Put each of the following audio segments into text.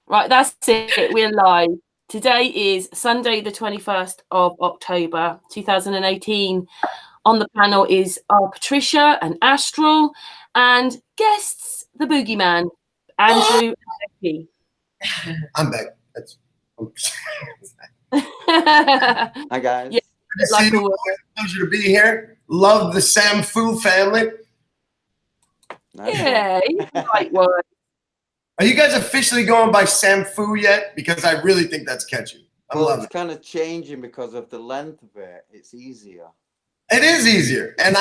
Right, that's it. We're live. Today is Sunday, the 21st of October, 2018. On the panel is Patricia and Astral, and guests, the Boogie Man, Andrew and Becky. I'm back. Hi, guys. Yeah, like pleasure to be here. Love the SAMFU family. Nice. Yeah, right word. Are you guys officially going by SAMFU yet? Because I really think that's catchy. Well, it's kind of changing because of the length of it. It's easier. It is easier, and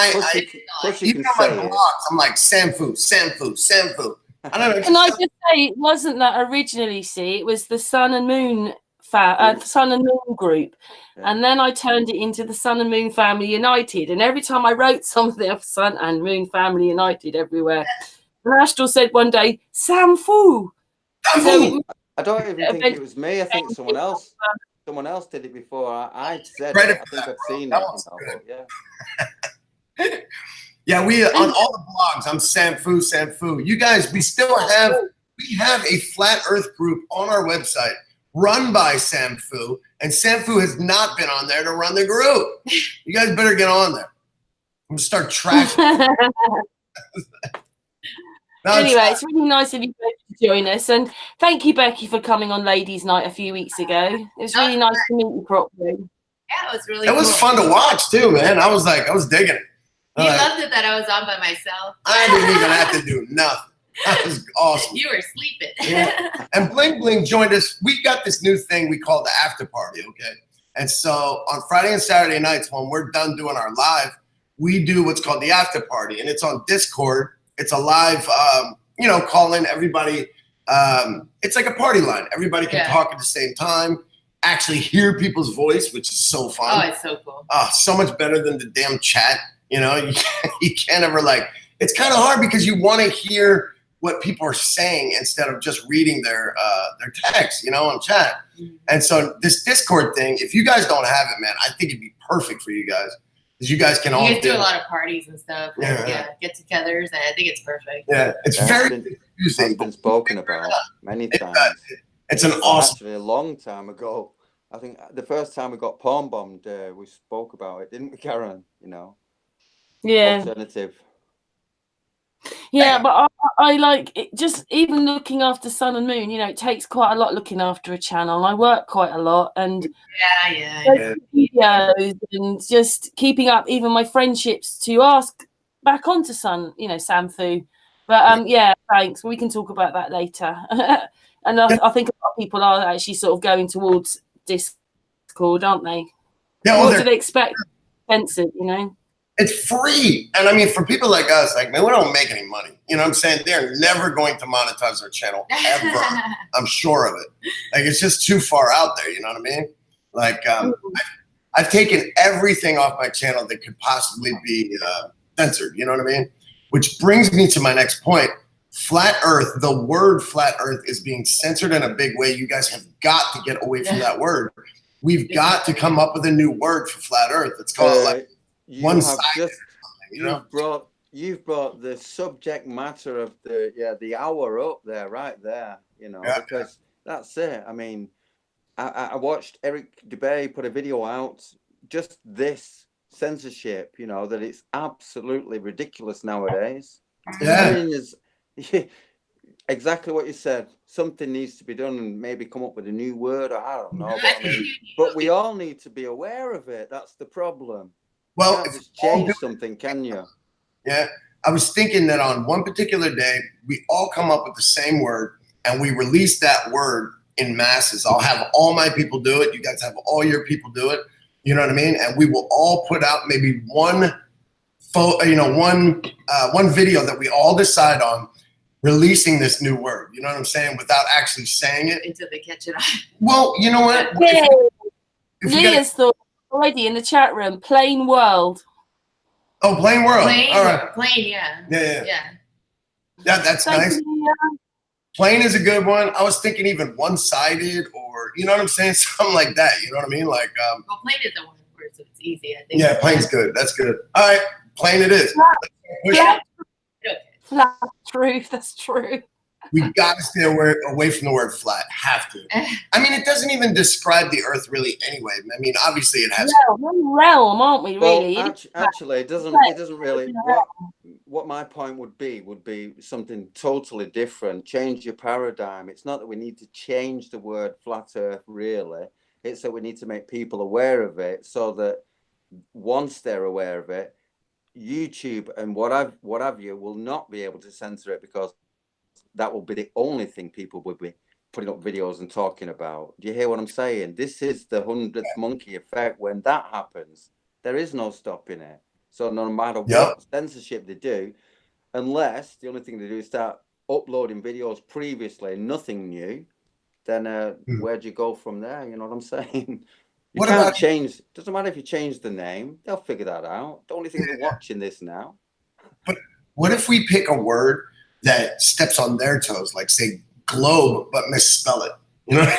even on my blogs, I'm like SAMFU, SAMFU, SAMFU. I don't know. Can I just say, it wasn't that originally? See, it was the Sun and Moon Sun and Moon group, and then I turned it into the Sun and Moon Family United. And every time I wrote something of Sun and Moon Family United everywhere, and Astral said one day, "SAMFU." So, I don't even think it was me. I think someone else. Someone else did it before. I said it. I think I've seen it. Yeah, we on all the blogs. I'm SAMFU, SAMFU. You guys, we have a flat Earth group on our website run by SAMFU, and SAMFU has not been on there to run the group. You guys better get on there. I'm gonna start trashing. Anyway, it's really nice of you both to join us, and thank you, Becky, for coming on Ladies' Night a few weeks ago. It was really nice to meet you properly. Yeah, it was really. It was fun to watch too, man. I was digging it. You loved it that I was on by myself. I didn't even have to do nothing. That was awesome. You were sleeping. Yeah. And Bling Bling joined us. We got this new thing we call the after party, okay? And so on Friday and Saturday nights, when we're done doing our live, we do what's called the after party, and it's on Discord. It's a live, call in everybody. It's like a party line. Everybody can talk at the same time, actually hear people's voice, which is so fun. Oh, it's so cool. So much better than the damn chat. You can't ever it's kind of hard because you want to hear what people are saying instead of just reading their text, on chat. Mm-hmm. And so this Discord thing, if you guys don't have it, man, I think it'd be perfect for you guys. Because you guys can all do a lot of parties and stuff. Get-togethers, and I think it's perfect. Yeah, it's very confusing. It's been spoken about many times. It's an awesome. Actually, a long time ago. I think the first time we got porn bombed, we spoke about it, didn't we, Karen? Yeah. Alternative. Yeah, but I like it. Just even looking after Sun and Moon, it takes quite a lot looking after a channel. I work quite a lot, and videos and just keeping up even my friendships to ask back onto Sun, SAMFU. But thanks. We can talk about that later. And I think a lot of people are actually sort of going towards Discord, aren't they? Yeah, what do they expect? Expensive, It's free. And I mean, for people like us, man, we don't make any money. You know what I'm saying? They're never going to monetize our channel ever. I'm sure of it. It's just too far out there. You know what I mean? I've taken everything off my channel that could possibly be censored. You know what I mean? Which brings me to my next point. Flat Earth, the word flat Earth is being censored in a big way. You guys have got to get away from that word. We've got to come up with a new word for flat Earth. It's called You've brought the subject matter of the hour up there, right there. Because that's it. I mean, I watched Eric DeBay put a video out. Just this censorship, that it's absolutely ridiculous nowadays. Yeah. Exactly what you said. Something needs to be done, and maybe come up with a new word. Or I don't know. But we all need to be aware of it. That's the problem. Well, you can't just change something, can you? Yeah. I was thinking that on one particular day, we all come up with the same word and we release that word in masses. I'll have all my people do it. You guys have all your people do it. You know what I mean? And we will all put out maybe one video that we all decide on releasing this new word. You know what I'm saying? Without actually saying it. Until they catch it on. Well, you know what? Leah's thought already in the chat room, plain world. Oh, plain world. All right. Plain, yeah. Yeah, that's nice. Plain is a good one. I was thinking even one-sided, or you know what I'm saying? Something like that. You know what I mean? Well, plain is the one word, so it's easy, I think. Yeah, plain's good. That's good. All right, plain it is. Flat truth, that's true. We got to stay away from the word flat. Have to. I mean, it doesn't even describe the Earth really anyway. I mean, obviously it has. Yeah, one realm, aren't we? Really? Well, actually, it doesn't really. What my point would be something totally different. Change your paradigm. It's not that we need to change the word flat Earth. Really, it's that we need to make people aware of it, so that once they're aware of it, YouTube and what have you will not be able to censor it, because that will be the only thing people will be putting up videos and talking about. Do you hear what I'm saying? This is the 100th monkey effect. When that happens, there is no stopping it. So no matter what censorship they do, unless the only thing they do is start uploading videos previously, nothing new, then where'd you go from there? You know what I'm saying? You can't change. Doesn't matter if you change the name; they'll figure that out. The only thing they're watching this now. But what if we pick a word that steps on their toes, like say globe, but misspell it? You know,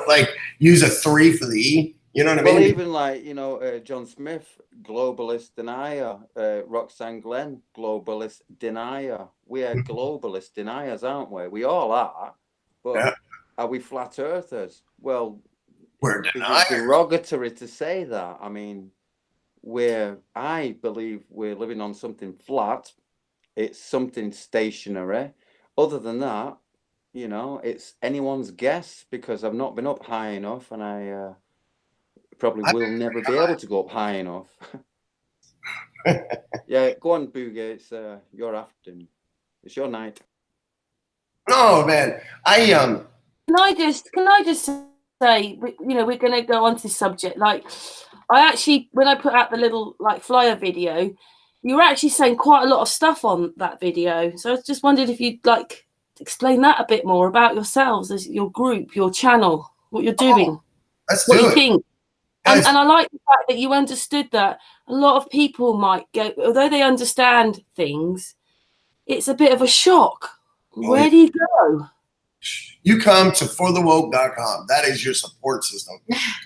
like use a 3 for the E. You know what I mean? Well, even like, you know, John Smith, globalist denier, Roxanne Glenn, globalist denier. We are globalist deniers, aren't we? We all are. But are we flat earthers? Well, we're it's derogatory to say that. I mean, I believe we're living on something flat. It's something stationary. Other than that, you know, it's anyone's guess, because I've not been up high enough, and I probably will never be able to go up high enough. Yeah, go on, Boogie. It's your afternoon. It's your night. No, man. Can I just say, you know, we're going to go on to this subject. Like, I actually, when I put out the little like flyer video, you were actually saying quite a lot of stuff on that video. So I just wondered if you'd like explain that a bit more about yourselves as your group, your channel, what you're doing, what you think. And I like the fact that you understood that a lot of people might go, although they understand things, it's a bit of a shock. Where do you go? You come to forthewoke.com. That is your support system.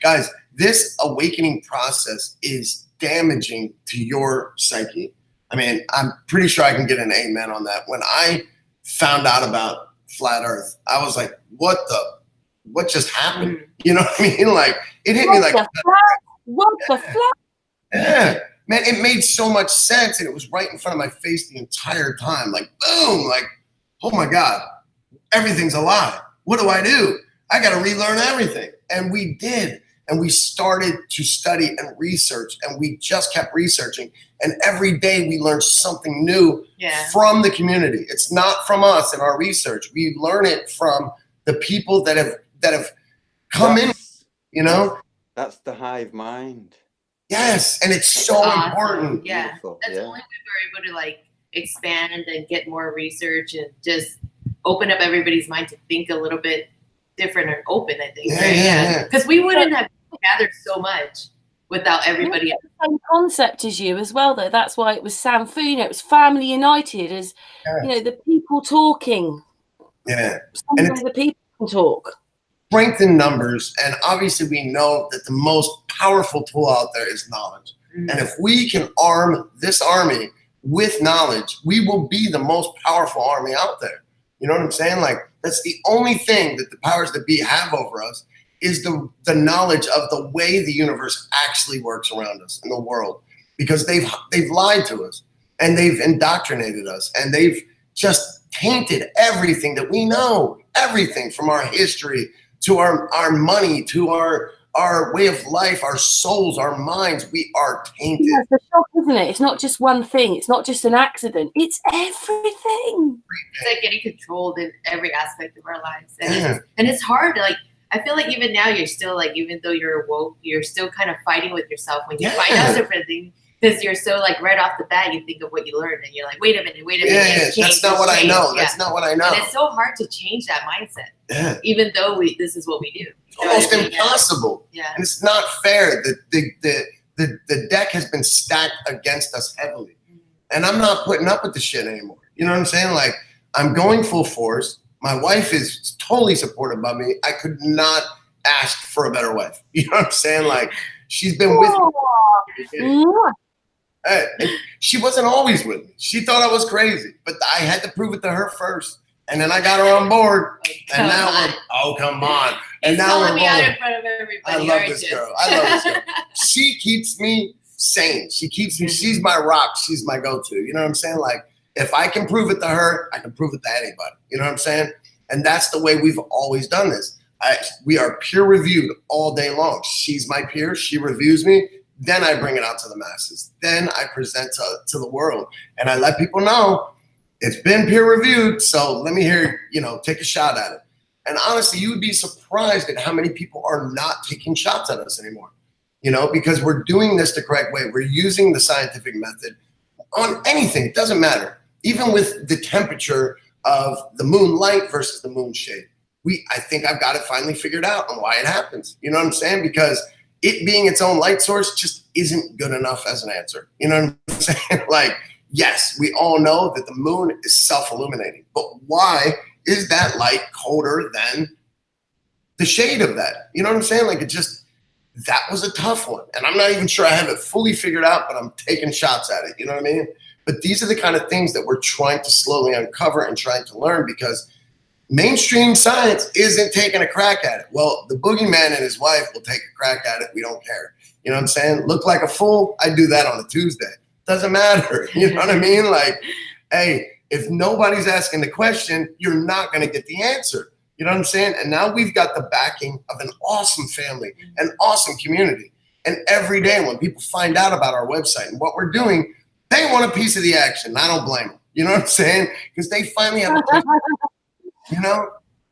Guys, this awakening process is damaging to your psyche. I mean, I'm pretty sure I can get an amen on that. When I found out about flat Earth, I was like, what just happened? You know what I mean? Like, it hit me like, what the flat? Yeah, man, it made so much sense, and it was right in front of my face the entire time. Like, boom, like, oh my God, everything's a lie. What do I do? I got to relearn everything. And we did. And we started to study and research, and we just kept researching. And every day we learned something new from the community. It's not from us and our research. We learn it from the people that have come in, you know? That's the hive mind. Yes, and it's so awesome. Important. Yeah, that's the only way we're able to like expand and get more research and just open up everybody's mind to think a little bit different and open. I think, because we wouldn't have gathered so much without everybody else. The same concept as you as well, though. That's why it was SAMFU. You know, it was family united, as you know, the people talking. Yeah, and the people can talk. Strength in numbers, and obviously we know that the most powerful tool out there is knowledge. And if we can arm this army with knowledge, we will be the most powerful army out there. You know what I'm saying? Like, that's the only thing that the powers that be have over us, is the knowledge of the way the universe actually works around us in the world. Because they've lied to us, and they've indoctrinated us, and they've just tainted everything that we know, everything from our history to our money, to our way of life, our souls, our minds. We are tainted. Yeah, it's a shock, isn't it? It's not just one thing. It's not just an accident. It's everything. It's like getting controlled in every aspect of our lives. And, it's hard. Like, I feel like even now you're still like, even though you're woke, you're still kind of fighting with yourself when you find out different things. Because you're so like right off the bat, you think of what you learned and you're like, wait a minute. Yeah, that's not what I know. That's not what I know. And it's so hard to change that mindset. Yeah. Even though this is what we do. It's almost impossible. Yeah. And it's not fair. The deck has been stacked against us heavily. And I'm not putting up with the shit anymore. You know what I'm saying? Like, I'm going full force. My wife is totally supportive of me. I could not ask for a better wife. You know what I'm saying? Like, she's been with me. She wasn't always with me. She thought I was crazy, but I had to prove it to her first. And then I got her on board. And now come on. And He's now calling we're me out rolling. in front of everybody. I love this girl. I love this girl. She keeps me sane. She keeps me, she's my rock. She's my go-to. You know what I'm saying? Like, if I can prove it to her, I can prove it to anybody. You know what I'm saying? And that's the way we've always done this. We are peer reviewed all day long. She's my peer. She reviews me. Then I bring it out to the masses. Then I present to the world. And I let people know it's been peer reviewed. So let me hear, take a shot at it. And honestly, you would be surprised at how many people are not taking shots at us anymore. Because we're doing this the correct way. We're using the scientific method on anything. It doesn't matter. Even with the temperature of the moonlight versus the moon shade. I think I've got it finally figured out on why it happens. You know what I'm saying? Because it being its own light source just isn't good enough as an answer. You know what I'm saying? Like, yes, we all know that the moon is self-illuminating, but why is that light colder than the shade of that? You know what I'm saying? Like, that was a tough one. And I'm not even sure I have it fully figured out, but I'm taking shots at it. You know what I mean? But these are the kind of things that we're trying to slowly uncover and trying to learn, because mainstream science isn't taking a crack at it. Well, the Boogie Man and his wife will take a crack at it. We don't care. You know what I'm saying? Look like a fool. I do that on a Tuesday. Doesn't matter. You know what I mean? Like, hey, if nobody's asking the question, you're not going to get the answer. You know what I'm saying? And now we've got the backing of an awesome family, an awesome community. And every day when people find out about our website and what we're doing, they want a piece of the action. I don't blame them. You know what I'm saying? Because they finally have a place.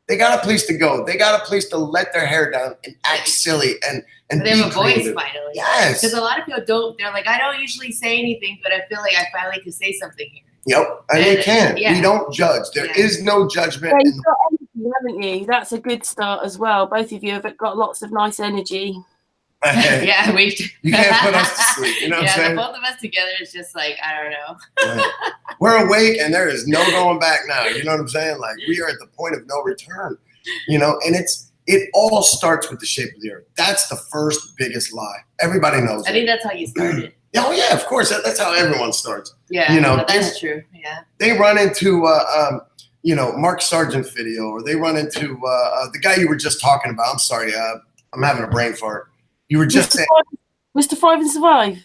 They got a place to go. They got a place to let their hair down and act silly and they be have a voice creative. finally. Yes. Because a lot of people don't. They're like, I don't usually say anything, but I feel like I finally can say something here. Yep, and you can. We don't judge. There is no judgment. Yeah, you've got energy, haven't you? That's a good start as well. Both of you have got lots of nice energy. Yeah, you can't put us to sleep. You know what I'm saying? The both of us together is just like, I don't know. We're awake and there is no going back now. You know what I'm saying? Like, we are at the point of no return. And it all starts with the shape of the earth. That's the first biggest lie. Everybody knows. I think that's how you started. Oh yeah, of course. That's how everyone starts. Yeah, that's true. Yeah. They run into Mark Sargent's video, or they run into the guy you were just talking about. I'm sorry, I'm having a brain fart. You were just saying Mr. Thrive and Survive.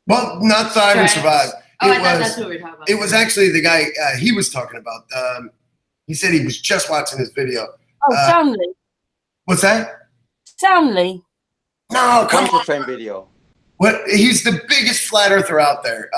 Well, not Thrive and Survive. Oh, I thought that's what we were talking about. It was actually the guy he was talking about. He said he was just watching his video. Oh, Stanley. What's that? Stanley. No, come on. Train video. What? He's the biggest flat earther out there.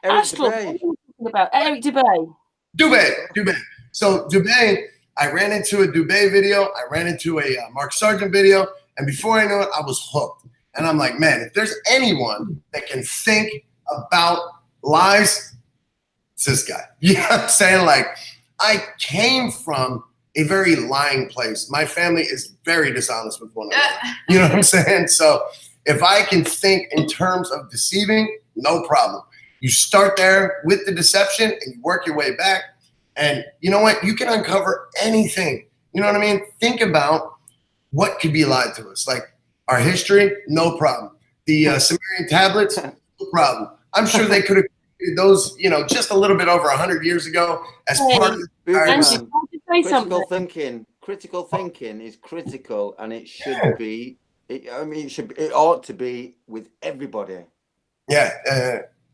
Astral. What are you talking about? Eric Dubay. Dubay. So Dubay, I ran into a Dubay video. I ran into a Mark Sargent video. And before I knew it, I was hooked. And I'm like, man, if there's anyone that can think about lies, it's this guy. You know what I'm saying? Like, I came from a very lying place. My family is very dishonest with one another. You know what I'm saying? So if I can think in terms of deceiving, no problem. You start there with the deception and you work your way back. And you know what? You can uncover anything. You know what I mean? Think about what could be lied to us. Like our history, no problem. The Sumerian tablets, no problem. I'm sure they could have created those, just a little bit over 100 years ago as part of the Critical thinking is critical, and it should be. It ought to be with everybody. Yeah,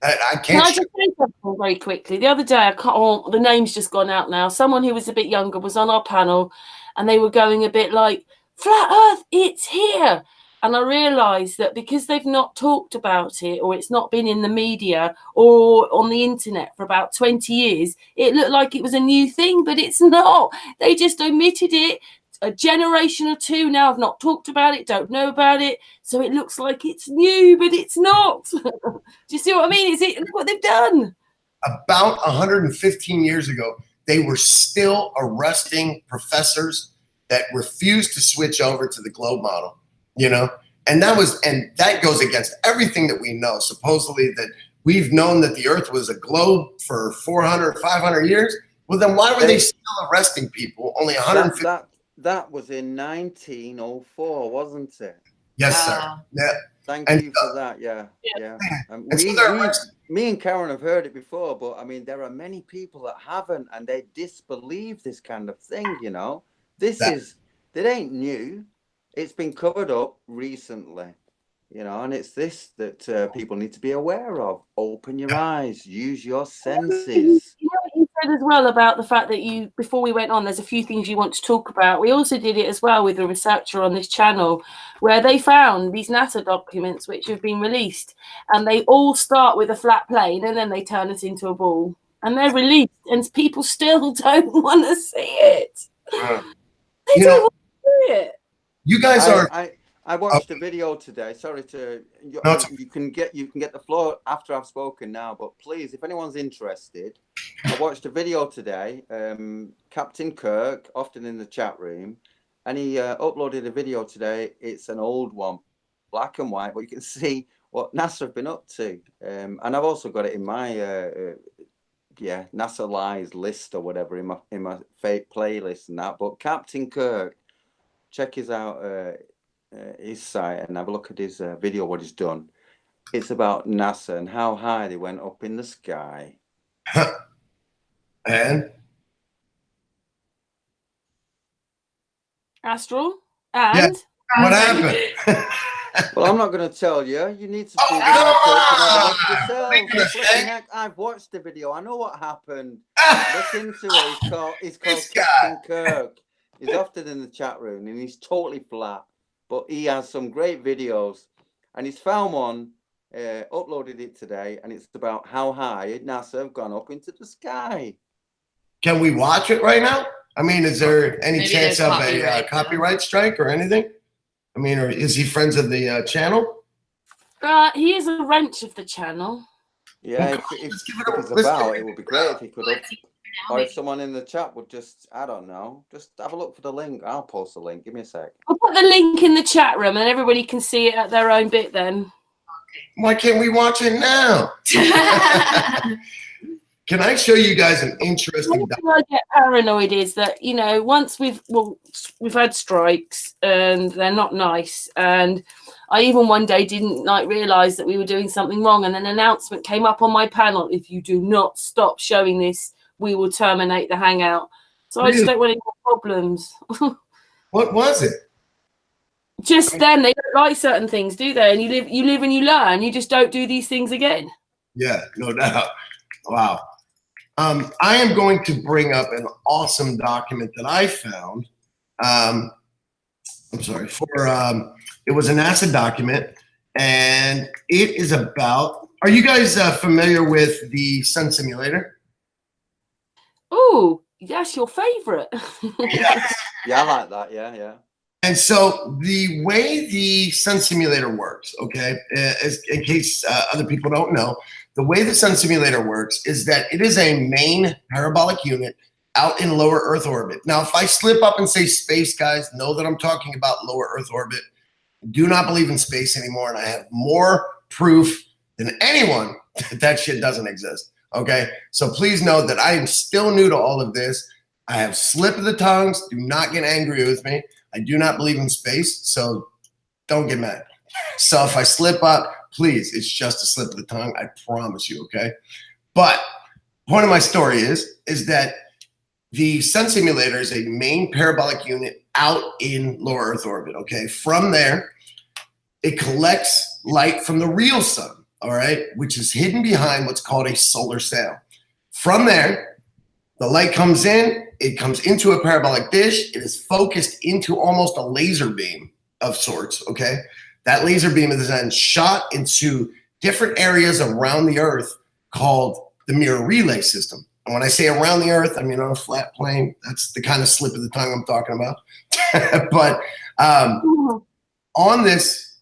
I can't. Can I just say something very quickly? The other day, the name's just gone out now. Someone who was a bit younger was on our panel, and they were going a bit like, "Flat Earth, it's here." And I realised that because they've not talked about it, or it's not been in the media or on the internet for about 20 years, it looked like it was a new thing, but it's not. They just omitted it. A generation or two now have not talked about it, don't know about it. So it looks like it's new, but it's not. Do you see what I mean? Look what they've done. About 115 years ago, they were still arresting professors that refused to switch over to the globe model. And that goes against everything that we know. Supposedly that we've known that the earth was a globe for 400, 500 years. Well, then why were they still arresting people only 150? That was in 1904, wasn't it? Yes, sir. Yeah. Thank you for that. Yeah. me and Karen have heard it before, but I mean, there are many people that haven't, and they disbelieve this kind of thing. You know, it ain't new. It's been covered up recently. You know, and it's this that people need to be aware of. Open your eyes, use your senses. You know what you said as well about the fact that before we went on, there's a few things you want to talk about. We also did it as well with a researcher on this channel where they found these NASA documents which have been released, and they all start with a flat plane and then they turn it into a ball. And they're released, and people still don't want to see it. They don't want to see it. You guys are. I watched a video today. Sorry to you can get the floor after I've spoken now, but please, if anyone's interested, I watched a video today. Captain Kirk, often in the chat room, and he uploaded a video today. It's an old one, black and white, but you can see what NASA have been up to. And I've also got it in my NASA Lies list or whatever in my fake playlist and that. But Captain Kirk, check his out. His site and have a look at his video, what he's done. It's about NASA and how high they went up in the sky. And? Astral? And? Yeah. What happened? Well, I'm not going to tell you. You need to do the yourself. I've watched the video. I know what happened. Look into it. He's called Captain Kirk. He's often in the chat room and he's totally flat. But he has some great videos, and he's found one, uploaded it today, and it's about how high NASA have gone up into the sky. Can we watch it right now? I mean, is there any chance of a copyright strike or anything? I mean, or is he friends of the channel? He is a wrench of the channel. Yeah, if it's about, it would be great if he could have. Or if someone in the chat would just, I don't know, just have a look for the link. I'll post the link. Give me a sec. I'll put the link in the chat room and everybody can see it at their own bit then. Why can't we watch it now? Can I show you guys an interesting... One thing I get paranoid is that, you know, once we've had strikes and they're not nice, and I even one day didn't realize that we were doing something wrong, and an announcement came up on my panel: if you do not stop showing this, we will terminate the hangout. So I just don't want any more problems. What was it? Just them. They don't like certain things, do they? And you live and you learn. You just don't do these things again. Yeah, no doubt. Wow. I am going to bring up an awesome document that I found. I'm sorry, it was a NASA document, and it is about, are you guys familiar with the Sun Simulator? Oh, yes, your favorite. Yes. Yeah, I like that. Yeah. And so the way the Sun Simulator works, okay, in case other people don't know, the way the Sun Simulator works is that it is a main parabolic unit out in lower Earth orbit. Now, if I slip up and say space, guys, know that I'm talking about lower Earth orbit. I do not believe in space anymore, and I have more proof than anyone that shit doesn't exist. Okay, so please know that I am still new to all of this. I have slip of the tongues. Do not get angry with me. I do not believe in space, so don't get mad. So if I slip up, please, it's just a slip of the tongue. I promise you, okay? But point of my story is that the Sun Simulator is a main parabolic unit out in lower Earth orbit, okay? From there, it collects light from the real sun, all right, which is hidden behind what's called a solar sail. From there, the light comes in, it comes into a parabolic dish, it is focused into almost a laser beam of sorts, okay? That laser beam is then shot into different areas around the Earth called the mirror relay system. And when I say around the Earth, I mean on a flat plane. That's the kind of slip of the tongue I'm talking about. But on this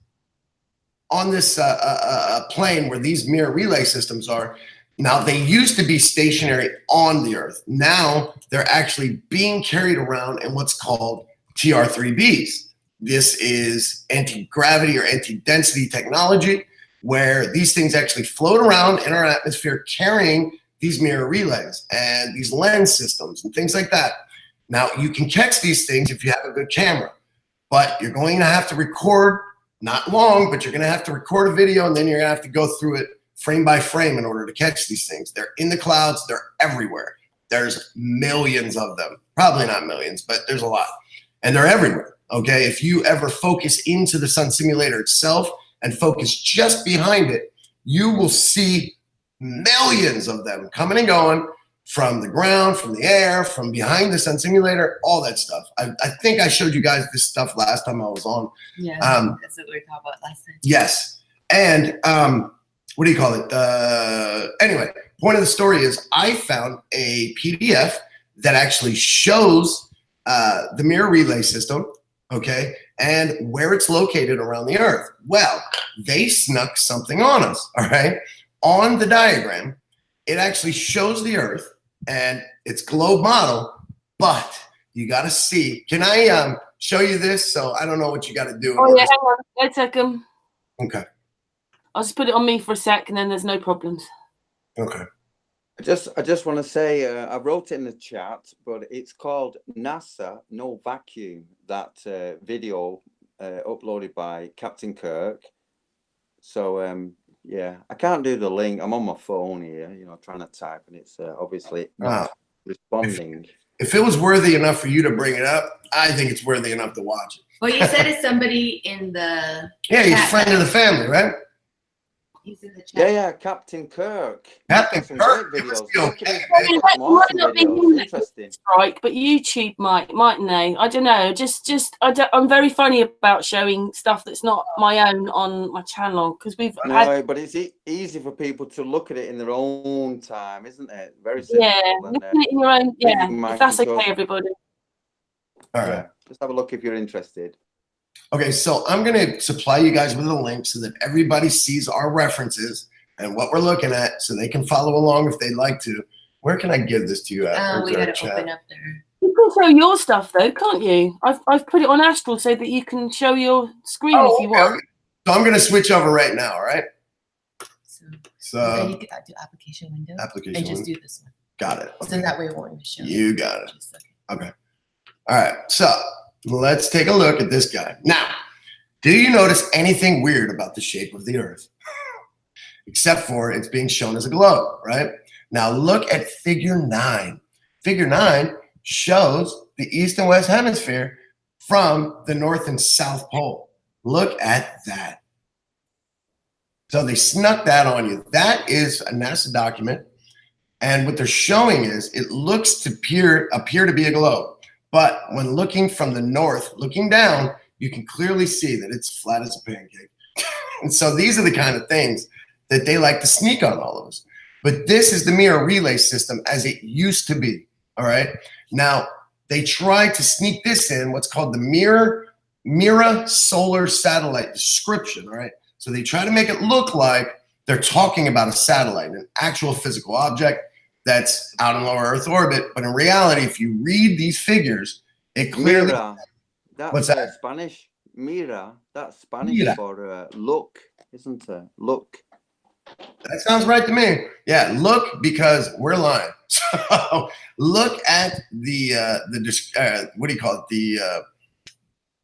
plane where these mirror relay systems are, now they used to be stationary on the Earth. Now they're actually being carried around in what's called TR3Bs. This is anti-gravity or anti-density technology, where these things actually float around in our atmosphere carrying these mirror relays and these lens systems and things like that. Now, you can catch these things if you have a good camera, but you're going to have to record, not long, but you're going to have to record a video, and then you're going to have to go through it frame by frame in order to catch these things. They're in the clouds. They're everywhere. There's millions of them. Probably not millions, but there's a lot. And they're everywhere, okay? If you ever focus into the sun simulator itself and focus just behind it, you will see millions of them coming and going from the ground, from the air, from behind the sun simulator, all that stuff. I think I showed you guys this stuff last time I was on. Yeah, that's what we were talking about last time. Yes. And what do you call it? Anyway, point of the story is I found a PDF that actually shows the mirror relay system, okay, and where it's located around the Earth. Well, they snuck something on us, all right? On the diagram, it actually shows the Earth and its globe model, but you got to see. Can I show you this? So I don't know what you got to do. Oh, yeah, hang on a second. Okay. I'll just put it on me for a sec and then there's no problems. Okay. I just want to say, I wrote it in the chat, but it's called NASA No Vacuum, that video uploaded by Captain Kirk. So, yeah, I can't do the link. I'm on my phone here, you know, trying to type, and it's obviously not responding. If it was worthy enough for you to bring it up, I think it's worthy enough to watch it. Well, you said it's somebody in the Yeah, he's a chat. friend of the family, right? He's in the chat. Yeah, Captain Kirk. Captain Some Kirk, great it must videos. be Look okay, at man. his It might not be videos. him that Interesting. strike, but YouTube mightn't they? I don't know. I'm very funny about showing stuff that's not my own on my channel because we've had. No, but it's easy for people to look at it in their own time, isn't it? Very simple. Yeah, And, look at it in your own. Yeah, man if that's can okay, go- everybody. All right. yeah, just have a look if you're interested. Okay, so I'm going to supply you guys with a link so that everybody sees our references and what we're looking at so they can follow along if they'd like to. Where can I give this to you at? Where's We our got to chat? open up there. You can show your stuff though, can't you? I've put it on Astral so that you can show your screen if you want. Okay. So I'm going to switch over right now, all right? And So you could do application window application and just window. do this one. Got it. So that way it won't even show. You got it. Just okay. Okay. All right. So let's take a look at this guy. Now, do you notice anything weird about the shape of the Earth? Except for it's being shown as a globe, right? Now look at figure 9. Figure 9 shows the east and west hemisphere from the north and south pole. Look at that. So they snuck that on you. That is a NASA document. And what they're showing is it looks to appear to be a globe. But when looking from the north, looking down, you can clearly see that it's flat as a pancake. And so these are the kind of things that they like to sneak on all of us. But this is the mirror relay system as it used to be, all right? Now, they tried to sneak this in, what's called the Mira solar satellite description, all right? So they try to make it look like they're talking about a satellite, an actual physical object that's out in low Earth orbit. But in reality, if you read these figures, it clearly... Mira. That's What's that? Spanish. Mira. That's Spanish Mira. for look, isn't it? Look. That sounds right to me. Yeah, look, because we're lying. So look at the what do you call it?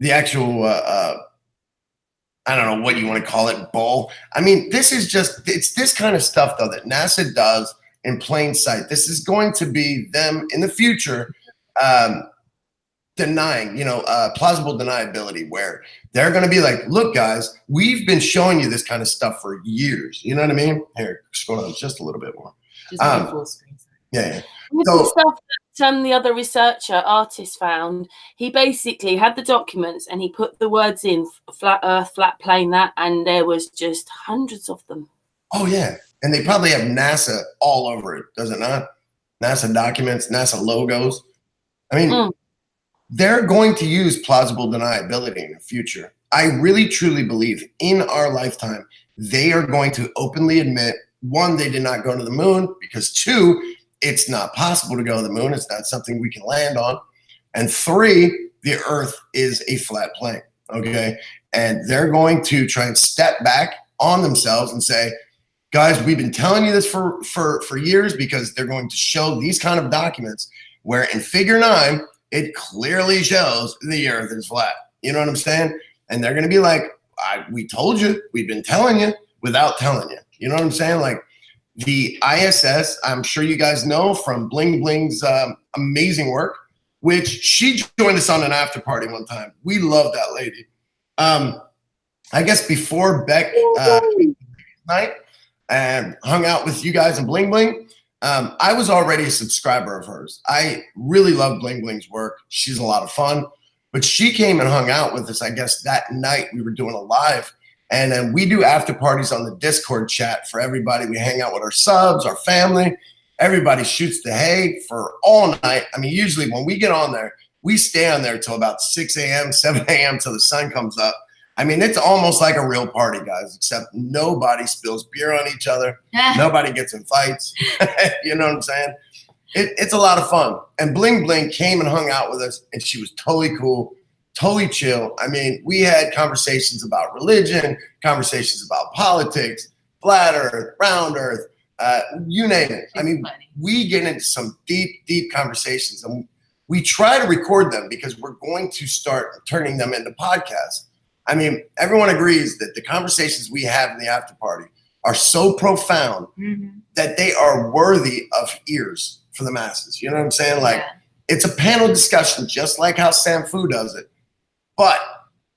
The actual I don't know what you want to call it, bowl. I mean, this is just, it's this kind of stuff though that NASA does in plain sight. This is going to be them in the future denying, plausible deniability, where they're going to be like, look, guys, we've been showing you this kind of stuff for years. You know what I mean? Here, scroll down just a little bit more. Just make it full screen. Yeah. With So- the stuff that the other artist found, he basically had the documents and he put the words in flat earth, flat plane, that, and there was just hundreds of them. Oh, yeah. And they probably have NASA all over it, does it not? NASA documents, NASA logos. I mean, they're going to use plausible deniability in the future. I really, truly believe in our lifetime, they are going to openly admit, one, they did not go to the moon, because two, it's not possible to go to the moon. It's not something we can land on. And three, the Earth is a flat plane, okay? And they're going to try and step back on themselves and say, guys, we've been telling you this for years, because they're going to show these kind of documents where in figure 9, it clearly shows the Earth is flat. You know what I'm saying? And they're going to be like, we told you, we've been telling you, without telling you. You know what I'm saying? Like the ISS, I'm sure you guys know from Bling Bling's amazing work, which she joined us on an after party one time. We love that lady. I guess before Beck night and hung out with you guys in Bling Bling, I was already a subscriber of hers. I really love Bling Bling's work. She's a lot of fun. But she came and hung out with us, I guess, that night. We were doing a live. And then we do after parties on the Discord chat for everybody. We hang out with our subs, our family. Everybody shoots the hay for all night. I mean, usually when we get on there, we stay on there till about 6 a.m., 7 a.m. till the sun comes up. I mean, it's almost like a real party, guys, except nobody spills beer on each other. Nobody gets in fights. You know what I'm saying? It's a lot of fun. And Bling Bling came and hung out with us, and she was totally cool, totally chill. I mean, we had conversations about religion, conversations about politics, flat earth, round earth, you name it. I mean, we get into some deep, deep conversations, and we try to record them because we're going to start turning them into podcasts. I mean, everyone agrees that the conversations we have in the after party are so profound that they are worthy of ears for the masses. You know what I'm saying? Like, it's a panel discussion, just like how SAMFU does it. But,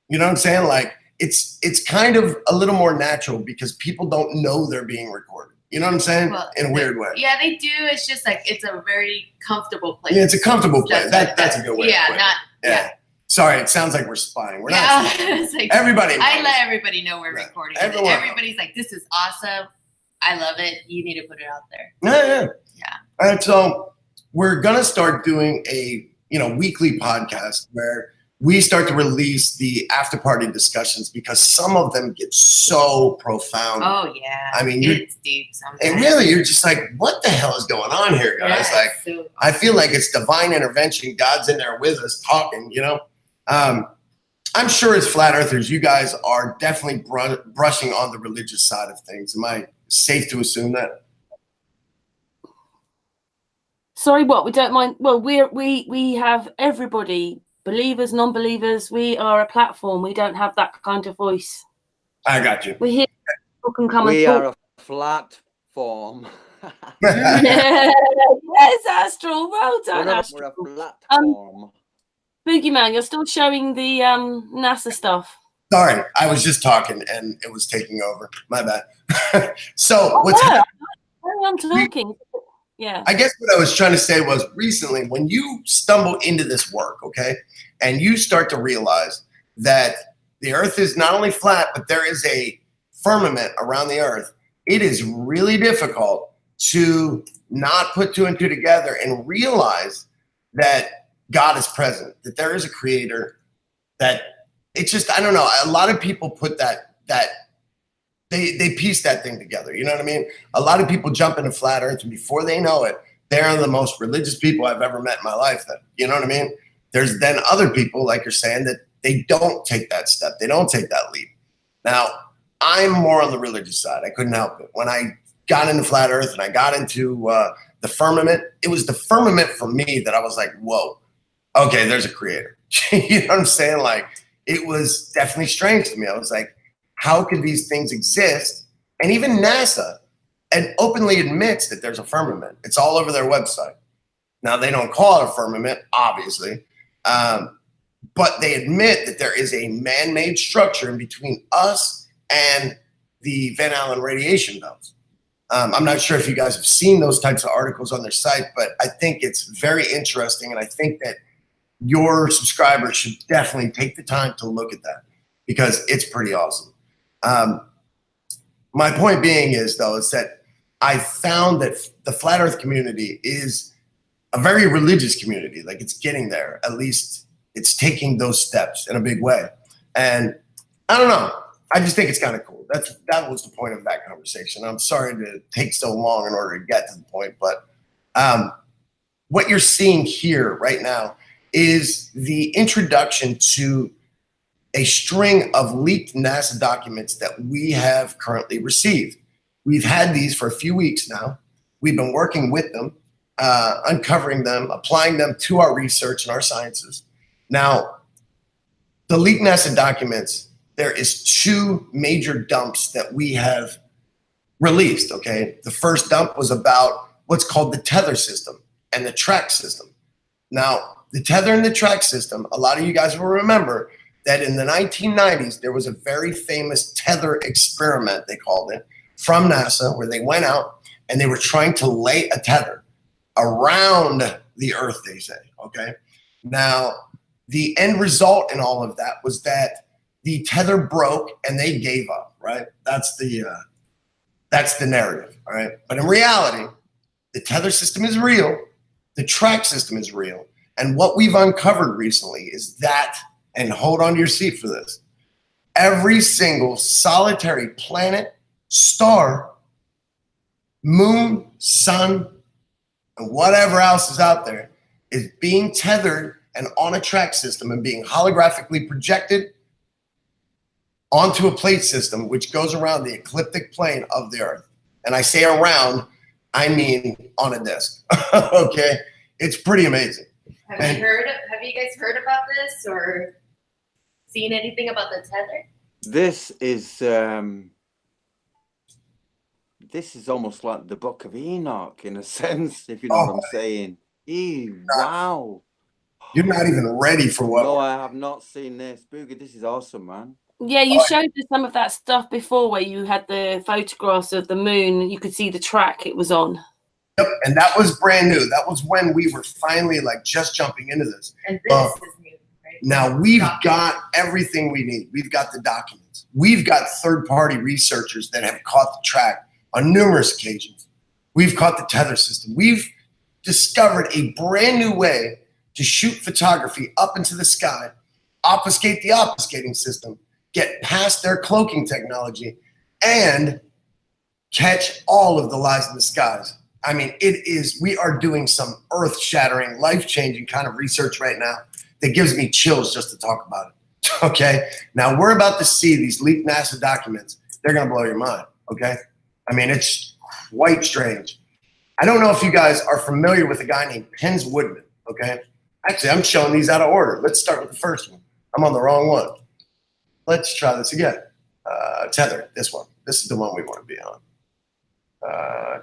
you know what I'm saying? Like, it's kind of a little more natural because people don't know they're being recorded. You know what I'm saying? Well, in a weird way. Yeah, they do. It's just like, it's a very comfortable place. Yeah, it's a comfortable place. That's a good way. Yeah, Sorry, it sounds like we're spying. We're not. Like, everybody. I let everybody know we're recording. Everybody's like, "This is awesome. I love it. You need to put it out there." Yeah. All right, so we're gonna start doing a weekly podcast where we start to release the after party discussions because some of them get so profound. Oh yeah. I mean, it's deep sometimes. And really, you're just like, what the hell is going on here, guys? Yeah, like, so I feel like it's divine intervention. God's in there with us talking, I'm sure as flat earthers, you guys are definitely brushing on the religious side of things. Am I safe to assume that? Sorry, what? We don't mind. Well, we have everybody, believers, non-believers. We are a platform. We don't have that kind of voice. I got you. We're here. People can come we and talk. are a flat form. Yes, Astral. Well done, Astral. We're a platform. Boogie Man, you're still showing the NASA stuff. Sorry, I was just talking and it was taking over. My bad. So what's happening? I'm talking. Yeah. I guess what I was trying to say was recently when you stumble into this work, okay, and you start to realize that the earth is not only flat, but there is a firmament around the earth, it is really difficult to not put two and two together and realize that God is present, that there is a creator, that it's just, I don't know. A lot of people put that they piece that thing together. You know what I mean? A lot of people jump into flat earth and before they know it, they're the most religious people I've ever met in my life. Then, you know what I mean? There's then other people, like you're saying, that they don't take that step. They don't take that leap. Now, I'm more on the religious side. I couldn't help it. When I got into flat earth and I got into the firmament, it was the firmament for me that I was like, whoa. Okay, there's a creator. You know what I'm saying? Like, it was definitely strange to me. I was like, how could these things exist? And even NASA openly admits that there's a firmament. It's all over their website. Now, they don't call it a firmament, obviously, but they admit that there is a man-made structure in between us and the Van Allen radiation belts. I'm not sure if you guys have seen those types of articles on their site, but I think it's very interesting, and I think that your subscribers should definitely take the time to look at that because it's pretty awesome. My point being is that I found that the flat earth community is a very religious community. Like, it's getting there. At least it's taking those steps in a big way. And I don't know. I just think it's kind of cool. That was the point of that conversation. I'm sorry to take so long in order to get to the point, but what you're seeing here right now is the introduction to a string of leaked NASA documents that we have currently received. We've had these for a few weeks now. We've been working with them, uncovering them, applying them to our research and our sciences. Now, the leaked NASA documents, there is 2 major dumps that we have released, okay? The first dump was about what's called the tether system and the track system. Now, the tether and the track system, a lot of you guys will remember that in the 1990s, there was a very famous tether experiment, they called it, from NASA, where they went out and they were trying to lay a tether around the Earth, they say, okay? Now, the end result in all of that was that the tether broke and they gave up, right? That's the narrative, all right? But in reality, the tether system is real, the track system is real, and what we've uncovered recently is that, and hold on to your seat for this, every single solitary planet, star, moon, sun, and whatever else is out there is being tethered and on a track system and being holographically projected onto a plate system which goes around the ecliptic plane of the Earth. And I say around, I mean on a disc. Okay? It's pretty amazing. Have you guys heard about this or seen anything about the tether? This is almost like the Book of Enoch in a sense, if you know what I'm saying. Wow. You're not even ready for what. No, I have not seen this. Boogie, this is awesome, man. Yeah, you showed us some of that stuff before where you had the photographs of the moon. You could see the track it was on. Yep, and that was brand new. That was when we were finally like just jumping into this. And this is new, right? Now we've got everything we need. We've got the documents. We've got third-party researchers that have caught the track on numerous occasions. We've caught the tether system. We've discovered a brand new way to shoot photography up into the sky, obfuscate the obfuscating system, get past their cloaking technology, and catch all of the lies in the skies. I mean, we are doing some earth-shattering, life-changing kind of research right now that gives me chills just to talk about it, okay? Now, we're about to see these leaked NASA documents. They're gonna blow your mind, okay? I mean, it's quite strange. I don't know if you guys are familiar with a guy named Pence Woodman, okay? Actually, I'm showing these out of order. Let's start with the first one. I'm on the wrong one. Let's try this again. Tether, this one. This is the one we want to be on.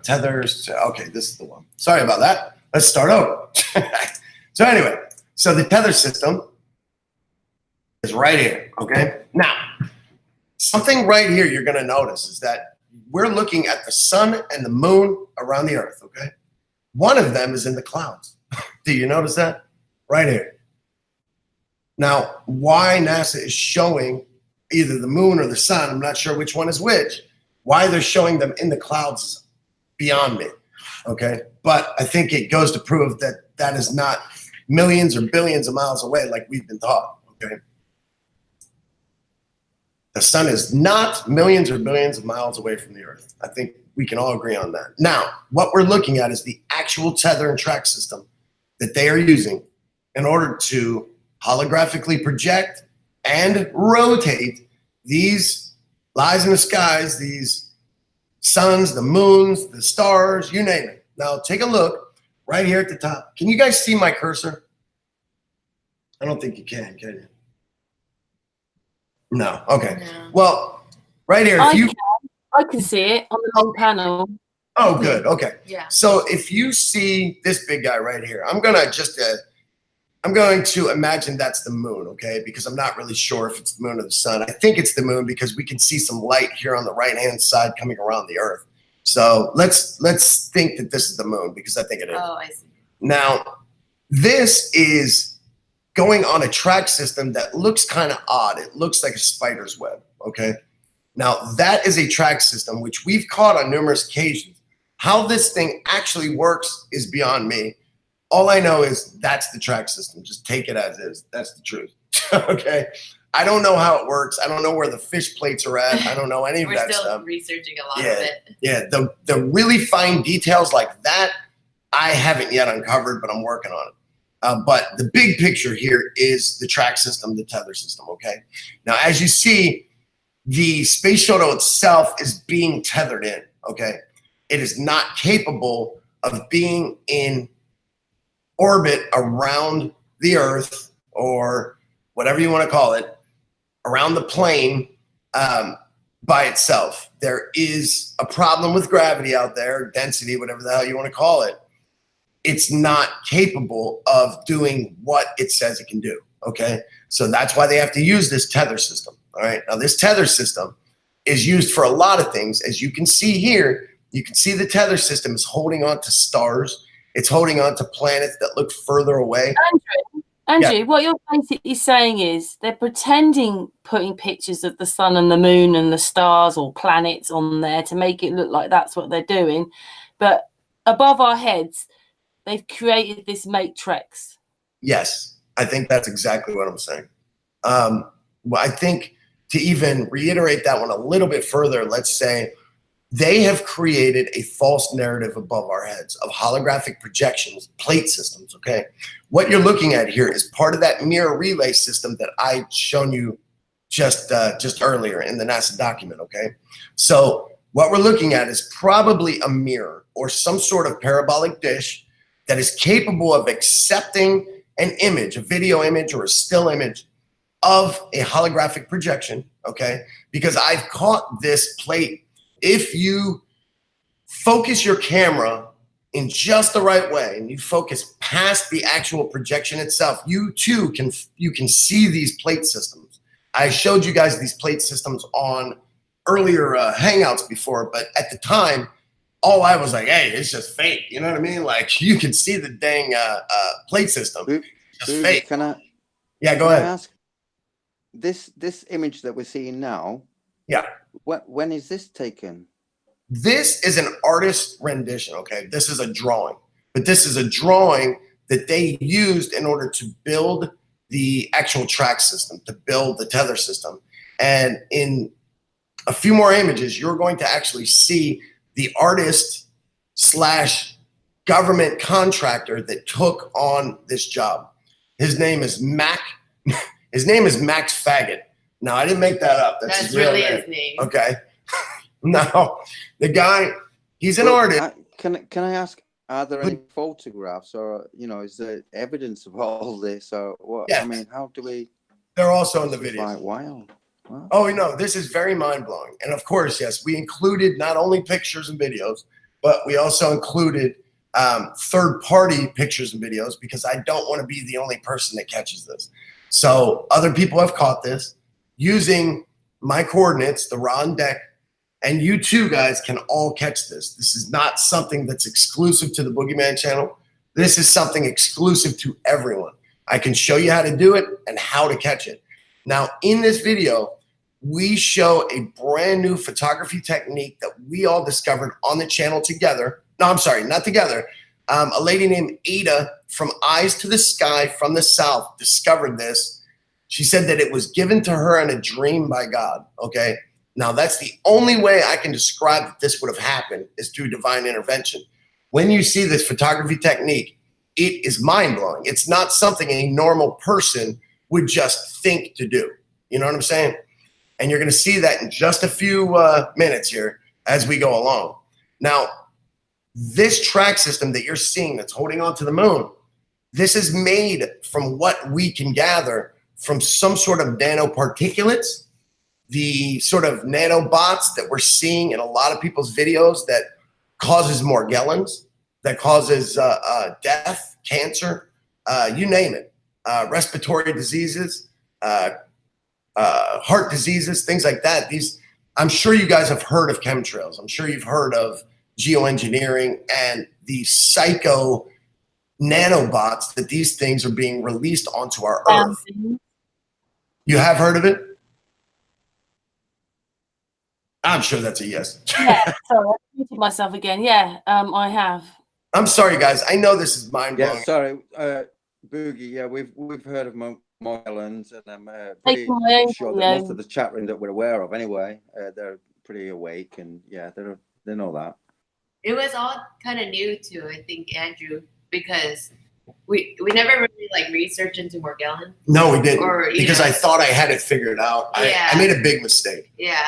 Tethers, okay, this is the one. Sorry about that. Let's start over. So anyway, so the tether system is right here, okay? Now, something right here you're gonna notice is that we're looking at the sun and the moon around the Earth, okay? One of them is in the clouds. Do you notice that? Right here. Now, why NASA is showing either the moon or the sun, I'm not sure which one is which, why they're showing them in the clouds is beyond me, okay? But I think it goes to prove that that is not millions or billions of miles away like we've been taught, okay? The sun is not millions or billions of miles away from the Earth. I think we can all agree on that. Now, what we're looking at is the actual tether and track system that they are using in order to holographically project and rotate these lies in the skies, these suns, the moons, the stars, you name it. Now take a look right here at the top. Can you guys see my cursor? I don't think you can you? No. Okay. No. Well, right here, I can see it on the long panel. Oh, good. Okay. Yeah. So if you see this big guy right here, I'm going to imagine that's the moon, okay? Because I'm not really sure if it's the moon or the sun. I think it's the moon because we can see some light here on the right-hand side coming around the Earth. So let's think that this is the moon because I think it is. Oh, I see. Now, this is going on a track system that looks kind of odd. It looks like a spider's web, okay? Now, that is a track system which we've caught on numerous occasions. How this thing actually works is beyond me. All I know is that's the track system. Just take it as is. That's the truth. Okay? I don't know how it works. I don't know where the fish plates are at. I don't know any of that stuff. We're still researching a lot of it. Yeah, the really fine details like that, I haven't yet uncovered, but I'm working on it. But the big picture here is the track system, the tether system, okay? Now, as you see, the space shuttle itself is being tethered in, okay? It is not capable of being in orbit around the Earth or whatever you want to call it, around the plane by itself. There is a problem with gravity out there, density, whatever the hell you want to call it. It's not capable of doing what it says it can do, okay? So that's why they have to use this tether system, all right? Now, this tether system is used for a lot of things. As you can see here, you can see the tether system is holding on to stars. It's holding on to planets that look further away. Andrew, what you're basically saying is they're pretending putting pictures of the sun and the moon and the stars or planets on there to make it look like that's what they're doing. But above our heads, they've created this matrix. Yes, I think that's exactly what I'm saying. Well, I think to even reiterate that one a little bit further, let's say they have created a false narrative above our heads of holographic projections, plate systems, okay? What you're looking at here is part of that mirror relay system that I shown you just earlier in the NASA document, okay? So what we're looking at is probably a mirror or some sort of parabolic dish that is capable of accepting an image, a video image or a still image of a holographic projection, okay? Because I've caught this plate. If you focus your camera in just the right way and you focus past the actual projection itself, you too can see these plate systems. I showed you guys these plate systems on earlier Hangouts before, but at the time, all I was like, hey, it's just fake. You know what I mean? Like, you can see the dang plate system. Just fake. Can I? Yeah, go ahead. Ask, this image that we're seeing now. Yeah. When is this taken? This is an artist rendition. Okay, this is a drawing, but this is a drawing that they used in order to build the actual track system, to build the tether system. And in a few more images, you're going to actually see the artist / government contractor that took on this job. His name is Mac. His name is Max Faggot. No, I didn't make that up. That's his real really name. his name. Okay. No, the guy, he's an artist. Can I ask, are there any photographs or, is there evidence of all this or what? Yeah. I mean, how do we? They're also in the video. Like, wow. Wow. Oh, no, this is very mind-blowing. And of course, yes, we included not only pictures and videos, but we also included third-party pictures and videos because I don't want to be the only person that catches this. So other people have caught this using my coordinates, the raw and deck, and you too, guys, can all catch this. This is not something that's exclusive to the Boogie Man channel. This is something exclusive to everyone. I can show you how to do it and how to catch it. Now, in this video, we show a brand new photography technique that we all discovered on the channel together. No, I'm sorry, not together. A lady named Ada from Eyes to the Sky from the South discovered this. She said that it was given to her in a dream by God, okay? Now, that's the only way I can describe that this would have happened is through divine intervention. When you see this photography technique, it is mind-blowing. It's not something a normal person would just think to do. You know what I'm saying? And you're going to see that in just a few minutes here as we go along. Now, this track system that you're seeing that's holding on to the moon, this is made from what we can gather from some sort of nanoparticulates, the sort of nanobots that we're seeing in a lot of people's videos that causes Morgellons, that causes death, cancer, you name it, respiratory diseases, heart diseases, things like that. I'm sure you guys have heard of chemtrails. I'm sure you've heard of geoengineering and the psycho nanobots that these things are being released onto our Earth. You have heard of it? I'm sure that's a yes. Yeah, sorry, I muted myself again. Yeah, I have. I'm sorry, guys. I know this is mind-blowing. Yeah, sorry, Boogie. Yeah, we've heard of Morgellons, and I'm pretty sure that most of the chat room that we're aware of, anyway, they're pretty awake, and yeah, they know that. It was all kind of new to, I think, Andrew, because we never really like researched into Morgellons. No, we didn't, because I thought I had it figured out. Yeah. I made a big mistake. Yeah,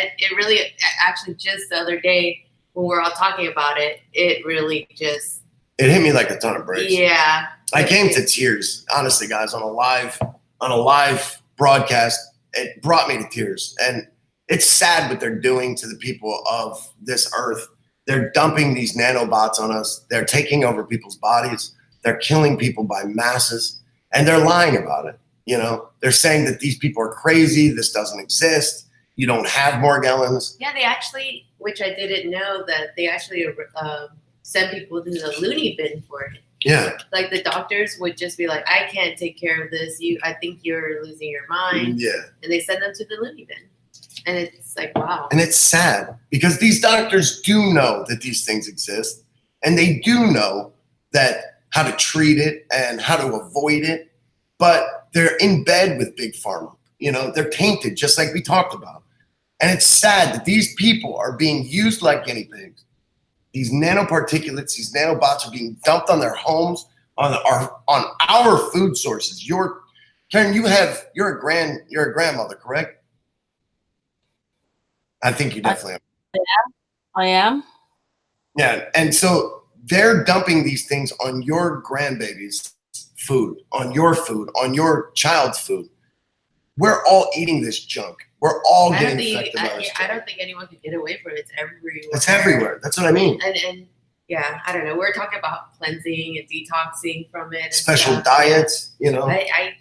and it really, actually, just the other day when we were all talking about it, it really just... It hit me like a ton of bricks. Yeah. I came to tears, honestly, guys, on a live broadcast, it brought me to tears. And it's sad what they're doing to the people of this earth. They're dumping these nanobots on us. They're taking over people's bodies. They're killing people by masses, and they're lying about it. You know, they're saying that these people are crazy. This doesn't exist. You don't have Morgellons. Yeah, they actually, which I didn't know, that they actually send people to the loony bin for it. Yeah. Like the doctors would just be like, I can't take care of this. I think you're losing your mind. Yeah. And they send them to the loony bin. And it's like, wow. And it's sad because these doctors do know that these things exist, and they do know that how to treat it and how to avoid it, but they're in bed with Big Pharma. You know, they're tainted, just like we talked about. And it's sad that these people are being used like guinea pigs. These nanoparticulates, these nanobots are being dumped on their homes, on our food sources. Karen, you're a grandmother, correct? I think you definitely are. I am. Yeah, and so they're dumping these things on your grandbaby's food, on your child's food. We're all eating this junk. We're all getting infected by this junk. I don't think anyone can get away from it. It's everywhere. It's everywhere. That's what I mean. And yeah, I don't know. We're talking about cleansing and detoxing from it. And special diets, you know. I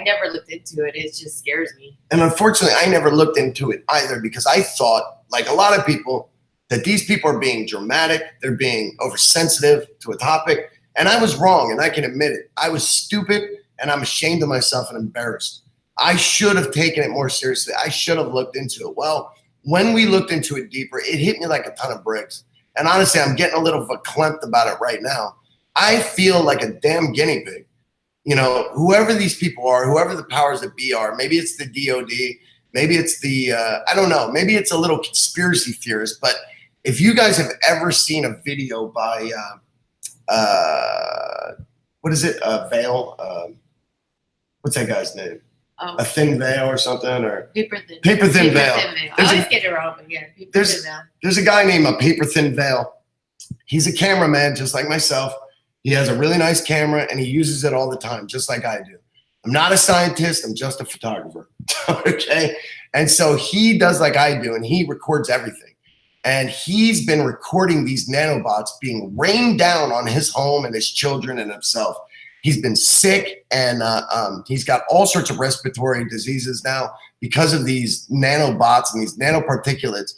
never looked into it. It just scares me. And unfortunately, I never looked into it either because I thought, like a lot of people, that these people are being dramatic. They're being oversensitive to a topic. And I was wrong, and I can admit it. I was stupid, and I'm ashamed of myself and embarrassed. I should have taken it more seriously. I should have looked into it. Well, when we looked into it deeper, it hit me like a ton of bricks. And honestly, I'm getting a little verklempt about it right now. I feel like a damn guinea pig. You know, whoever these people are, whoever the powers that be are, maybe it's the DOD, maybe it's the, I don't know, maybe it's a little conspiracy theorist. But if you guys have ever seen a video by, what is it, Veil? What's that guy's name? A Thin Veil or something, or Paper Thin Veil. I always get it wrong, but yeah, Paper Thin Veil. There's a guy named a Paper Thin Veil. He's a cameraman, just like myself. He has a really nice camera, and he uses it all the time, just like I do. I'm not a scientist. I'm just a photographer. Okay, and so he does like I do, and he records everything. And he's been recording these nanobots being rained down on his home and his children and himself. He's been sick, and he's got all sorts of respiratory diseases now because of these nanobots and these nanoparticulates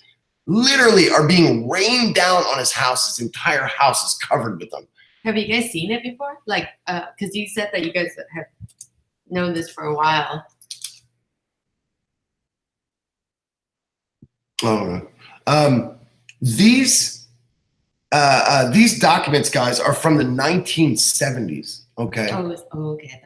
literally are being rained down on his house. His entire house is covered with them. Have you guys seen it before? Like, because you said that you guys have known this for a while. Oh, these documents, guys, are from the 1970s. Okay. Okay.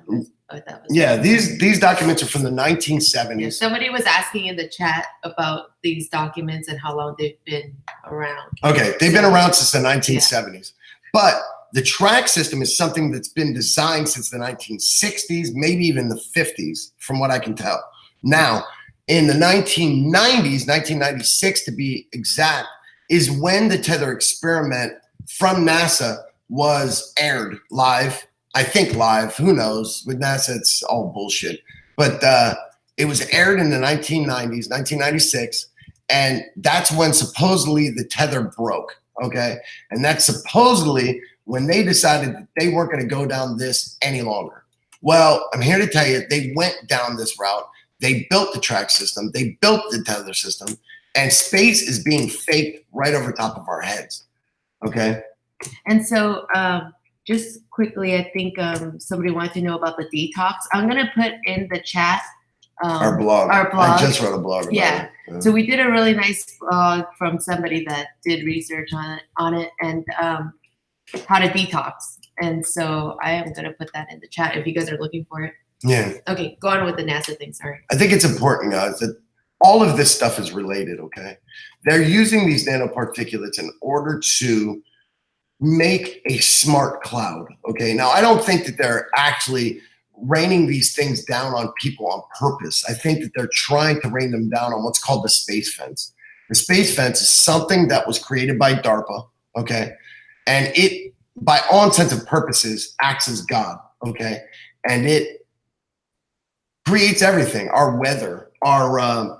That was yeah, these documents are from the 1970s. Yeah, somebody was asking in the chat about these documents and how long they've been around. Okay, they've been around since the 1970s. Yeah. But the track system is something that's been designed since the 1960s, maybe even the 50s, from what I can tell. Now, in the 1990s, 1996 to be exact, is when the tether experiment from NASA was aired live. I think live, who knows? With NASA, it's all bullshit. But it was aired in the 1990s, 1996, and that's when supposedly the tether broke, okay? And that's supposedly when they decided that they weren't going to go down this any longer. Well, I'm here to tell you, they went down this route. They built the track system. They built the tether system. And space is being faked right over top of our heads, okay? And so just quickly, I think somebody wanted to know about the detox. I'm going to put in the chat our blog. I just wrote a blog about it. Yeah. So we did a really nice blog from somebody that did research on it and how to detox. And so I am going to put that in the chat if you guys are looking for it. Yeah. Okay, go on with the NASA thing. Sorry. I think it's important, guys, that all of this stuff is related, okay? They're using these nanoparticulates in order to make a smart cloud, okay? Now, I don't think that they're actually raining these things down on people on purpose. I think that they're trying to rain them down on what's called the space fence. The space fence is something that was created by DARPA, okay? And it, by all intents and purposes, acts as God, okay? And it creates everything, our weather, our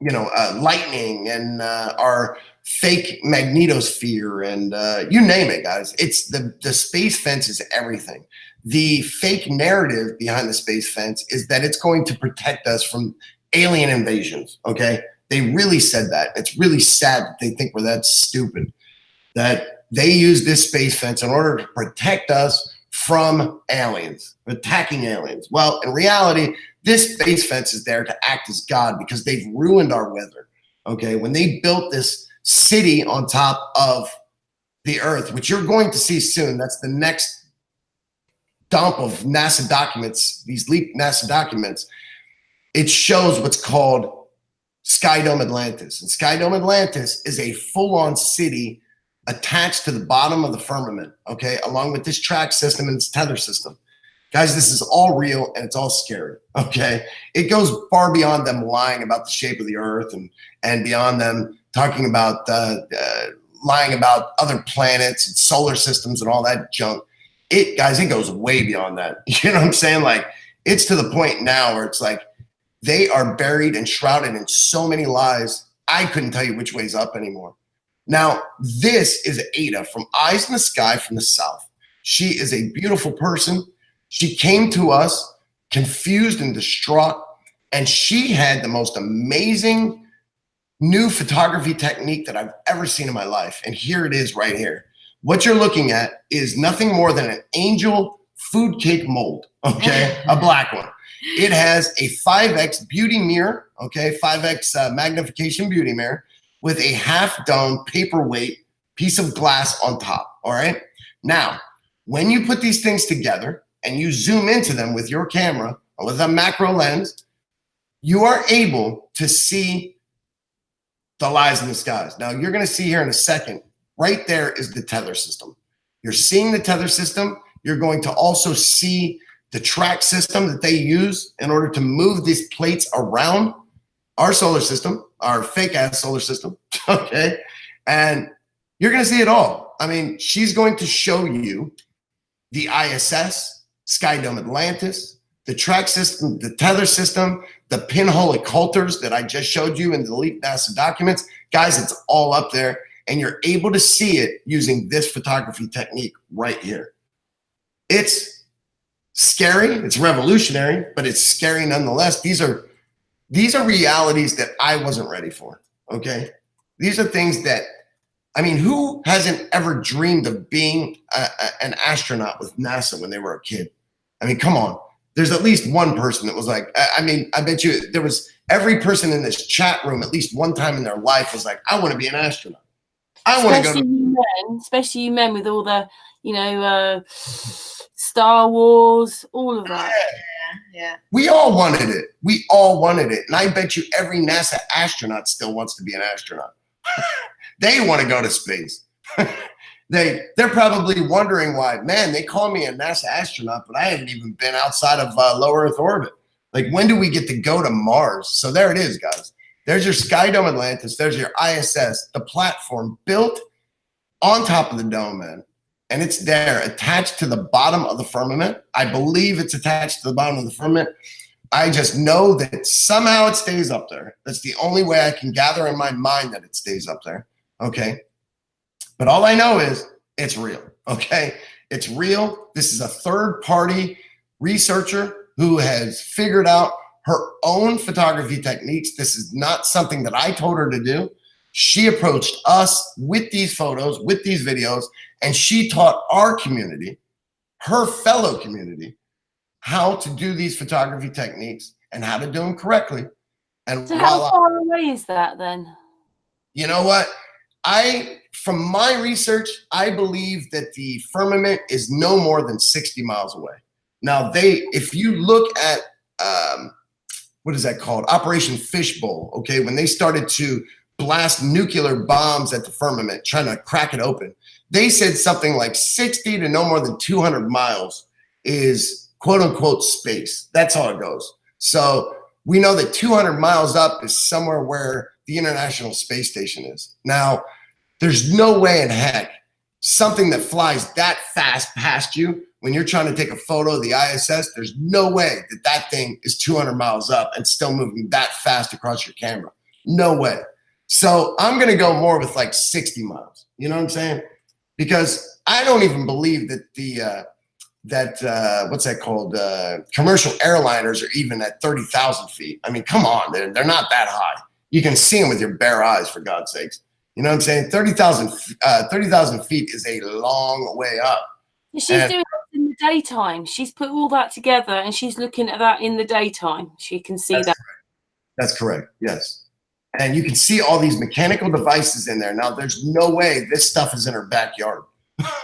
lightning and our fake magnetosphere and you name it, guys. It's the space fence is everything. The fake narrative behind the space fence is that it's going to protect us from alien invasions. Okay, they really said that. It's really sad that they think we're that stupid, that they use this space fence in order to protect us from aliens, attacking aliens. Well, in reality, this space fence is there to act as God because they've ruined our weather. Okay, when they built this city on top of the Earth, which you're going to see soon, that's the next dump of NASA documents, these leaked NASA documents. It shows what's called Sky Dome Atlantis. And Sky Dome Atlantis is a full-on city attached to the bottom of the firmament, okay, along with this track system and its tether system. Guys, this is all real and it's all scary, okay? It goes far beyond them lying about the shape of the Earth and beyond them talking about lying about other planets and solar systems and all that junk. Guys, it goes way beyond that. You know what I'm saying? Like, it's to the point now where it's like they are buried and shrouded in so many lies, I couldn't tell you which way's up anymore. Now, this is Ada from Eyes in the Sky from the South. She is a beautiful person. She came to us confused and distraught, and she had the most amazing new photography technique that I've ever seen in my life. And here it is right here. What you're looking at is nothing more than an angel food cake mold, okay? A black one. It has a 5X beauty mirror, okay? 5X magnification beauty mirror with a half dome paperweight piece of glass on top, all right? Now, when you put these things together and you zoom into them with your camera or with a macro lens, you are able to see the lies in the skies. Now, you're gonna see here in a second, right there is the tether system. You're seeing the tether system. You're going to also see the track system that they use in order to move these plates around our solar system, our fake ass solar system, okay? And you're gonna see it all. I mean, she's going to show you the ISS, Sky Dome Atlantis, the track system, the tether system, the pinhole occulters that I just showed you in the leaked NASA documents. Guys, it's all up there. And you're able to see it using this photography technique right here. It's scary, it's revolutionary, but it's scary nonetheless. These are realities that I wasn't ready for, okay? These are things that, I mean, who hasn't ever dreamed of being an astronaut with NASA when they were a kid? I mean, come on. There's at least one person that was like, I mean, I bet you there was every person in this chat room at least one time in their life was like, I want to be an astronaut. I want to go. Especially you men with all the, Star Wars, all of that. Yeah. We all wanted it. We all wanted it. And I bet you every NASA astronaut still wants to be an astronaut. They want to go to space. They're probably wondering why, man, they call me a NASA astronaut, but I haven't even been outside of low Earth orbit. Like, when do we get to go to Mars? So there it is, guys. There's your Sky Dome Atlantis. There's your ISS, the platform built on top of the dome, man. And it's there attached to the bottom of the firmament. I believe it's attached to the bottom of the firmament. I just know that somehow it stays up there. That's the only way I can gather in my mind that it stays up there, okay? But all I know is it's real, okay? It's real. This is a third-party researcher who has figured out her own photography techniques. This is not something that I told her to do. She approached us with these photos, with these videos, and she taught our community, her fellow community, how to do these photography techniques and how to do them correctly. And so how far away is that then? You know what? From my research, I believe that the firmament is no more than 60 miles away. Now, if you look at, what is that called? Operation Fishbowl, okay? When they started to blast nuclear bombs at the firmament, trying to crack it open, they said something like 60 to no more than 200 miles is quote unquote space. That's how it goes. So we know that 200 miles up is somewhere where the International Space Station is. Now, there's no way in heck something that flies that fast past you when you're trying to take a photo of the ISS, there's no way that that thing is 200 miles up and still moving that fast across your camera. No way. So I'm going to go more with like 60 miles. You know what I'm saying? Because I don't even believe that what's that called? Commercial airliners are even at 30,000 feet. I mean, come on, they're not that high. You can see them with your bare eyes, for God's sakes. You know what I'm saying? 30,000 feet is a long way up. She's doing it in the daytime. She's put all that together and she's looking at that in the daytime. She can see that. Correct. That's correct. Yes. And you can see all these mechanical devices in there. Now, there's no way this stuff is in her backyard.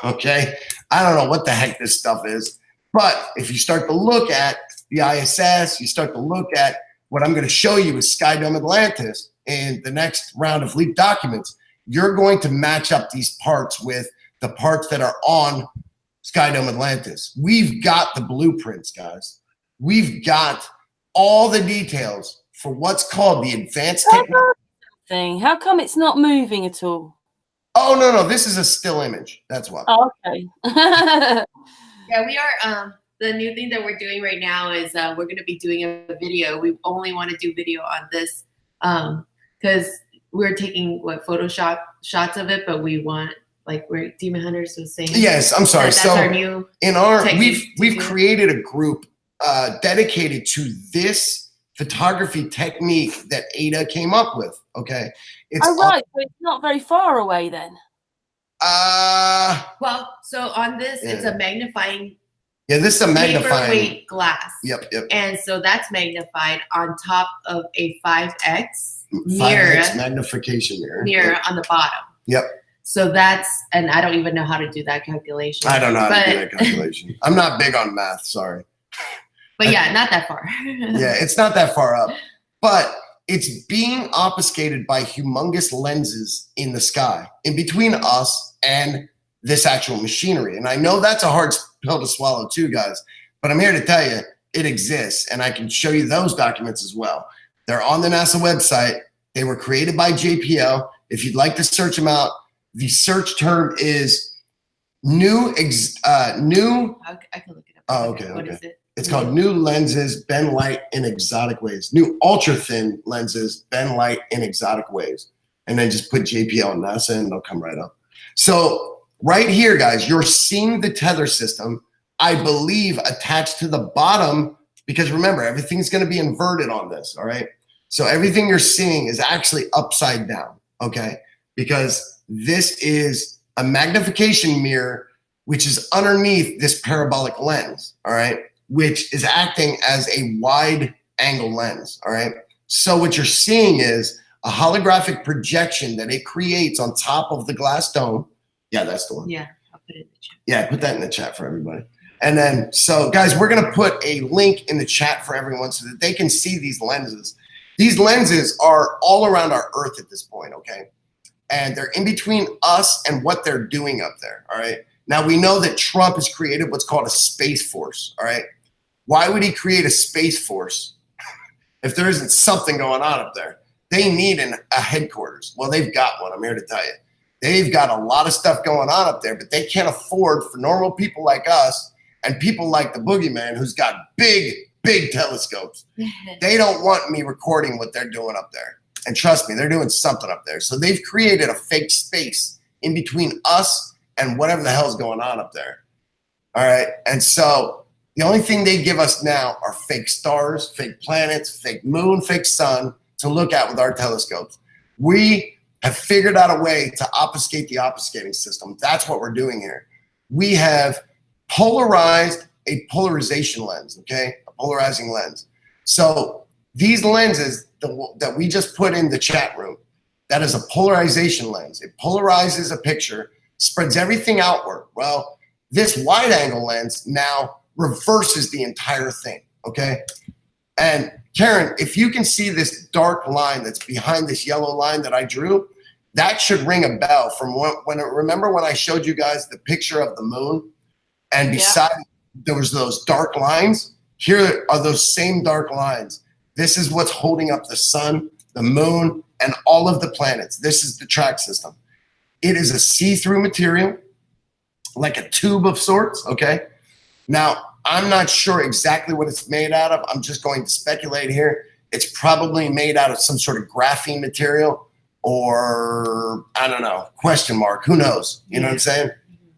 Okay. I don't know what the heck this stuff is. But if you start to look at the ISS, you start to look at what I'm going to show you with Sky Dome Atlantis in the next round of leaked documents, you're going to match up these parts with the parts that are on Sky Dome Atlantis. We've got the blueprints, guys. We've got all the details for what's called the advanced technology thing. How come it's not moving at all? Oh, no. This is a still image. That's why. Oh, okay. Yeah, we are. The new thing that we're doing right now is we're going to be doing a video. We only want to do video on this because we're taking Photoshop shots of it, but we want, like, where Demon Hunters was saying. Yes, I'm sorry. That's our new we've created a group dedicated to this photography technique that Ada came up with. Okay, it's right. So it's not very far away then. Well, so on this, it's a magnifying. Yeah, this is a magnifying paperweight glass. Yep. And so that's magnified on top of a 5x mirror, magnification mirror on the bottom. Yep. So that's, and I don't even know how to do that calculation. I don't know how to do that calculation. I'm not big on math, sorry. But yeah, not that far. Yeah, it's not that far up. But it's being obfuscated by humongous lenses in the sky, in between us and this actual machinery. And I know that's a hard pill to swallow too, guys, but I'm here to tell you it exists, and I can show you those documents as well. They're on the NASA website. They were created by JPL. If you'd like to search them out, the search term is new. I can look it up. Oh, okay. What is it? It's called New Lenses Bend Light in Exotic Ways. New ultra thin lenses bend light in exotic ways. And then just put JPL and NASA and they'll come right up. So right here, guys, you're seeing the tether system, I believe, attached to the bottom, because remember, everything's going to be inverted on this. All right. So everything you're seeing is actually upside down. Okay. Because this is a magnification mirror, which is underneath this parabolic lens. All right. Which is acting as a wide angle lens. All right. So what you're seeing is a holographic projection that it creates on top of the glass dome. Yeah, that's the one. Yeah, I'll put it in the chat. Yeah, put that in the chat for everybody. And then, so guys, we're going to put a link in the chat for everyone so that they can see these lenses. These lenses are all around our Earth at this point. Okay. And they're in between us and what they're doing up there. All right. Now, we know that Trump has created what's called a space force, all right? Why would he create a space force if there isn't something going on up there? They need a headquarters. Well, they've got one, I'm here to tell you. They've got a lot of stuff going on up there, but they can't afford for normal people like us and people like the Boogie Man, who's got big, big telescopes. They don't want me recording what they're doing up there. And trust me, they're doing something up there. So they've created a fake space in between us and whatever the hell's going on up there. All right. And so the only thing they give us now are fake stars, fake planets, fake moon, fake sun to look at with our telescopes. We have figured out a way to obfuscate the obfuscating system. That's what we're doing here. We have polarized a polarization lens, okay? A polarizing lens. So these lenses that we just put in the chat room, that is a polarization lens. It polarizes a picture, spreads everything outward. Well, this wide angle lens now reverses the entire thing, okay? And Karen, if you can see this dark line that's behind this yellow line that I drew, that should ring a bell from remember when I showed you guys the picture of the moon and beside there was those dark lines? Here are those same dark lines. This is what's holding up the sun, the moon, and all of the planets. This is the track system. It is a see-through material, like a tube of sorts, okay? Now, I'm not sure exactly what it's made out of. I'm just going to speculate here. It's probably made out of some sort of graphene material or, I don't know, question mark. Who knows? You know what I'm saying?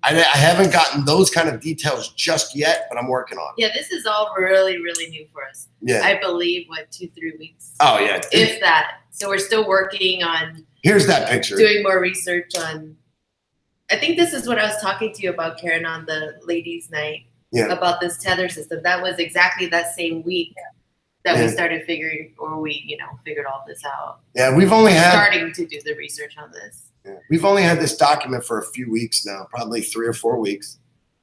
I haven't gotten those kind of details just yet, but I'm working on it. Yeah, this is all really, really new for us. Yeah. I believe, 2-3 weeks? Oh, yeah. If that. So we're still working on Here's that picture. Doing more research on, I think this is what I was talking to you about, Karen, on the ladies' night. Yeah. About this tether system. That was exactly that same week that we started figuring, or we, figured all this out. Yeah, we've only starting to do the research on this. Yeah. We've only had this document for a few weeks now, probably 3 or 4 weeks.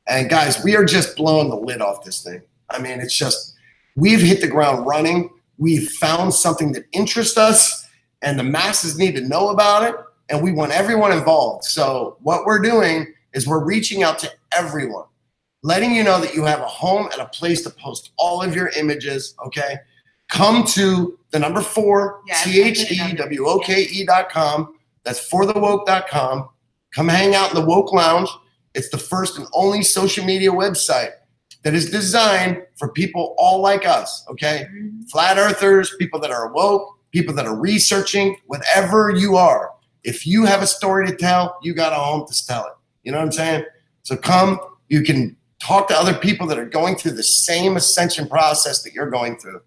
And guys, we are just blowing the lid off this thing. I mean, it's just, we've hit the ground running. We've found something that interests us and the masses need to know about it. And we want everyone involved. So what we're doing is we're reaching out to everyone, letting you know that you have a home and a place to post all of your images, okay? Come to the number 4, THEWOKE.com. That's forthewoke.com. Come hang out in the Woke Lounge. It's the first and only social media website that is designed for people all like us, okay? Flat earthers, people that are woke, people that are researching, whatever you are. If you have a story to tell, you got a home to tell it. You know what I'm saying? So come, you can talk to other people that are going through the same ascension process that you're going through,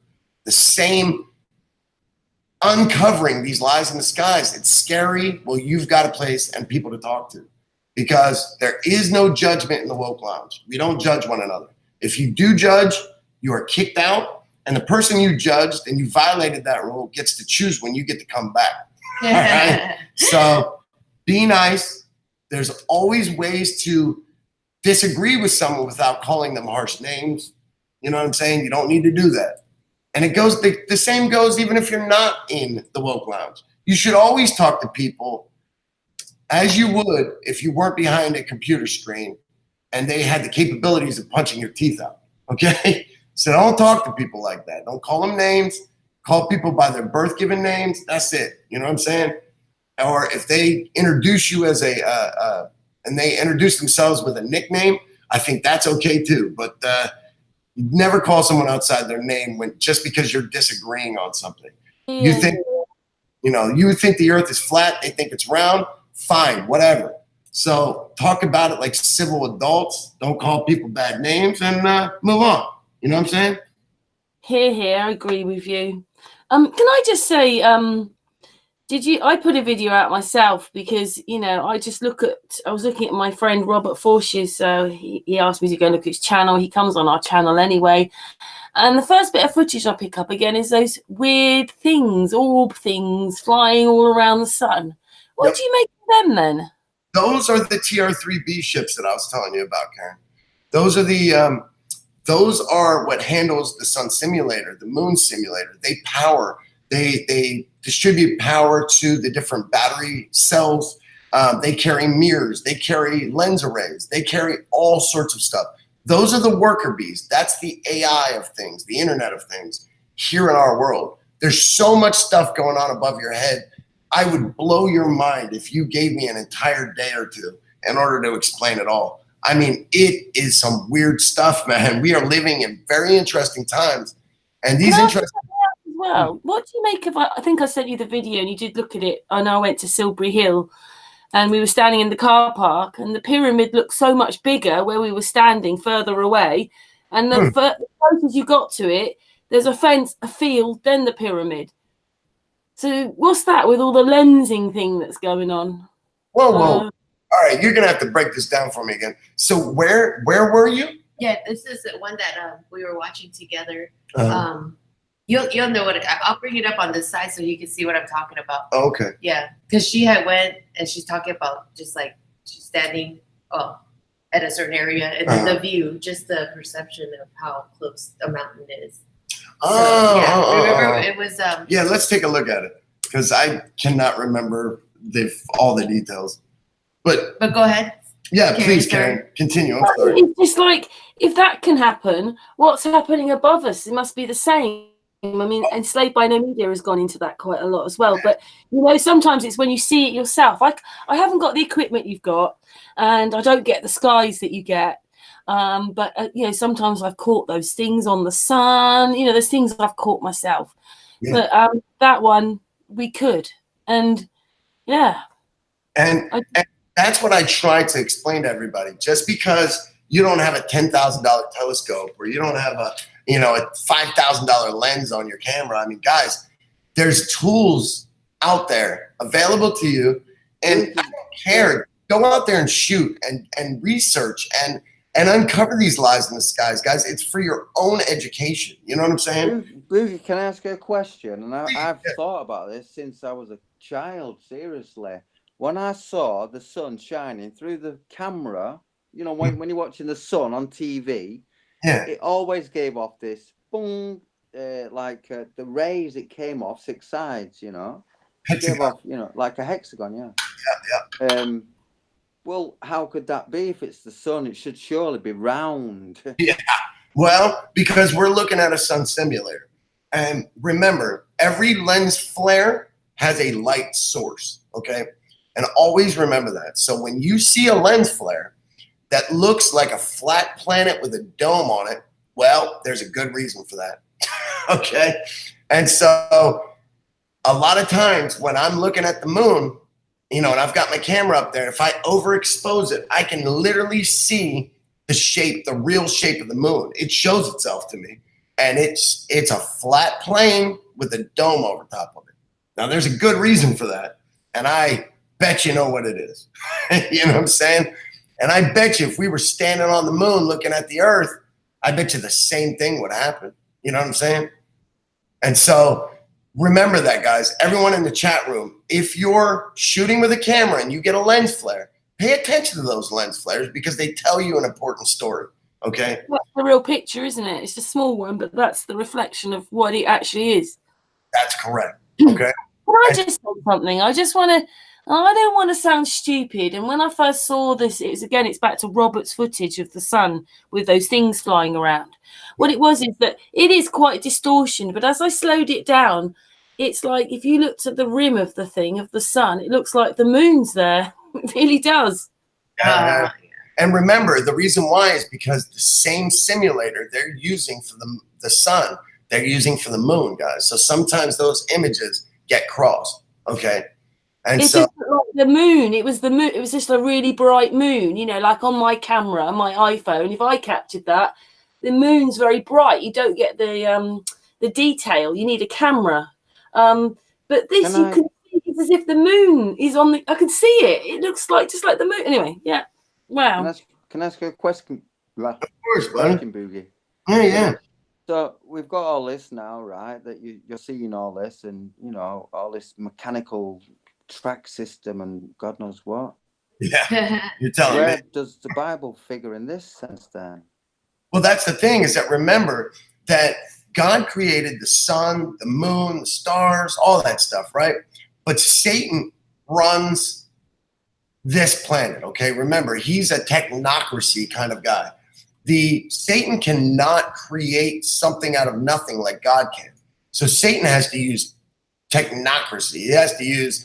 the same uncovering these lies in the skies. It's scary. Well, you've got a place and people to talk to because there is no judgment in the Woke Lounge. We don't judge one another. If you do judge, you are kicked out, and the person you judged and you violated that rule gets to choose when you get to come back. All right? So be nice. There's always ways to disagree with someone without calling them harsh names. You know what I'm saying? You don't need to do that. And it goes, the same goes even if you're not in the Woke Lounge. You should always talk to people as you would if you weren't behind a computer screen and they had the capabilities of punching your teeth out, okay? So don't talk to people like that. Don't call them names. Call people by their birth-given names. That's it. You know what I'm saying? Or if they introduce you as and they introduce themselves with a nickname, I think that's okay too. But you never call someone outside their name just because you're disagreeing on something. You think, you think the earth is flat, they think it's round, fine, whatever. So talk about it like civil adults. Don't call people bad names and move on. You know what I'm saying? Here, I agree with you. Can I just say, I put a video out myself because, I was looking at my friend Robert Forsh's, he asked me to go look at his channel. He comes on our channel anyway. And the first bit of footage I pick up again is those weird things, orb things flying all around the sun. What do you make of them then? Those are the TR-3B ships that I was telling you about, Karen. Those are those are what handles the sun simulator, the moon simulator. They power. They distribute power to the different battery cells. They carry mirrors. They carry lens arrays. They carry all sorts of stuff. Those are the worker bees. That's the AI of things, the Internet of Things here in our world. There's so much stuff going on above your head. I would blow your mind if you gave me an entire day or two in order to explain it all. I mean, it is some weird stuff, man. We are living in very interesting times. And these interesting... Well, what do you make of? I think I sent you the video and you did look at it. I know I went to Silbury Hill and we were standing in the car park and the pyramid looked so much bigger where we were standing further away. And the closest you got to it, there's a fence, a field, then the pyramid. So what's that with all the lensing thing that's going on? Whoa. All right, you're going to have to break this down for me again. So where were you? Yeah, this is the one that we were watching together. You'll know what I'll bring it up on this side so you can see what I'm talking about. Oh, okay. Yeah, because she had went and she's talking about just like she's standing at a certain area and then the view, just the perception of how close a mountain is. Remember it was. Yeah, let's take a look at it because I cannot remember all the details. But go ahead. Yeah, please, Karen, continue. I'm sorry. It's just like if that can happen, what's happening above us? It must be the same. I mean, Enslaved by No Media has gone into that quite a lot as well. But, sometimes it's when you see it yourself. I haven't got the equipment you've got and I don't get the skies that you get. But you know, sometimes I've caught those things on the sun. You know, there's things I've caught myself. Yeah. But that one we could, and yeah. And that's what I try to explain to everybody. Just because you don't have a $10,000 telescope or you don't have a $5,000 lens on your camera. I mean, guys, there's tools out there available to you, and I don't care. Go out there and shoot and research and uncover these lies in the skies, guys. It's for your own education. You know what I'm saying? Boogie, can I ask you a question? And I've thought about this since I was a child, seriously. When I saw the sun shining through the camera, you know, when you're watching the sun on TV, it always gave off this boom, like the rays it came off 6 sides, you know. It gave off, you know, like a hexagon, yeah. Well, how could that be if it's the sun? It should surely be round. Yeah. Well, because we're looking at a sun simulator. And remember, every lens flare has a light source, okay? And always remember that. So when you see a lens flare that looks like a flat planet with a dome on it, well, there's a good reason for that, okay? And so a lot of times when I'm looking at the moon, you know, and I've got my camera up there, if I overexpose it, I can literally see the shape, the real shape of the moon. It shows itself to me. And it's a flat plane with a dome over top of it. Now, there's a good reason for that. And I bet you know what it is. You know what I'm saying? And I bet you if we were standing on the moon looking at the earth, I bet you the same thing would happen. You know what I'm saying? And so remember that, guys. Everyone in the chat room, if you're shooting with a camera and you get a lens flare, pay attention to those lens flares because they tell you an important story. Okay? That's the real picture, isn't it? It's a small one, but that's the reflection of what it actually is. That's correct. Okay? Can I just say something? I don't want to sound stupid. And when I first saw this, it's back to Robert's footage of the sun with those things flying around. What it was is that it is quite distortion, but as I slowed it down, it's like if you looked at the rim of the thing, of the sun, it looks like the moon's there. It really does. And remember, the reason why is because the same simulator they're using for the sun, they're using for the moon, guys. So sometimes those images get crossed, okay? And it's just like the moon. It was the moon. It was just a really bright moon, you know, like on my camera, my iPhone. If I captured that, the moon's very bright. You don't get the detail. You need a camera. But this you can see it's as if the moon is on the. I can see it. It looks like just like the moon. Anyway, yeah. Wow. Can I ask you a question? Of course, buddy. Boogie. Yeah. So we've got all this now, right? That you're seeing all this, and you know all this mechanical track system, and God knows what. Yeah, you're telling me. Where does the Bible figure in this sense, then? Well, that's the thing is that remember that God created the sun, the moon, the stars, all that stuff, right? But Satan runs this planet, okay? Remember, he's a technocracy kind of guy. Satan cannot create something out of nothing like God can. So Satan has to use technocracy. He has to use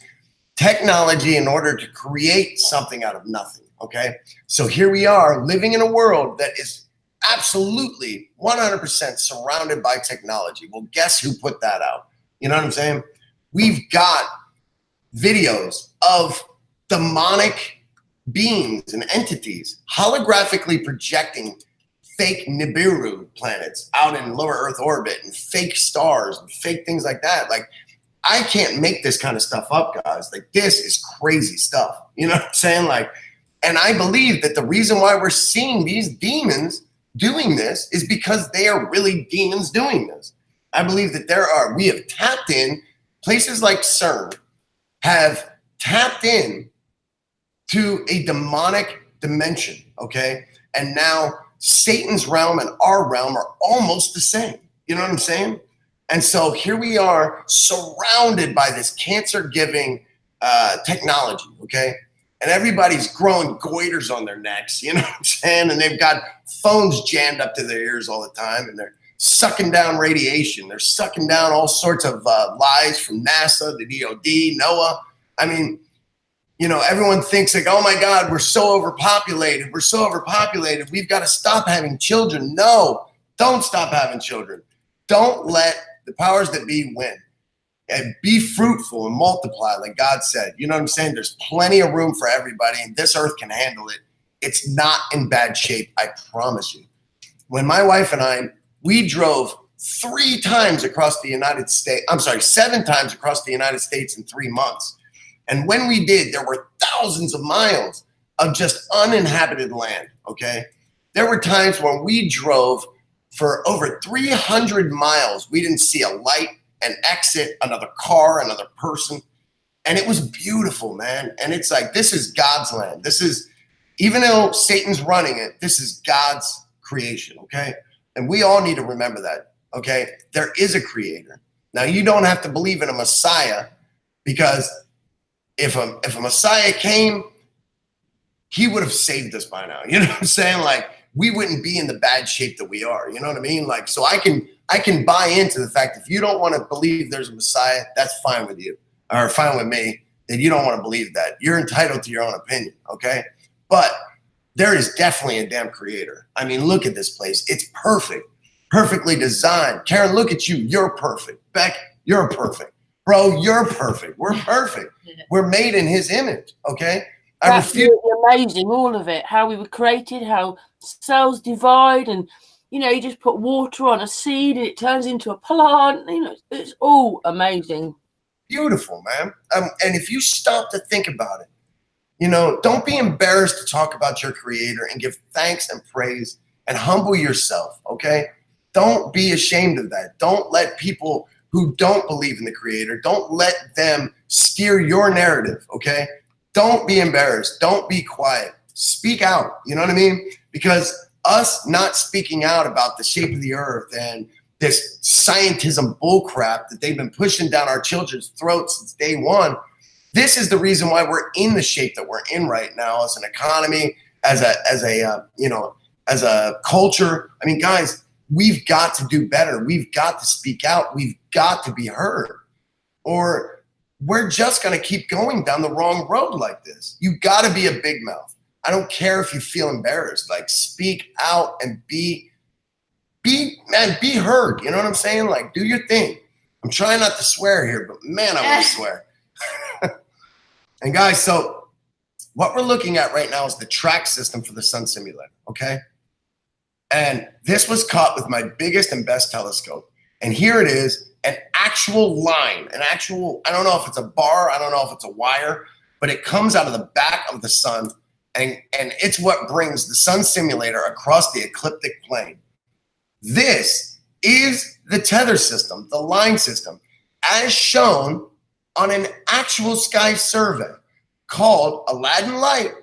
technology in order to create something out of nothing, okay? So here we are living in a world that is absolutely 100% surrounded by technology. Well, guess who put that out? You know what I'm saying? We've got videos of demonic beings and entities holographically projecting fake Nibiru planets out in lower Earth orbit and fake stars and fake things like that. Like, I can't make this kind of stuff up, guys. Like, this is crazy stuff. You know what I'm saying? Like, and I believe that the reason why we're seeing these demons doing this is because they are really demons doing this. I believe that we have tapped in, places like CERN have tapped in to a demonic dimension, okay? And now Satan's realm and our realm are almost the same. You know what I'm saying? And so here we are surrounded by this cancer-giving technology, okay? And everybody's growing goiters on their necks, you know what I'm saying? And they've got phones jammed up to their ears all the time, and they're sucking down radiation. They're sucking down all sorts of lies from NASA, the DOD, NOAA. I mean, you know, everyone thinks like, oh my God, we're so overpopulated. We're so overpopulated. We've got to stop having children. No, don't stop having children. Don't let the powers that be win. And be fruitful and multiply, like God said. You know what I'm saying? There's plenty of room for everybody, and this earth can handle it. It's not in bad shape, I promise you. When my wife and I, we drove 7 times across the United States in 3 months. And when we did, there were thousands of miles of just uninhabited land, okay? There were times when we drove for over 300 miles. We didn't see a light, an exit, another car, another person. And it was beautiful, man. And it's like, this is God's land. This is, even though Satan's running it, this is God's creation, okay? And we all need to remember that, okay? There is a creator. Now, you don't have to believe in a Messiah, because if a Messiah came, he would have saved us by now. You know what I'm saying? Like, we wouldn't be in the bad shape that we are. You know what I mean? Like, so I can buy into the fact, if you don't want to believe there's a Messiah, that's fine with you, or fine with me, that you don't want to believe that. You're entitled to your own opinion, okay? But there is definitely a damn creator. I mean, look at this place. It's perfect, perfectly designed. Karen, look at you. You're perfect. Beck, you're perfect. Bro, you're perfect. We're perfect. We're made in his image, okay? Absolutely amazing, all of it. How we were created, how cells divide, and you just put water on a seed and it turns into a plant. It's all amazing. Beautiful, man. And if you stop to think about it, don't be embarrassed to talk about your creator, and give thanks and praise and humble yourself, okay? Don't be ashamed of that. Don't let people who don't believe in the creator, don't let them steer your narrative, okay? Don't be embarrassed. Don't be quiet. Speak out. You know what I mean? Because us not speaking out about the shape of the earth and this scientism bullcrap that they've been pushing down our children's throats since day one, this is the reason why we're in the shape that we're in right now as an economy, as a culture. I mean, guys, we've got to do better. We've got to speak out. We've got to be heard, or we're just going to keep going down the wrong road like this. You got to be a big mouth. I don't care if you feel embarrassed. Like, speak out and be heard. You know what I'm saying? Like, do your thing. I'm trying not to swear here, but man, I want to swear. And guys, so what we're looking at right now is the track system for the sun simulator, okay? And this was caught with my biggest and best telescope. And here it is, an actual line, I don't know if it's a bar, I don't know if it's a wire, but it comes out of the back of the sun, and it's what brings the sun simulator across the ecliptic plane. This is the tether system, the line system, as shown on an actual sky survey called Aladdin Light,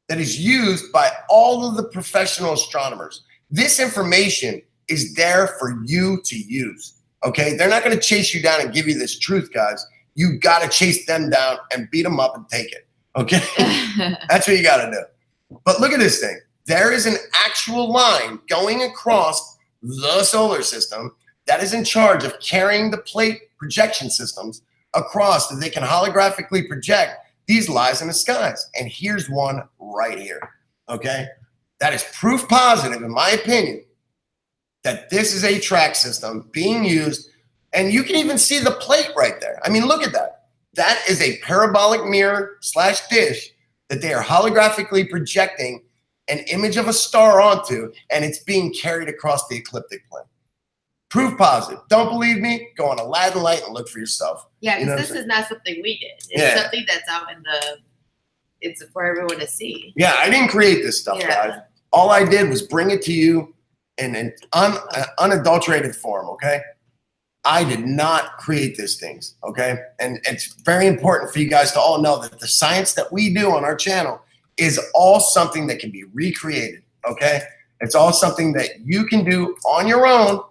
that is used by all of the professional astronomers. This information is there for you to use, okay? They're not going to chase you down and give you this truth, guys. You got to chase them down and beat them up and take it, okay? That's what you got to do. But look at this thing. There is an actual line going across the solar system that is in charge of carrying the plate projection systems across, that they can holographically project these lies in the skies. And here's one right here, okay? That is proof positive, in my opinion, that this is a track system being used. And you can even see the plate right there. I mean, look at that. That is a parabolic mirror / dish that they are holographically projecting an image of a star onto, and it's being carried across the ecliptic plane. Proof positive. Don't believe me? Go on Aladdin Light and look for yourself. Yeah, because this is not something we did. It's something that's out it's for everyone to see. Yeah, I didn't create this stuff, guys. All I did was bring it to you in an unadulterated form, okay? I did not create these things, okay? And it's very important for you guys to all know that the science that we do on our channel is all something that can be recreated, okay? It's all something that you can do on your own,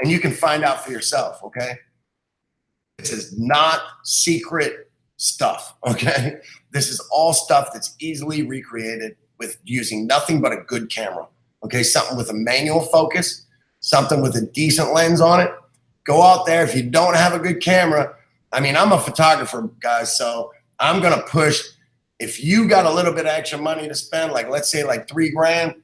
and you can find out for yourself, okay? This is not secret stuff, okay? This is all stuff that's easily recreated with using nothing but a good camera, okay? Something with a manual focus, something with a decent lens on it. Go out there. If you don't have a good camera, I mean, I'm a photographer, guys, so I'm going to push If you got a little bit of extra money to spend, like let's say like $3 grand,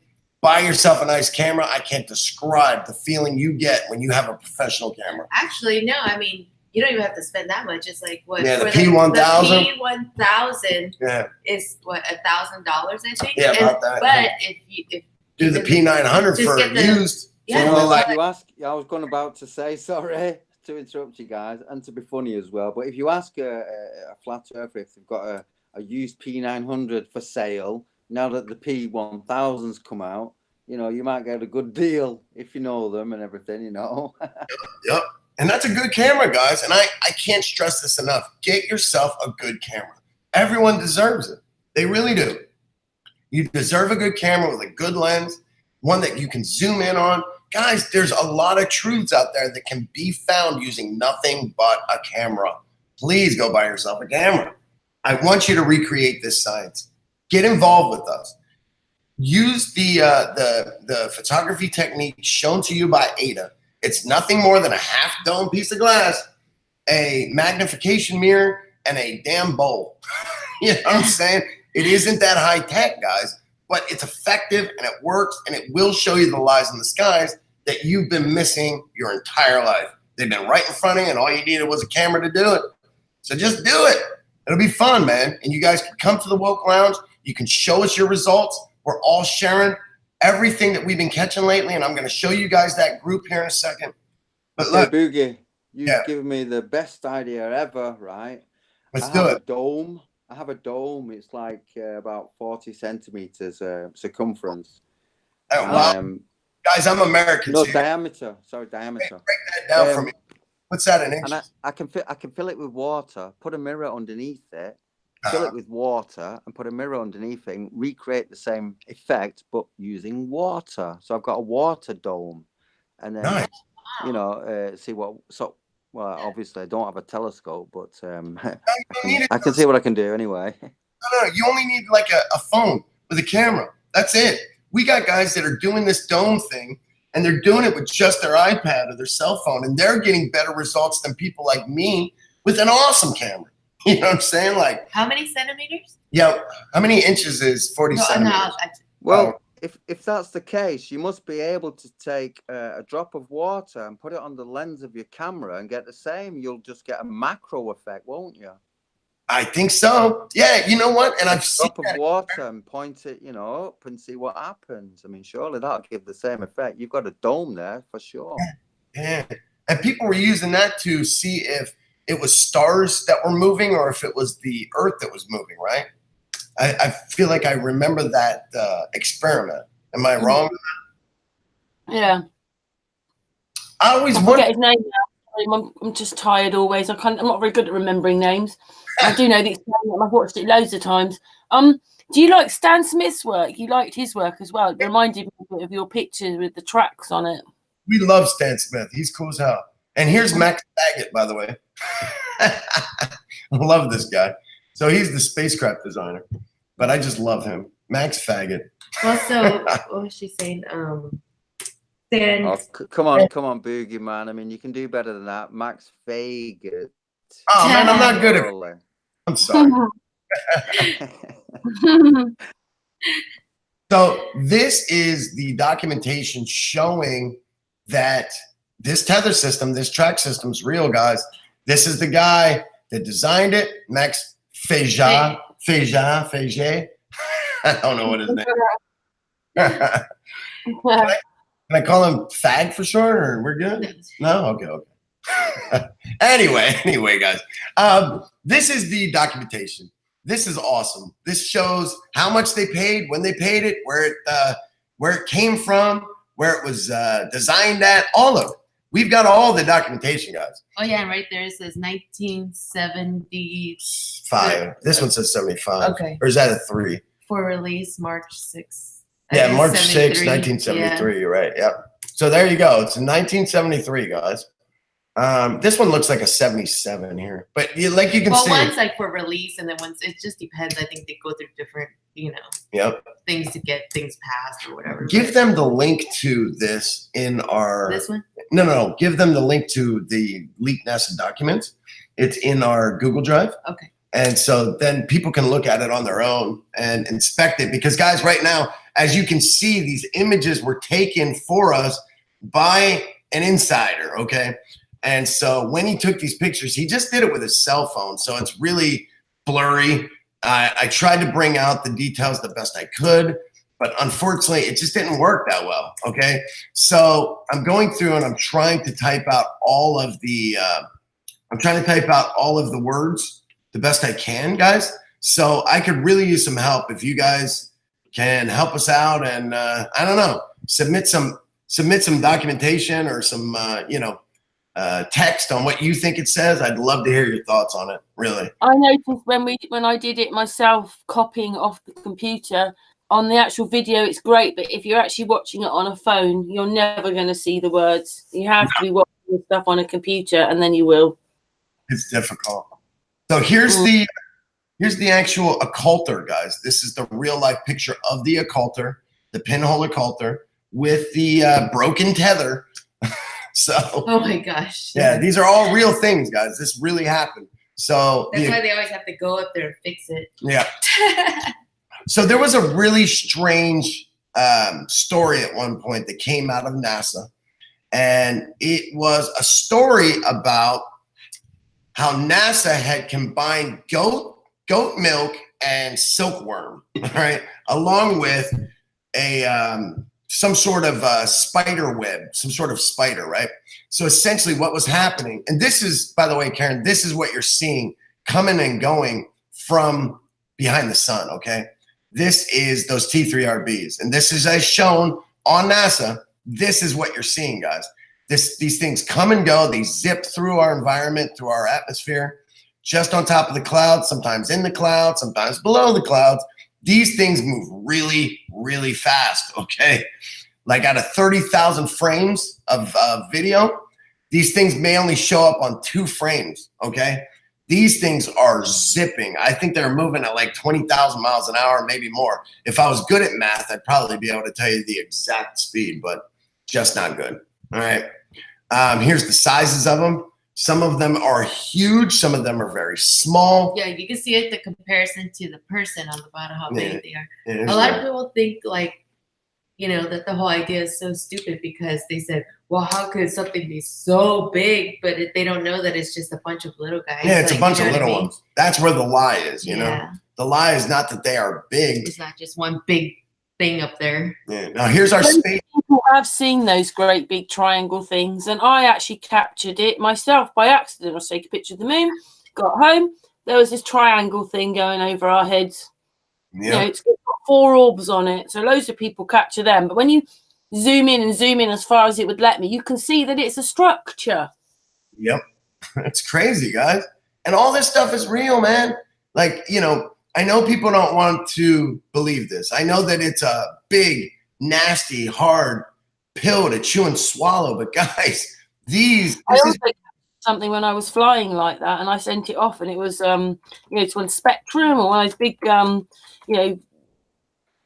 buy yourself a nice camera. I can't describe the feeling you get when you have a professional camera. Actually, no. I mean, you don't even have to spend that much. It's like what? Yeah, the for P1000. The P1000 Yeah. is what, $1,000, I think. Yeah, about that. But if do the P900 just for get the- used. Yeah, for Well, like, you ask, I was going about to say, sorry to interrupt you guys, and to be funny as well, but if you ask a flat earther if they've got a used P900 for sale, now that the P1000's come out, you know, you might get a good deal if you know them and everything, you know. Yep. And that's a good camera, guys. And I can't stress this enough. Get yourself a good camera. Everyone deserves it. They really do. You deserve a good camera with a good lens, one that you can zoom in on. Guys, there's a lot of truths out there that can be found using nothing but a camera. Please go buy yourself a camera. I want you to recreate this science. Get involved with us. Use the photography technique shown to you by Ada. It's nothing more than a half dome piece of glass, a magnification mirror, and a damn bowl. You know what I'm saying? It isn't that high tech, guys, but it's effective and it works and it will show you the lies in the skies that you've been missing your entire life. They've been right in front of you and all you needed was a camera to do it. So just do it. It'll be fun, man. And you guys can come to the Woke Lounge. You can show us your results. We're all sharing everything that we've been catching lately. And I'm going to show you guys that group here in a second. But look, Boogie, you've given me the best idea ever, right? Let's do it. I have a dome. It's like about 40 centimeters circumference. Wow. Guys, I'm American. No, so diameter. Sorry, diameter. break that down for me. What's that in inches? And I can fill it with water, put a mirror underneath it, fill it with water, and put a mirror underneath it, and recreate the same effect, but using water. So I've got a water dome, and then Nice. you know, see what. So, well, obviously I don't have a telescope, but I can see what I can do anyway. No, you only need like a phone with a camera. That's it. We got guys that are doing this dome thing, and they're doing it with just their iPad or their cell phone, and they're getting better results than people like me with an awesome camera. You know what I'm saying? Like, how many centimeters? Yeah. How many inches is 40 centimeters? Well, if that's the case, you must be able to take a drop of water and put it on the lens of your camera and get the same. You'll just get a macro effect, won't you? I think so. Yeah, you know what? And I've seen a drop of water and point it, you know, up and see what happens. I mean, surely that'll give the same effect. You've got a dome there for sure. Yeah. And people were using that to see if it was stars that were moving or if it was the Earth that was moving, right? I feel like I remember that experiment. Am I wrong? Yeah. I always forget his name now. I'm just tired always. I'm not very good at remembering names. I do know the experiment. I've watched it loads of times. Do you like Stan Smith's work? You liked his work as well. It reminded me a bit of your picture with the tracks on it. We love Stan Smith. He's cool as hell. And here's Max Baggett, by the way. I love this guy. So he's the spacecraft designer, but I just love him. Max Faggot. Also, what was she saying? Stan. Oh, come on, Boogie Man. I mean, you can do better than that. Max Faggot. Oh man, I'm not good at it. I'm sorry. So this is the documentation showing that this tether system, this track system is real, guys. This is the guy that designed it, Max Faggot. I don't know what his name is. Can I call him Fag for short, or we're good? No? Okay. Anyway, guys. This is the documentation. This is awesome. This shows how much they paid, when they paid it, where it came from, where it was designed at, all of it. We've got all the documentation, guys. Oh yeah, and right there it says 1975. This one says 75. Okay. Or is that a 3? For release March 6th. Yeah, March 6, 1973. Yeah. You're right. Yep. So there you go. It's 1973, guys. This one looks like a 77 here, but like you can see. Well, one's like for release, and then once it just depends. I think they go through different, things to get things passed or whatever. Give them the link to this in our. This one? No. Give them the link to the leaked NASA documents. It's in our Google Drive. Okay. And so then people can look at it on their own and inspect it. Because guys, right now, as you can see, these images were taken for us by an insider, okay? And so when he took these pictures, he just did it with his cell phone. So it's really blurry. I tried to bring out the details the best I could, but unfortunately it just didn't work that well, okay? So I'm going through and I'm trying to type out all of the, words the best I can, guys. So I could really use some help if you guys can help us out and I don't know, submit some documentation or some text on what you think it says. I'd love to hear your thoughts on it. Really, I noticed when I did it myself, copying off the computer on the actual video, it's great, but if you're actually watching it on a phone, you're never going to see the words. You have to be watching the stuff on a computer, and then you will. It's difficult. So here's the actual occulter, guys. This is the real life picture of the occulter, the pinhole occulter with the broken tether. So, oh my gosh. Yeah, these are all real things, guys. This really happened. So that's why they always have to go up there and fix it. Yeah. So there was a really strange story at one point that came out of NASA, and it was a story about how NASA had combined goat milk and silkworm, right, along with some sort of spider web, some sort of spider, right? So essentially what was happening, and this is, by the way, Karen, this is what you're seeing coming and going from behind the sun, okay? This is those T3RBs, and this is as shown on NASA. This is what you're seeing, guys. These things come and go. They zip through our environment, through our atmosphere, just on top of the clouds, sometimes in the clouds, sometimes below the clouds. These things move really, really fast, okay? Like out of 30,000 frames of video, these things may only show up on 2 frames, okay? These things are zipping. I think they're moving at like 20,000 miles an hour, maybe more. If I was good at math, I'd probably be able to tell you the exact speed, but just not good. All right. Here's the sizes of them. Some of them are huge. Some of them are very small. Yeah, you can see it, the comparison to the person on the bottom, how big they are. Yeah, a lot of people think like, that the whole idea is so stupid because they said, well, how could something be so big? But they don't know that it's just a bunch of little guys. Yeah, it's a bunch of little ones. That's where the lie is, you know? The lie is not that they are big. It's not just one big thing up there. Yeah. Now here's our space. People have seen those great big triangle things, and I actually captured it myself by accident. I was taking a picture of the moon, got home, there was this triangle thing going over our heads. Yeah. It's got 4 orbs on it, so loads of people capture them. But when you zoom in as far as it would let me, you can see that it's a structure. Yep. It's crazy, guys. And all this stuff is real, man. Like, I know people don't want to believe this. I know that it's a big, nasty, hard pill to chew and swallow. But guys, I also did something when I was flying like that, and I sent it off, and it was, to a Spectrum or one of those big,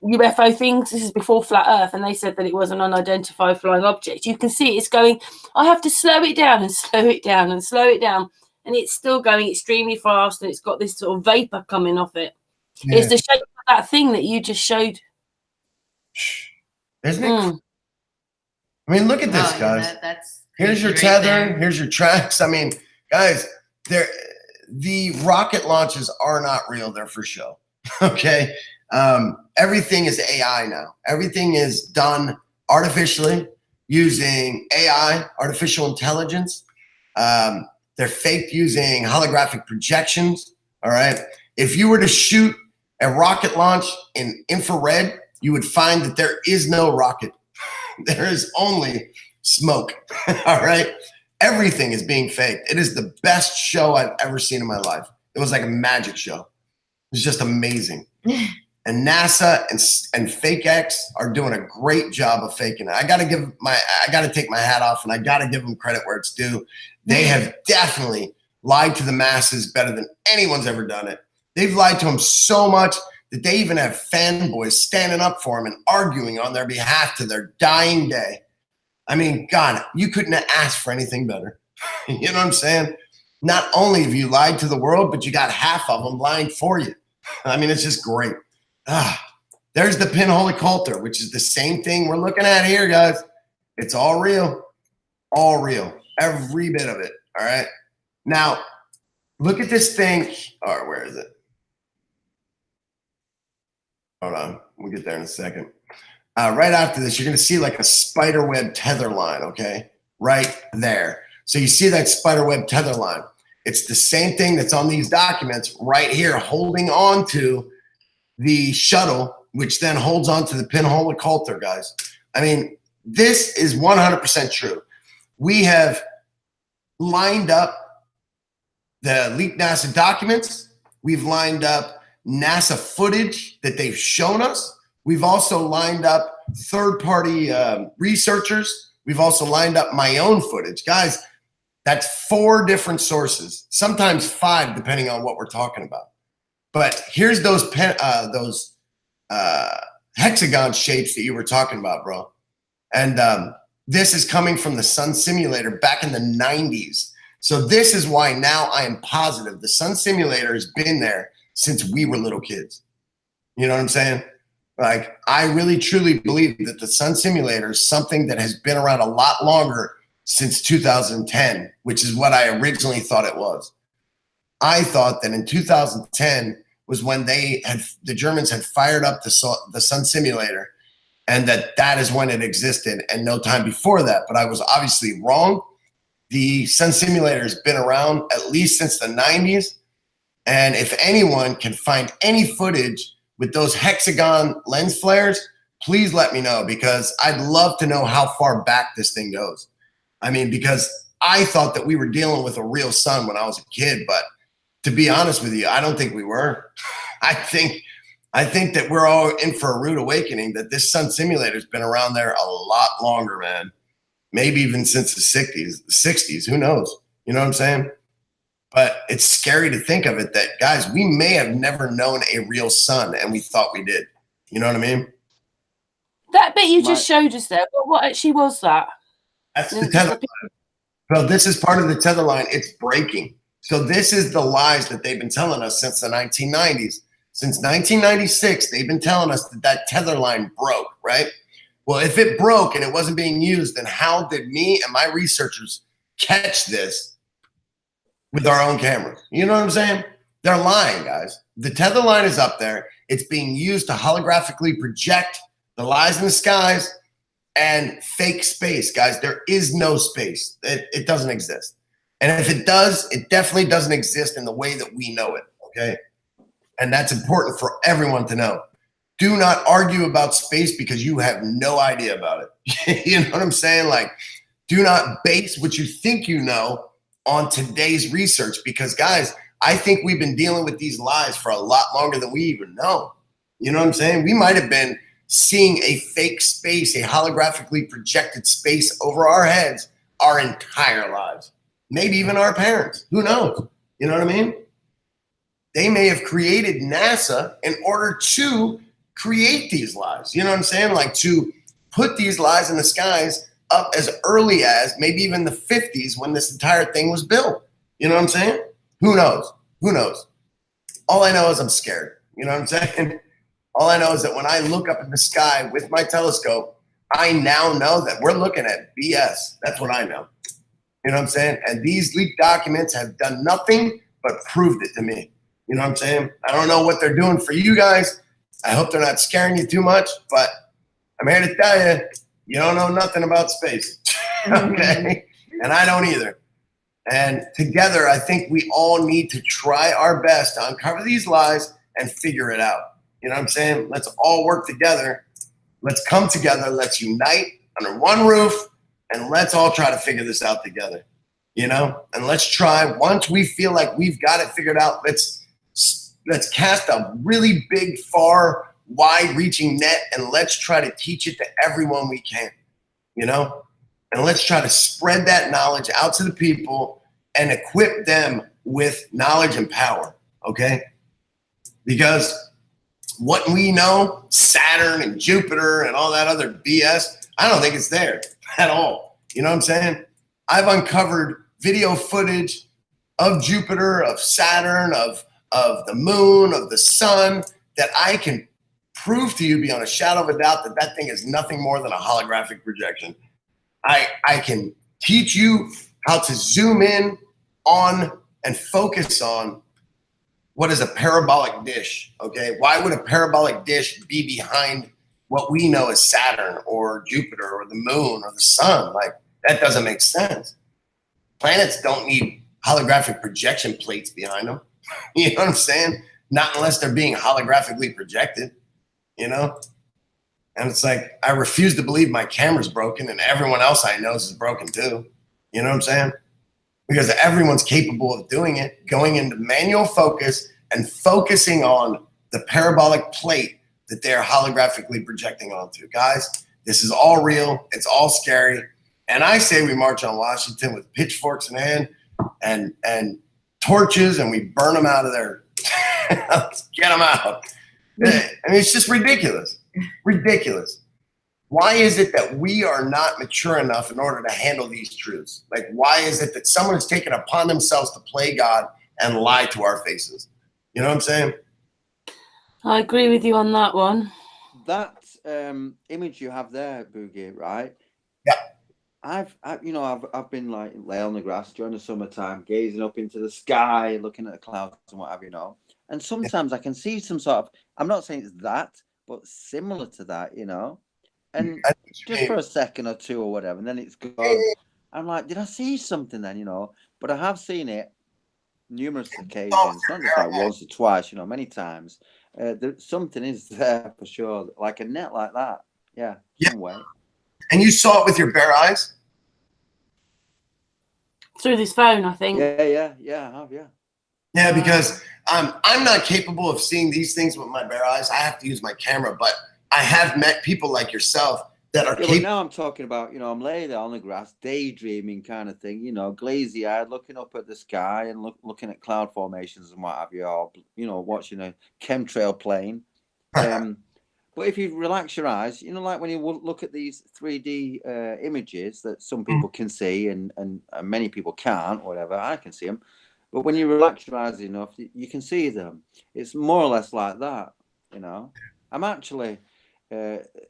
UFO things. This is before Flat Earth, and they said that it was an unidentified flying object. You can see it's going. I have to slow it down and slow it down and slow it down, and it's still going extremely fast, and it's got this sort of vapor coming off it. Yeah. It's the shape of that thing that you just showed. Isn't it? I mean, look at this, guys. Here's your tether. Here's your tracks. I mean, guys, the rocket launches are not real. They're for show. Okay. Everything is AI now. Everything is done artificially using AI, artificial intelligence. They're faked using holographic projections. All right. If you were to shoot a rocket launch in infrared, you would find that there is no rocket. There is only smoke. All right. Everything is being faked. It is the best show I've ever seen in my life. It was like a magic show. It was just amazing. And NASA and Fake X are doing a great job of faking it. I got to take my hat off, and I got to give them credit where it's due. They have definitely lied to the masses better than anyone's ever done it. They've lied to them so much that they even have fanboys standing up for them and arguing on their behalf to their dying day. I mean, God, you couldn't have asked for anything better. You know what I'm saying? not only have you lied to the world, but you got half of them lying for you. I mean, it's just great. There's the pinhole occulter, which is the same thing we're looking at here, guys. It's all real. All real. Every bit of it. All right. Now, look at this thing. All right, where is it? Hold on. We'll get there in a second. Right after this, you're going to see like a spider web tether line, okay? Right there. So you see that spider web tether line. It's the same thing that's on these documents right here, holding on to the shuttle, which then holds on to the pinhole occulter, guys. I mean, this is 100% true. We have lined up the leaked NASA documents. We've lined up NASA footage that they've shown us. We've also lined up third-party researchers. We've also lined up my own footage. Guys, that's 4 different sources, sometimes 5, depending on what we're talking about. But here's those hexagon shapes that you were talking about, bro. And this is coming from the Sun Simulator back in the 90s. So this is why now I am positive the Sun Simulator has been there since we were little kids. You know what I'm saying? Like, I really, truly believe that the Sun Simulator is something that has been around a lot longer since 2010, which is what I originally thought it was. I thought that in 2010 was when the Germans had fired up the Sun Simulator, and that is when it existed and no time before that. But I was obviously wrong. The Sun Simulator has been around at least since the 90s. And if anyone can find any footage with those hexagon lens flares, please let me know, because I'd love to know how far back this thing goes. I mean, because I thought that we were dealing with a real sun when I was a kid, but to be honest with you, I don't think we were. I think that we're all in for a rude awakening, that this Sun Simulator's been around there a lot longer, man. Maybe even since the 60s, who knows? You know what I'm saying? But it's scary to think of it that, guys, we may have never known a real sun, and we thought we did. You know what I mean? That bit you just showed us there, but what actually was that? That's the tether line. Well, this is part of the tether line. It's breaking. So this is the lies that they've been telling us since the 1990s. Since 1996, they've been telling us that tether line broke, right? Well, if it broke and it wasn't being used, then how did me and my researchers catch this with our own cameras? You know what I'm saying? They're lying, guys. The tether line is up there. It's being used to holographically project the lies in the skies and fake space, guys. There is no space. It doesn't exist. And if it does, it definitely doesn't exist in the way that we know it, okay? And that's important for everyone to know. Do not argue about space because you have no idea about it. You know what I'm saying? Like, do not base what you think you know on today's research, because, guys, I think we've been dealing with these lies for a lot longer than we even know. You know what I'm saying? We might have been seeing a fake space, a holographically projected space over our heads our entire lives. Maybe even our parents. Who knows? You know what I mean? They may have created NASA in order to create these lies. You know what I'm saying? Like, to put these lies in the skies up as early as maybe even the 50s when this entire thing was built. You know what I'm saying? Who knows? Who knows? All I know is I'm scared. You know what I'm saying? All I know is that when I look up in the sky with my telescope, I now know that we're looking at BS. That's what I know. You know what I'm saying? And these leaked documents have done nothing but proved it to me. You know what I'm saying? I don't know what they're doing for you guys. I hope they're not scaring you too much, but I'm here to tell you, you don't know nothing about space. Okay? And I don't either. And together, I think we all need to try our best to uncover these lies and figure it out. You know what I'm saying? Let's all work together. Let's come together. Let's unite under one roof, and let's all try to figure this out together. You know? And let's try, once we feel like we've got it figured out, let's cast a really big, far, wide-reaching net, and let's try to teach it to everyone we can, you know? And let's try to spread that knowledge out to the people and equip them with knowledge and power, okay? Because what we know, Saturn and Jupiter and all that other BS, I don't think it's there at all. You know what I'm saying? I've uncovered video footage of Jupiter, of Saturn, of the moon, of the sun, that I can prove to you beyond a shadow of a doubt that that thing is nothing more than a holographic projection. I can teach you how to zoom in on and focus on what is a parabolic dish, okay? Why would a parabolic dish be behind what we know as Saturn or Jupiter or the moon or the sun? Like, that doesn't make sense. Planets don't need holographic projection plates behind them. You know what I'm saying? Not unless they're being holographically projected, you know? And it's like, I refuse to believe my camera's broken and everyone else I know is broken too. You know what I'm saying? Because everyone's capable of doing it, going into manual focus and focusing on the parabolic plate that they're holographically projecting onto. Guys, this is all real. It's all scary. And I say we march on Washington with pitchforks in hand and torches, and we burn them out of there. Let's get them out. I mean, it's just ridiculous. Ridiculous. Why is it that we are not mature enough in order to handle these truths? Like, why is it that someone has taken upon themselves to play God and lie to our faces? You know what I'm saying? I agree with you on that one. That image you have there, Boogie, right? Yeah. I've been like lay on the grass during the summertime, gazing up into the sky, looking at the clouds and what have you, know. And sometimes I can see some sort of, I'm not saying it's that, but similar to that, you know. And just for a second or two or whatever, and then it's gone. I'm like, did I see something then, you know? But I have seen it numerous occasions, not just like once or twice, you know, many times. Something is there for sure, like a net like that. Yeah, somewhere. And you saw it with your bare eyes? Through this phone, I think. Yeah, I have, yeah. Yeah, because I'm not capable of seeing these things with my bare eyes. I have to use my camera, but I have met people like yourself that are capable. Now I'm talking about, you know, I'm laying there on the grass, daydreaming kind of thing, you know, glazy-eyed, looking up at the sky and looking at cloud formations and what have you, or, you know, watching a chemtrail plane. But if you relax your eyes, you know, like when you look at these 3D images that some people can see and many people can't, whatever, I can see them. But when you relax your eyes enough, you can see them. It's more or less like that, you know. I'm actually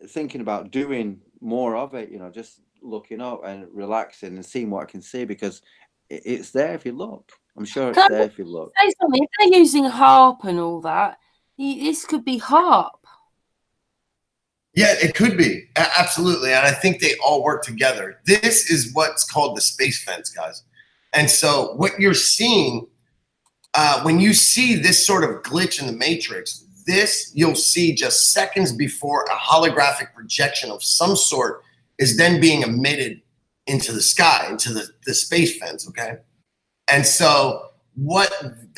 thinking about doing more of it, you know, just looking up and relaxing and seeing what I can see, because it's there if you look. I'm sure it's there if you look. Say something. If they're using HARP and all that, this could be HARP. Yeah, it could be. Absolutely. And I think they all work together. This is what's called the space fence, guys. And so what you're seeing, when you see this sort of glitch in the matrix, this you'll see just seconds before a holographic projection of some sort is then being emitted into the sky, into the space fence, okay? And so what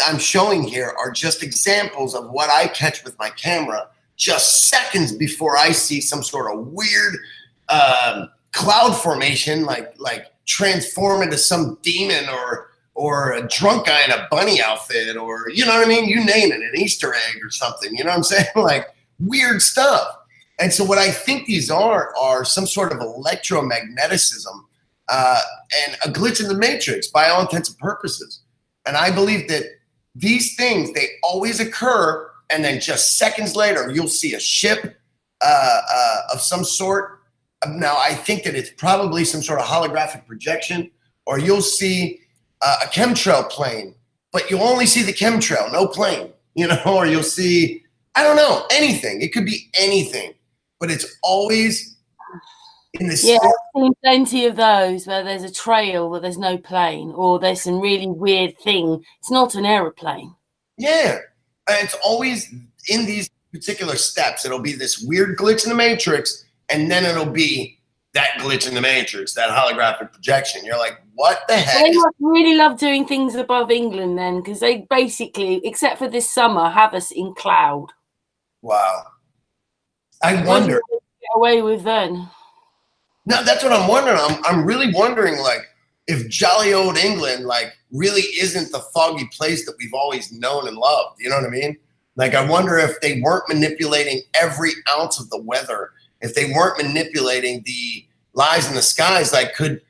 I'm showing here are just examples of what I catch with my camera just seconds before I see some sort of weird cloud formation, like transform into some demon or a drunk guy in a bunny outfit, or, you know what I mean? You name it, an Easter egg or something, you know what I'm saying? Like weird stuff. And so what I think these are some sort of electromagnetism and a glitch in the matrix by all intents and purposes. And I believe that these things, they always occur, and then just seconds later, you'll see a ship of some sort. Now, I think that it's probably some sort of holographic projection, or you'll see a chemtrail plane, but you'll only see the chemtrail, no plane, you know, or you'll see, I don't know, anything. It could be anything, but it's always in the Yeah, I've seen plenty of those where there's a trail but there's no plane, or there's some really weird thing. It's not an aeroplane. Yeah, and it's always in these particular steps. It'll be this weird glitch in the matrix, and then it'll be that glitch in the matrix, that holographic projection. You're like, what the heck? They must really love doing things above England then, because they basically, except for this summer, have us in cloud. Wow. I wonder. What do they get away with then? No, that's what I'm wondering. I'm really wondering, like, if jolly old England, like, really isn't the foggy place that we've always known and loved. You know what I mean? Like, I wonder if they weren't manipulating every ounce of the weather, if they weren't manipulating the lies in the skies. Like, could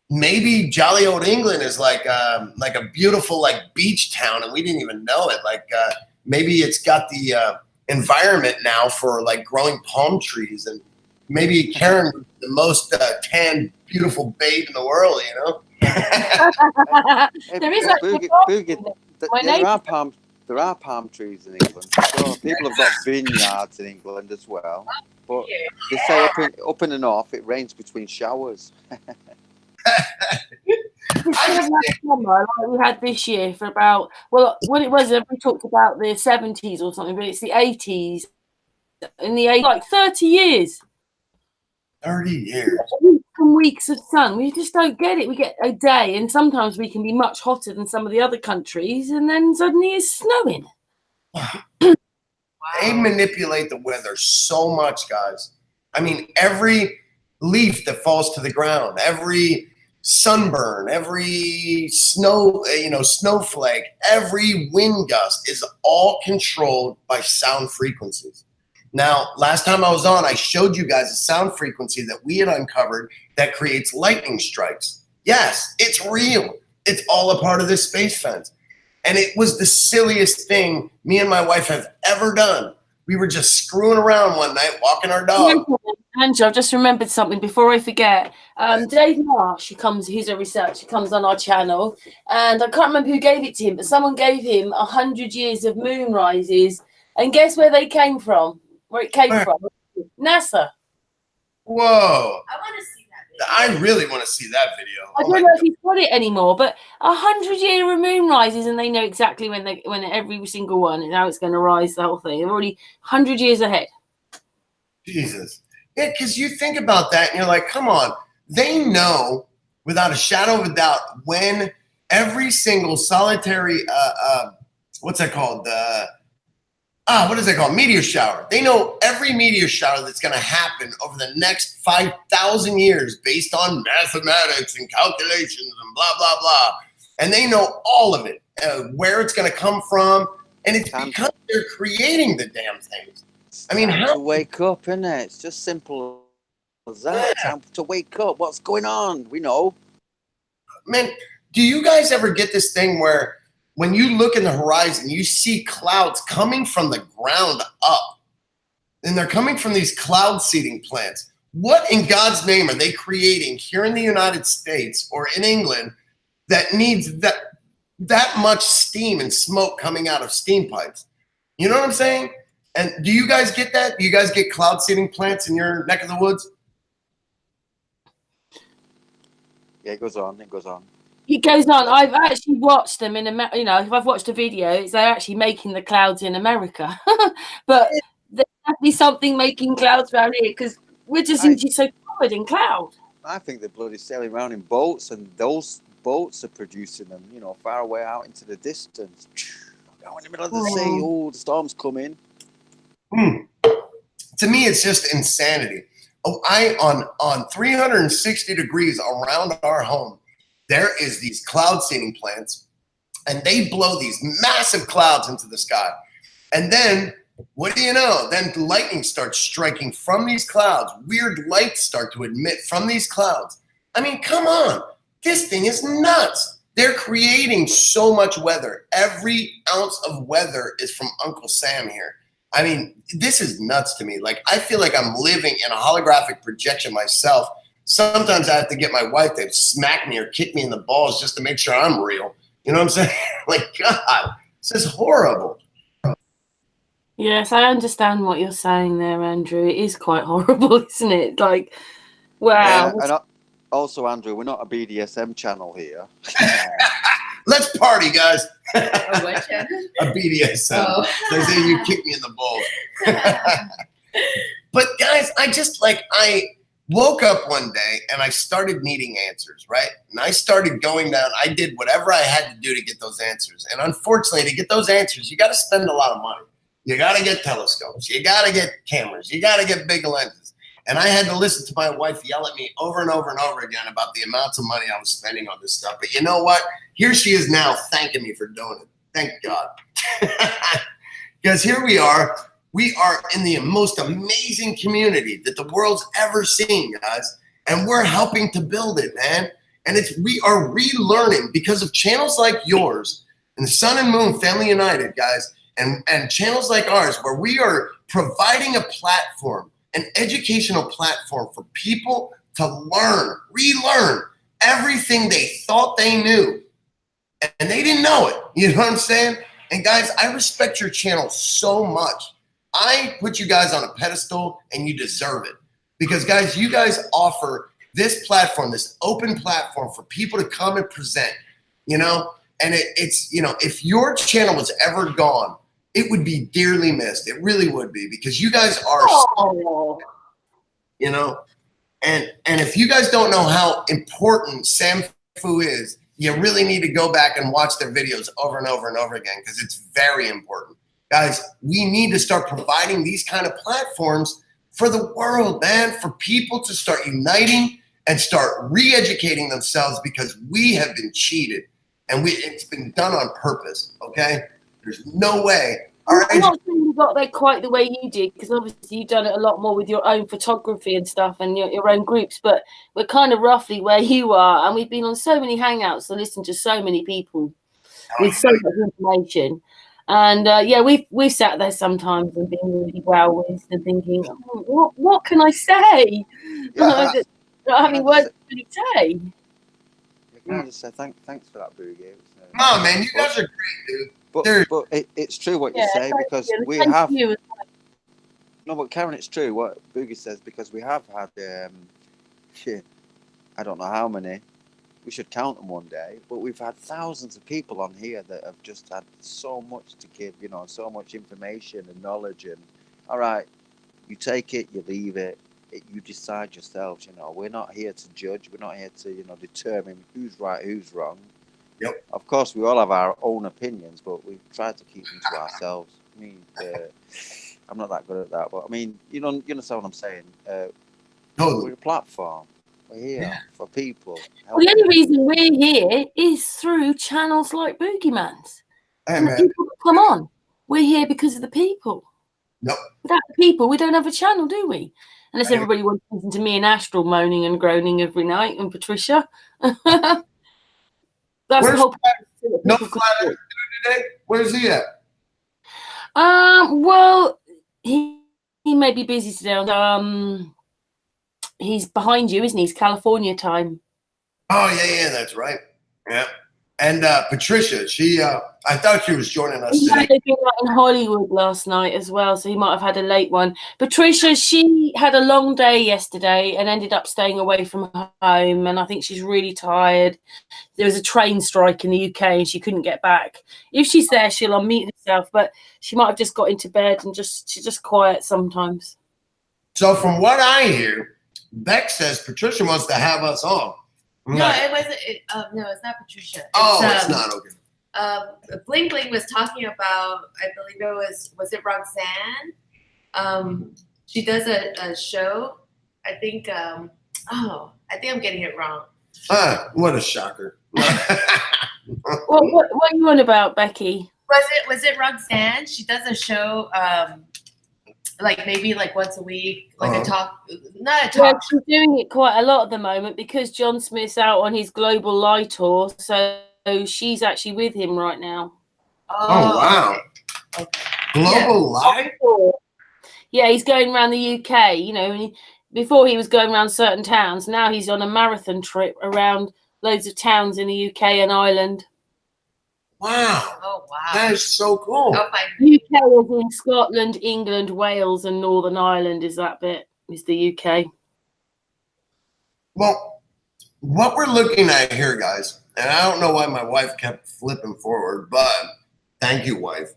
maybe jolly old England is like a beautiful like beach town, and we didn't even know it. Like maybe it's got the environment now for like growing palm trees, and maybe Karen was the most tan, beautiful babe in the world. You know. There is there are palm trees in England. So people have got vineyards in England as well. But they say up in the north it rains between showers. Summer, like we had this year for about, well, what it was, we talked about the 70s or something, but it's the 80s. In the 80s, like 30 years. 30 years. Weeks and weeks of sun. We just don't get it. We get a day, and sometimes we can be much hotter than some of the other countries, and then suddenly it's snowing. They manipulate the weather so much, guys. I mean, every leaf that falls to the ground, every sunburn, every snowflake, every wind gust is all controlled by sound frequencies. Now, last time I was on, I showed you guys a sound frequency that we had uncovered that creates lightning strikes. Yes, it's real. It's all a part of this space fence. And it was the silliest thing me and my wife have ever done. We were just screwing around one night, walking our dog. Andrew, I've just remembered something before I forget. Dave Marsh, he's a researcher, comes on our channel, and I can't remember who gave it to him, but someone gave him 100 years of moon rises, and guess where they came from? Where it came from? NASA. Whoa. I want to see that video. I really want to see that video. I don't know if he's got it anymore, but 100-year of moon rises, and they know exactly when every single one and how it's going to rise, the whole thing. They're already 100 years ahead. Jesus. Yeah, because you think about that and you're like, come on. They know without a shadow of a doubt when every single solitary, what's that called? What is that called? Meteor shower. They know every meteor shower that's going to happen over the next 5,000 years based on mathematics and calculations and blah, blah, blah. And they know all of it, where it's going to come from. And it's because they're creating the damn things. I mean, how to wake up, isn't it? It's just simple as that. Yeah. Time to wake up. What's going on? We know. Man, do you guys ever get this thing where when you look in the horizon, you see clouds coming from the ground up, and they're coming from these cloud seeding plants? What in God's name are they creating here in the United States or in England that needs that much steam and smoke coming out of steam pipes? You know what I'm saying? And do you guys get that? Do you guys get cloud seeding plants in your neck of the woods? Yeah, it goes on. It goes on. It goes on. I've actually watched them in America. You know, if I've watched a video, they're actually making the clouds in America. But there's definitely something making clouds around here because we're just so covered in cloud. I think they're bloody sailing around in boats, and those boats are producing them, you know, far away out into the distance. Out in the middle of the sea. Oh, the storm's coming. To me, it's just insanity. On 360 degrees around our home, there is these cloud seeding plants, and they blow these massive clouds into the sky. And then, what do you know? Then lightning starts striking from these clouds. Weird lights start to emit from these clouds. I mean, come on. This thing is nuts. They're creating so much weather. Every ounce of weather is from Uncle Sam here. I mean, this is nuts to me. Like, I feel like I'm living in a holographic projection myself. Sometimes I have to get my wife to smack me or kick me in the balls just to make sure I'm real. You know what I'm saying? Like, God, this is horrible. Yes, I understand what you're saying there, Andrew. It is quite horrible, isn't it? Like, wow. Yeah, and also, Andrew, we're not a BDSM channel here. Let's party, guys. A what channel? A BDSM. Oh. They say you kick me in the balls. But guys, I woke up one day and I started needing answers, right? And I started going down. I did whatever I had to do to get those answers. And unfortunately, to get those answers, you got to spend a lot of money. You got to get telescopes. You got to get cameras. You got to get big lenses. And I had to listen to my wife yell at me over and over and over again about the amounts of money I was spending on this stuff. But you know what? Here she is now thanking me for doing it. Thank God. Because here we are. We are in the most amazing community that the world's ever seen, guys. And we're helping to build it, man. And we are relearning because of channels like yours and the Sun and Moon Family United, guys, and channels like ours, where we are providing a platform, an educational platform for people to learn, relearn everything they thought they knew. And they didn't know it. You know what I'm saying? And guys, I respect your channel so much. I put you guys on a pedestal and you deserve it. Because guys, you guys offer this platform, this open platform for people to come and present, you know? And it's, you know, if your channel was ever gone, it would be dearly missed. It really would be, because you guys are, you know? And if you guys don't know how important SAMFU is, you really need to go back and watch their videos over and over and over again, because it's very important. Guys, we need to start providing these kind of platforms for the world, man, for people to start uniting and start re-educating themselves, because we have been cheated and it's been done on purpose, okay? There's no way. I'm not saying you got there quite the way you did, because obviously you've done it a lot more with your own photography and stuff and your own groups, but we're kind of roughly where you are, and we've been on so many hangouts and listened to so many people with so much information. And yeah, we've sat there sometimes and been really well-wished and thinking, oh, what can I say? Yeah, not having words to really say. Can I just say thanks for that, Boogie? No, man, you guys are great, dude. But it's true what you say, because we have. No, but Karen, it's true what Boogie says, because we have had I don't know how many. We should count them one day. But we've had thousands of people on here that have just had so much to give, you know, so much information and knowledge. And all right, you take it, you leave it. You decide yourselves. You know, we're not here to judge. We're not here to, you know, determine who's right, who's wrong. Yep. Of course, we all have our own opinions, but we try to keep them to ourselves. I mean, I'm not that good at that, but I mean, you understand what I'm saying. Totally. We're a platform. We're here for people. Well, the only reason we're here is through channels like Boogie Man's. Hey, and man. the people that come on. We're here because of the people. Nope. Without the people, we don't have a channel, do we? Unless everybody wants to listen to me and Astral moaning and groaning every night, and Patricia. That's the whole purpose. No flat today? Where's he at? Well, he may be busy today. He's behind you, isn't he? It's California time. Oh yeah, that's right. Yeah. And Patricia, she I thought she was joining us He today. had been in Hollywood last night as well, so he might have had a late one. Patricia, she had a long day yesterday and ended up staying away from home, and I think she's really tired. There was a train strike in the UK and she couldn't get back. If she's there, she'll unmute herself, but she might have just got into bed and she's just quiet sometimes. So from what I hear, Beck says Patricia wants to have us on. No, it wasn't. No, it's not Patricia. It's not okay. Bling Bling was talking about, I believe was it Roxanne? She does a show. I think I'm getting it wrong. What a shocker. What are you on about, Becky? Was it Roxanne? She does a show like maybe like once a week, like a talk, not a talk. Yeah, she's doing it quite a lot at the moment because John Smith's out on his global live tour, so she's actually with him right now. Oh wow. Okay. Global live? Yeah, he's going around the UK, you know, before he was going around certain towns. Now he's on a marathon trip around loads of towns in the UK and Ireland. Wow. Oh wow. That is so cool. UK is in Scotland, England, Wales, and Northern Ireland is that bit, is the UK. Well, what we're looking at here, guys, and I don't know why my wife kept flipping forward, but thank you, wife.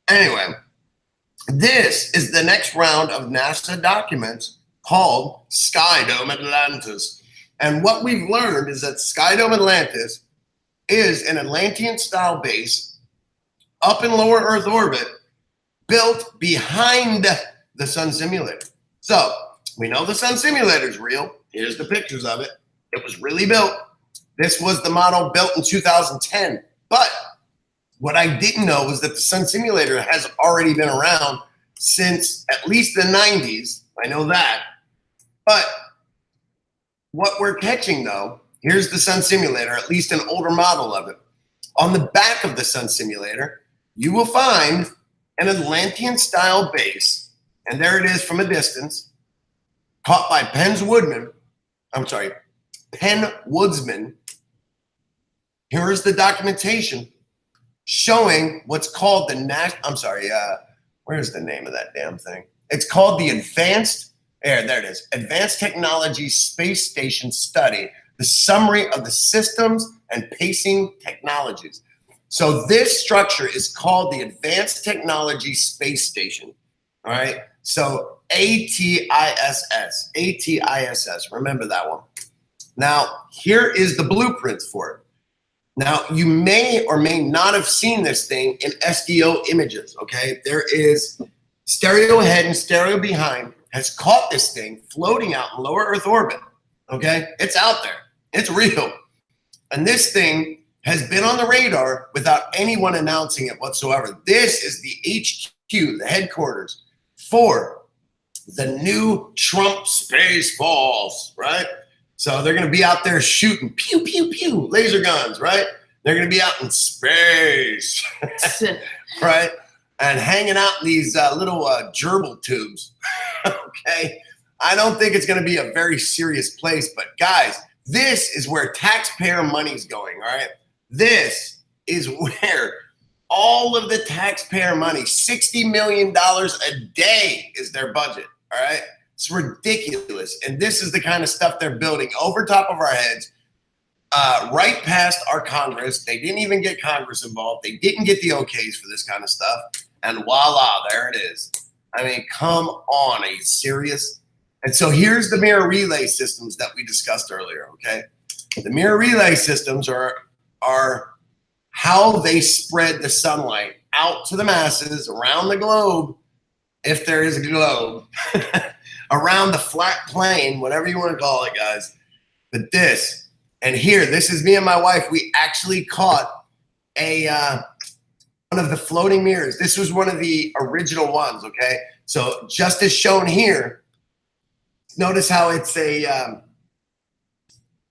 Anyway, this is the next round of NASA documents called Skydome Atlantis. And what we've learned is that Skydome Atlantis is an Atlantean-style base up in lower Earth orbit built behind the Sun Simulator. So we know the Sun Simulator is real. Here's the pictures of it. It was really built. This was the model built in 2010. But what I didn't know was that the Sun Simulator has already been around since at least the 90s. I know that. But what we're catching, though, here's the sun simulator, at least an older model of it. On the back of the sun simulator, you will find an Atlantean-style base, and there it is from a distance, caught by Penn Woodsman. Here is the documentation showing what's called the where's the name of that damn thing? It's called the Advanced Technology Space Station Study, the summary of the systems and pacing technologies. So this structure is called the Advanced Technology Space Station. All right. So ATISS, remember that one. Now, here is the blueprints for it. Now, you may or may not have seen this thing in SDO images, okay? There is stereo ahead and stereo behind has caught this thing floating out in lower Earth orbit, okay? It's out there. It's real. And this thing has been on the radar without anyone announcing it whatsoever. This is the HQ, the headquarters for the new Trump Space Force, right? So they're going to be out there shooting pew, pew, pew, laser guns, right? They're going to be out in space, right? And hanging out in these little gerbil tubes, okay? I don't think it's going to be a very serious place, but guys, this is where taxpayer money's going, all right? This is where all of the taxpayer money, $60 million a day is their budget, all right? It's ridiculous. And this is the kind of stuff they're building over top of our heads, right past our Congress. They didn't even get Congress involved. They didn't get the okays for this kind of stuff. And voila, there it is. I mean, come on, are you serious? And so here's the mirror relay systems that we discussed earlier, okay? The mirror relay systems are how they spread the sunlight out to the masses around the globe, if there is a globe, around the flat plane, whatever you want to call it, guys. But this, and here, this is me and my wife. We actually caught one of the floating mirrors. This was one of the original ones, okay? So just as shown here, notice how it's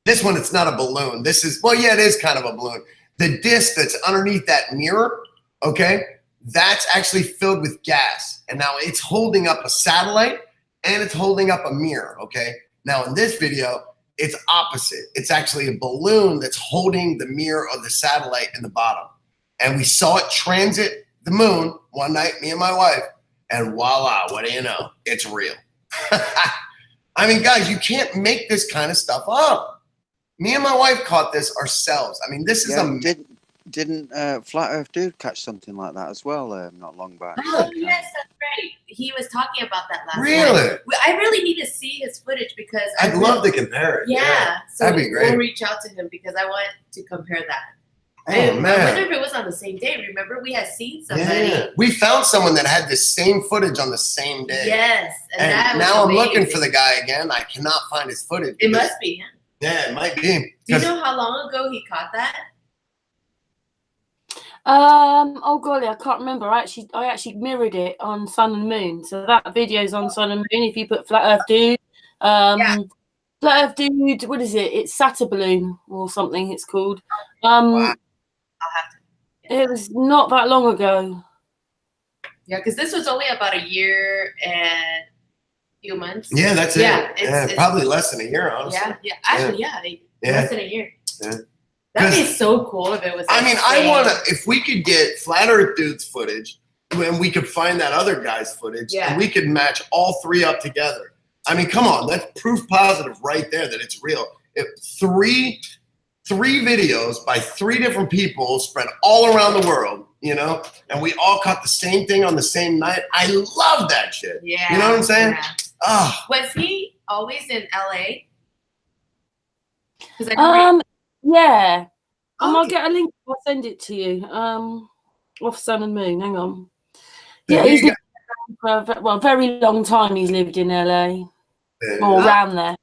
this one, it's not a balloon. This is, well, yeah, it is kind of a balloon. The disc that's underneath that mirror, okay, that's actually filled with gas. And now it's holding up a satellite and it's holding up a mirror, okay? Now in this video, it's opposite. It's actually a balloon that's holding the mirror of the satellite in the bottom. And we saw it transit the moon one night, me and my wife, and voila, what do you know? It's real. I mean, guys, you can't make this kind of stuff up. Me and my wife caught this ourselves. I mean, this is Didn't Flat Earth Dude catch something like that as well not long back? Oh, yes, that's right. He was talking about that last Really? night. I really need to see his footage because I'd love to compare it. Yeah. So that'd be great. We'll reach out to him because I want to compare that. Oh, I man. wonder if it was on the same day. Remember, we had seen somebody. Yeah. We found someone that had the same footage on the same day. Yes. And that was now amazing. I'm looking for the guy again. I cannot find his footage. It must be him. Yeah, it might be. Do you know how long ago he caught that? Oh golly, I can't remember. I actually mirrored it on Sun and Moon. So that video's on Sun and Moon. If you put Flat Earth Dude, Flat Earth Dude, what is it? It's Balloon or something. It's called. Wow. I'll have to. It was not that long ago. Yeah, because this was only about a year and a few months. Yeah, that's it. Yeah, it's probably less than a year, honestly. Yeah. Actually, less than a year. Yeah. That'd be so cool if it was. I mean, I want to, if we could get Flat Earth Dude's footage and we could find that other guy's footage and we could match all three up together. I mean, come on, that's proof positive right there that it's real. Three videos by three different people spread all around the world, you know, and we all caught the same thing on the same night. I love that shit. Yeah. You know what I'm saying? Yeah. Oh. Was he always in LA? Yeah. Okay. I'll get a link. I'll send it to you. Off Sun and Moon. Hang on. Yeah, he's lived for a very long time. He's lived in LA or around there.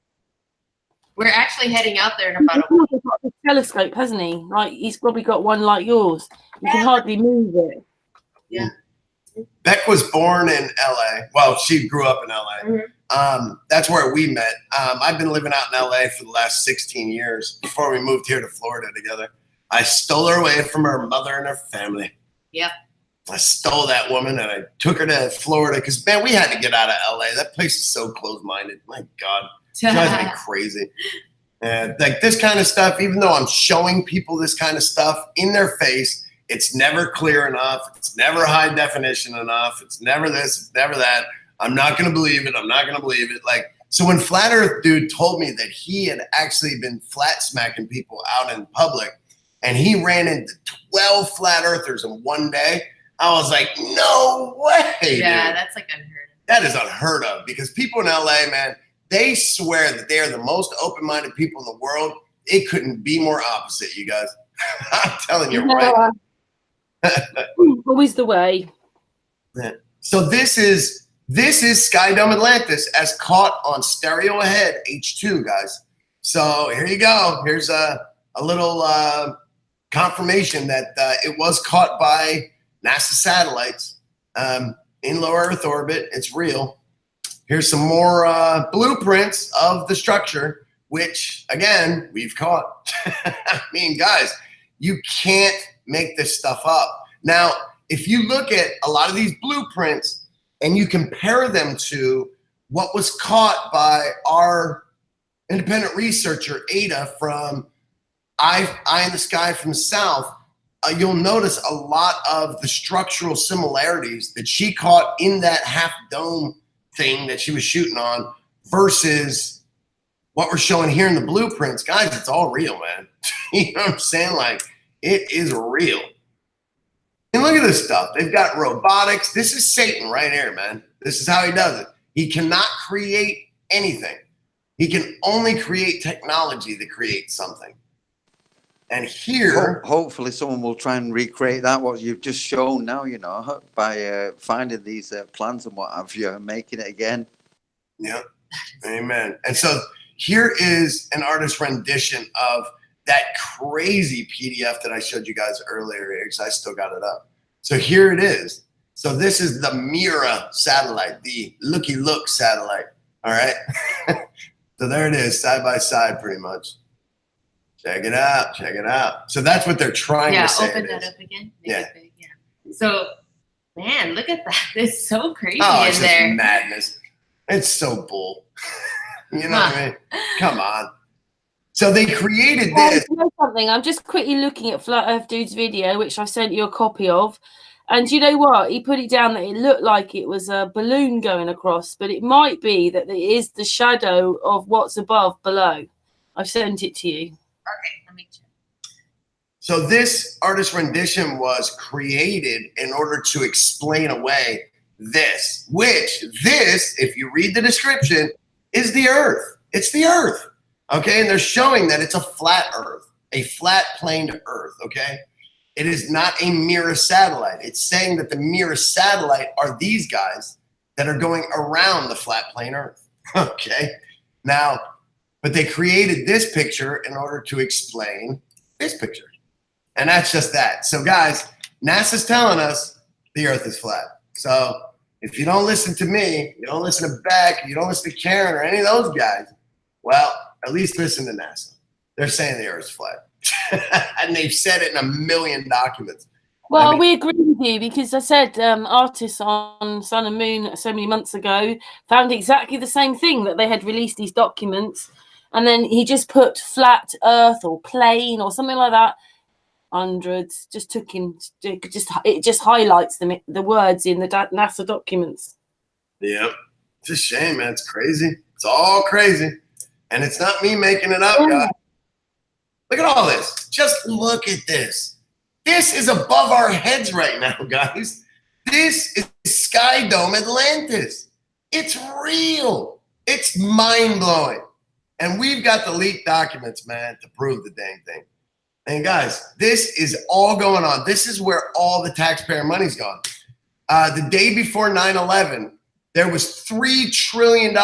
We're actually heading out there in about a week. He's got a telescope, hasn't he? Like he's probably got one like yours. You can hardly move it. Yeah. Beck was born in LA. Well, she grew up in LA. That's where we met. I've been living out in LA for the last 16 years before we moved here to Florida together. I stole her away from her mother and her family. Yep. I stole that woman and I took her to Florida because, man, we had to get out of LA. That place is so closed-minded. My God, it drives me crazy. And like this kind of stuff, even though I'm showing people this kind of stuff in their face, it's never clear enough. It's never high definition enough. It's never this, it's never that. I'm not going to believe it. I'm not going to believe it. Like, so when Flat Earth Dude told me that he had actually been flat smacking people out in public and he ran into 12 flat earthers in one day, I was like, no way. Yeah, dude. that's like unheard of. That is unheard of because people in LA, man, they swear that they are the most open-minded people in the world. It couldn't be more opposite, you guys. I'm telling you right. Always the way. So this is Skydome Atlantis as caught on stereo ahead H2, guys. So here you go. Here's a little confirmation that it was caught by NASA satellites in low Earth orbit. It's real. Here's some more blueprints of the structure, which, again, we've caught. I mean, guys, you can't make this stuff up. Now, if you look at a lot of these blueprints and you compare them to what was caught by our independent researcher, Ada, from Eye in the Sky from the South, you'll notice a lot of the structural similarities that she caught in that half dome thing that she was shooting on versus what we're showing here in the blueprints. Guys, it's all real, man. You know what I'm saying? Like, it is real. And look at this stuff. They've got robotics. This is Satan right here, man. This is how he does it. He cannot create anything. He can only create technology that creates something. And here, hopefully someone will try and recreate that, what you've just shown now, you know, by finding these plans and what have you, and making it again. Yeah. Amen. And so here is an artist rendition of that crazy PDF that I showed you guys earlier, because I still got it up. So here it is. So this is the Mira satellite, the Looky Look satellite. All right. So there it is, side by side, pretty much. Check it out. Check it out. So that's what they're trying to say. Yeah, open that up again. Yeah. Yeah. So, man, look at that. It's so crazy Oh, it's in just there. madness. It's so bull. You know what I mean? Come on. So they created this. You know something? I'm just quickly looking at Flat Earth Dude's video, which I sent you a copy of. And you know what? He put it down that it looked like it was a balloon going across, but it might be that it is the shadow of what's above below. I've sent it to you. Okay, let me check. So this artist rendition was created in order to explain away this, which this, if you read the description, is the Earth. It's the Earth. Okay, and they're showing that it's a flat Earth, a flat planed Earth, okay? It is not a Mira satellite. It's saying that the Mira satellite are these guys that are going around the flat plane Earth, okay? Now, but they created this picture in order to explain this picture. And that's just that. So guys, NASA's telling us the Earth is flat. So if you don't listen to me, you don't listen to Beck, you don't listen to Karen or any of those guys, well, at least listen to NASA. They're saying the Earth's flat. And they've said it in 1 million documents. Well, I mean, we agree with you because I said artists on Sun and Moon so many months ago found exactly the same thing, that they had released these documents. And then he just put flat Earth or plane or something like that. Hundreds. It just highlights the words in the NASA documents. Yeah. It's a shame, man. It's crazy. It's all crazy. And it's not me making it up, guys. Look at all this. Just look at this. This is above our heads right now, guys. This is Skydome Atlantis. It's real. It's mind-blowing. And we've got the leaked documents, man, to prove the dang thing. And guys, this is all going on. This is where all the taxpayer money's gone. The day before 9/11, there was $3 trillion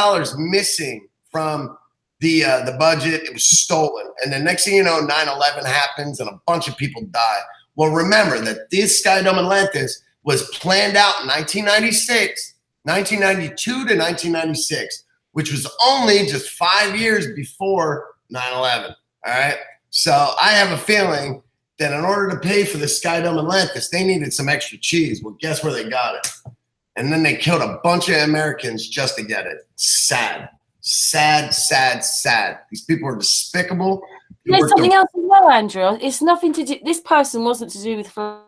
missing from the budget. It was stolen. And the next thing you know, 9/11 happens and a bunch of people die. Well, remember that this Skydome Atlantis was planned out in 1996, 1992 to 1996, which was only just 5 years before 9/11. All right. So I have a feeling that in order to pay for the Sky Dome Atlantis, they needed some extra cheese. Well, guess where they got it? And then they killed a bunch of Americans just to get it. Sad. Sad, sad, sad. These people are despicable. There's something else as well, Andrew. It's nothing to do. This person wasn't to do with flat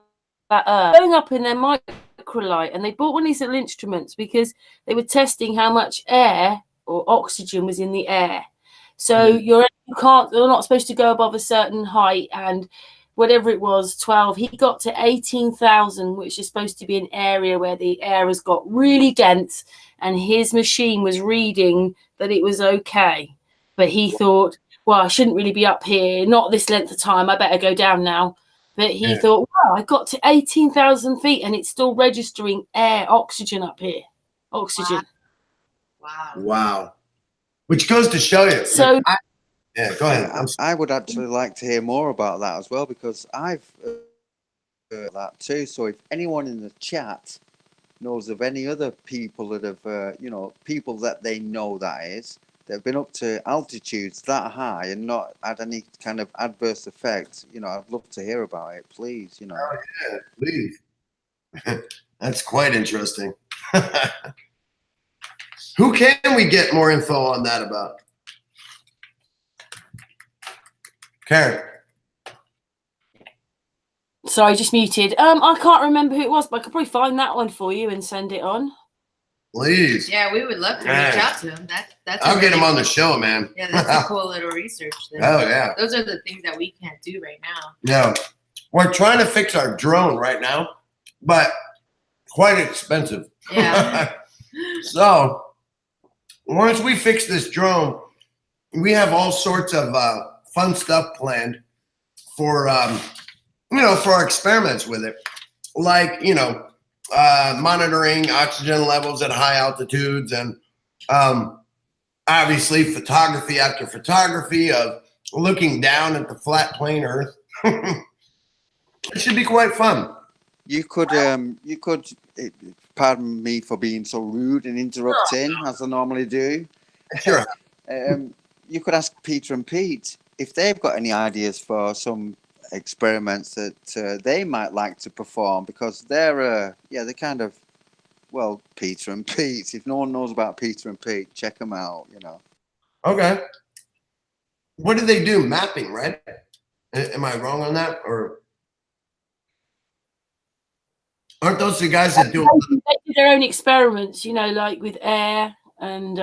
Earth. Going up in their microlight, and they bought one of these little instruments because they were testing how much air or oxygen was in the air. So you're not supposed to go above a certain height, and whatever it was, 12. He got to 18,000, which is supposed to be an area where the air has got really dense, and his machine was reading that it was okay. But he thought, well, I shouldn't really be up here, not this length of time. I better go down now. But he thought, wow, I got to 18,000 feet, and it's still registering air, oxygen up here. Oxygen. Wow. Which goes to show you. So, go ahead. I would actually like to hear more about that as well, because I've heard that too. So if anyone in the chat knows of any other people that have, people that they know, that is, that have been up to altitudes that high and not had any kind of adverse effects, I'd love to hear about it, please, Oh, yeah, please. That's quite interesting. Who can we get more info on that about? Karen. Sorry, just muted. I can't remember who it was, but I could probably find that one for you and send it on. Please. Yeah, we would love to reach out to him. That's I'll get him on the show, man. Yeah, that's a cool little research thing. Oh, yeah. Those are the things that we can't do right now. Yeah. We're trying to fix our drone right now, but quite expensive. Yeah. So once we fix this drone, we have all sorts of fun stuff planned for, for our experiments with it. Like, monitoring oxygen levels at high altitudes, and obviously photography after photography of looking down at the flat plane Earth. It should be quite fun. You could, pardon me for being so rude and interrupting as I normally do. Sure. You could ask Peter and Pete if they've got any ideas for some experiments that they might like to perform, because they're kind of, Peter and Pete. If no one knows about Peter and Pete, check them out. Okay. What do they do? Mapping, right? Am I wrong on that, or aren't those the guys that do? They do their own experiments, like with air, and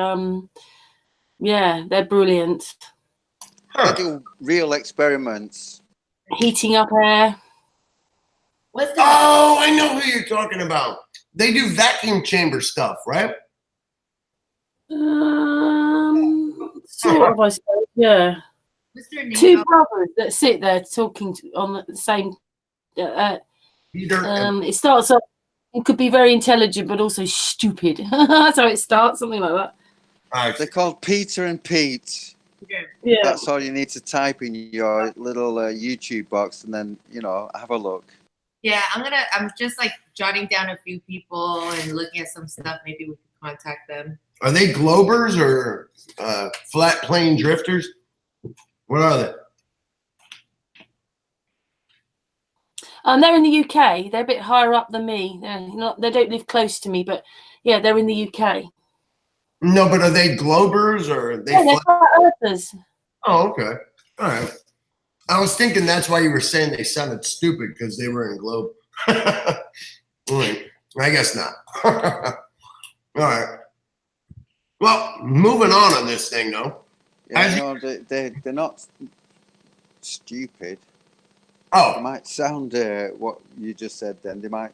they're brilliant. They do real experiments. Heating up air. Oh, I know who you're talking about. They do vacuum chamber stuff, right? Sort of, I suppose. Yeah. What's their name? Two brothers that sit there talking on the same. It starts off. It could be very intelligent, but also stupid. So it starts something like that. They're called Peter and Pete. Yeah. That's all you need to type in your little YouTube box, and then have a look. Yeah, I'm just like jotting down a few people and looking at some stuff. Maybe we can contact them. Are they globers or flat plane drifters? What are they? They're in the UK. They're a bit higher up than me. They don't live close to me, but yeah, they're in the UK. No, but are they globers or are they? Yeah, they're flat earthers. Oh, okay. All right. I was thinking that's why you were saying they sounded stupid, because they were in globe. Right. I guess not. All right. Well, moving on this thing, though. Yeah, they're not stupid. Oh. They might sound what you just said then. They might.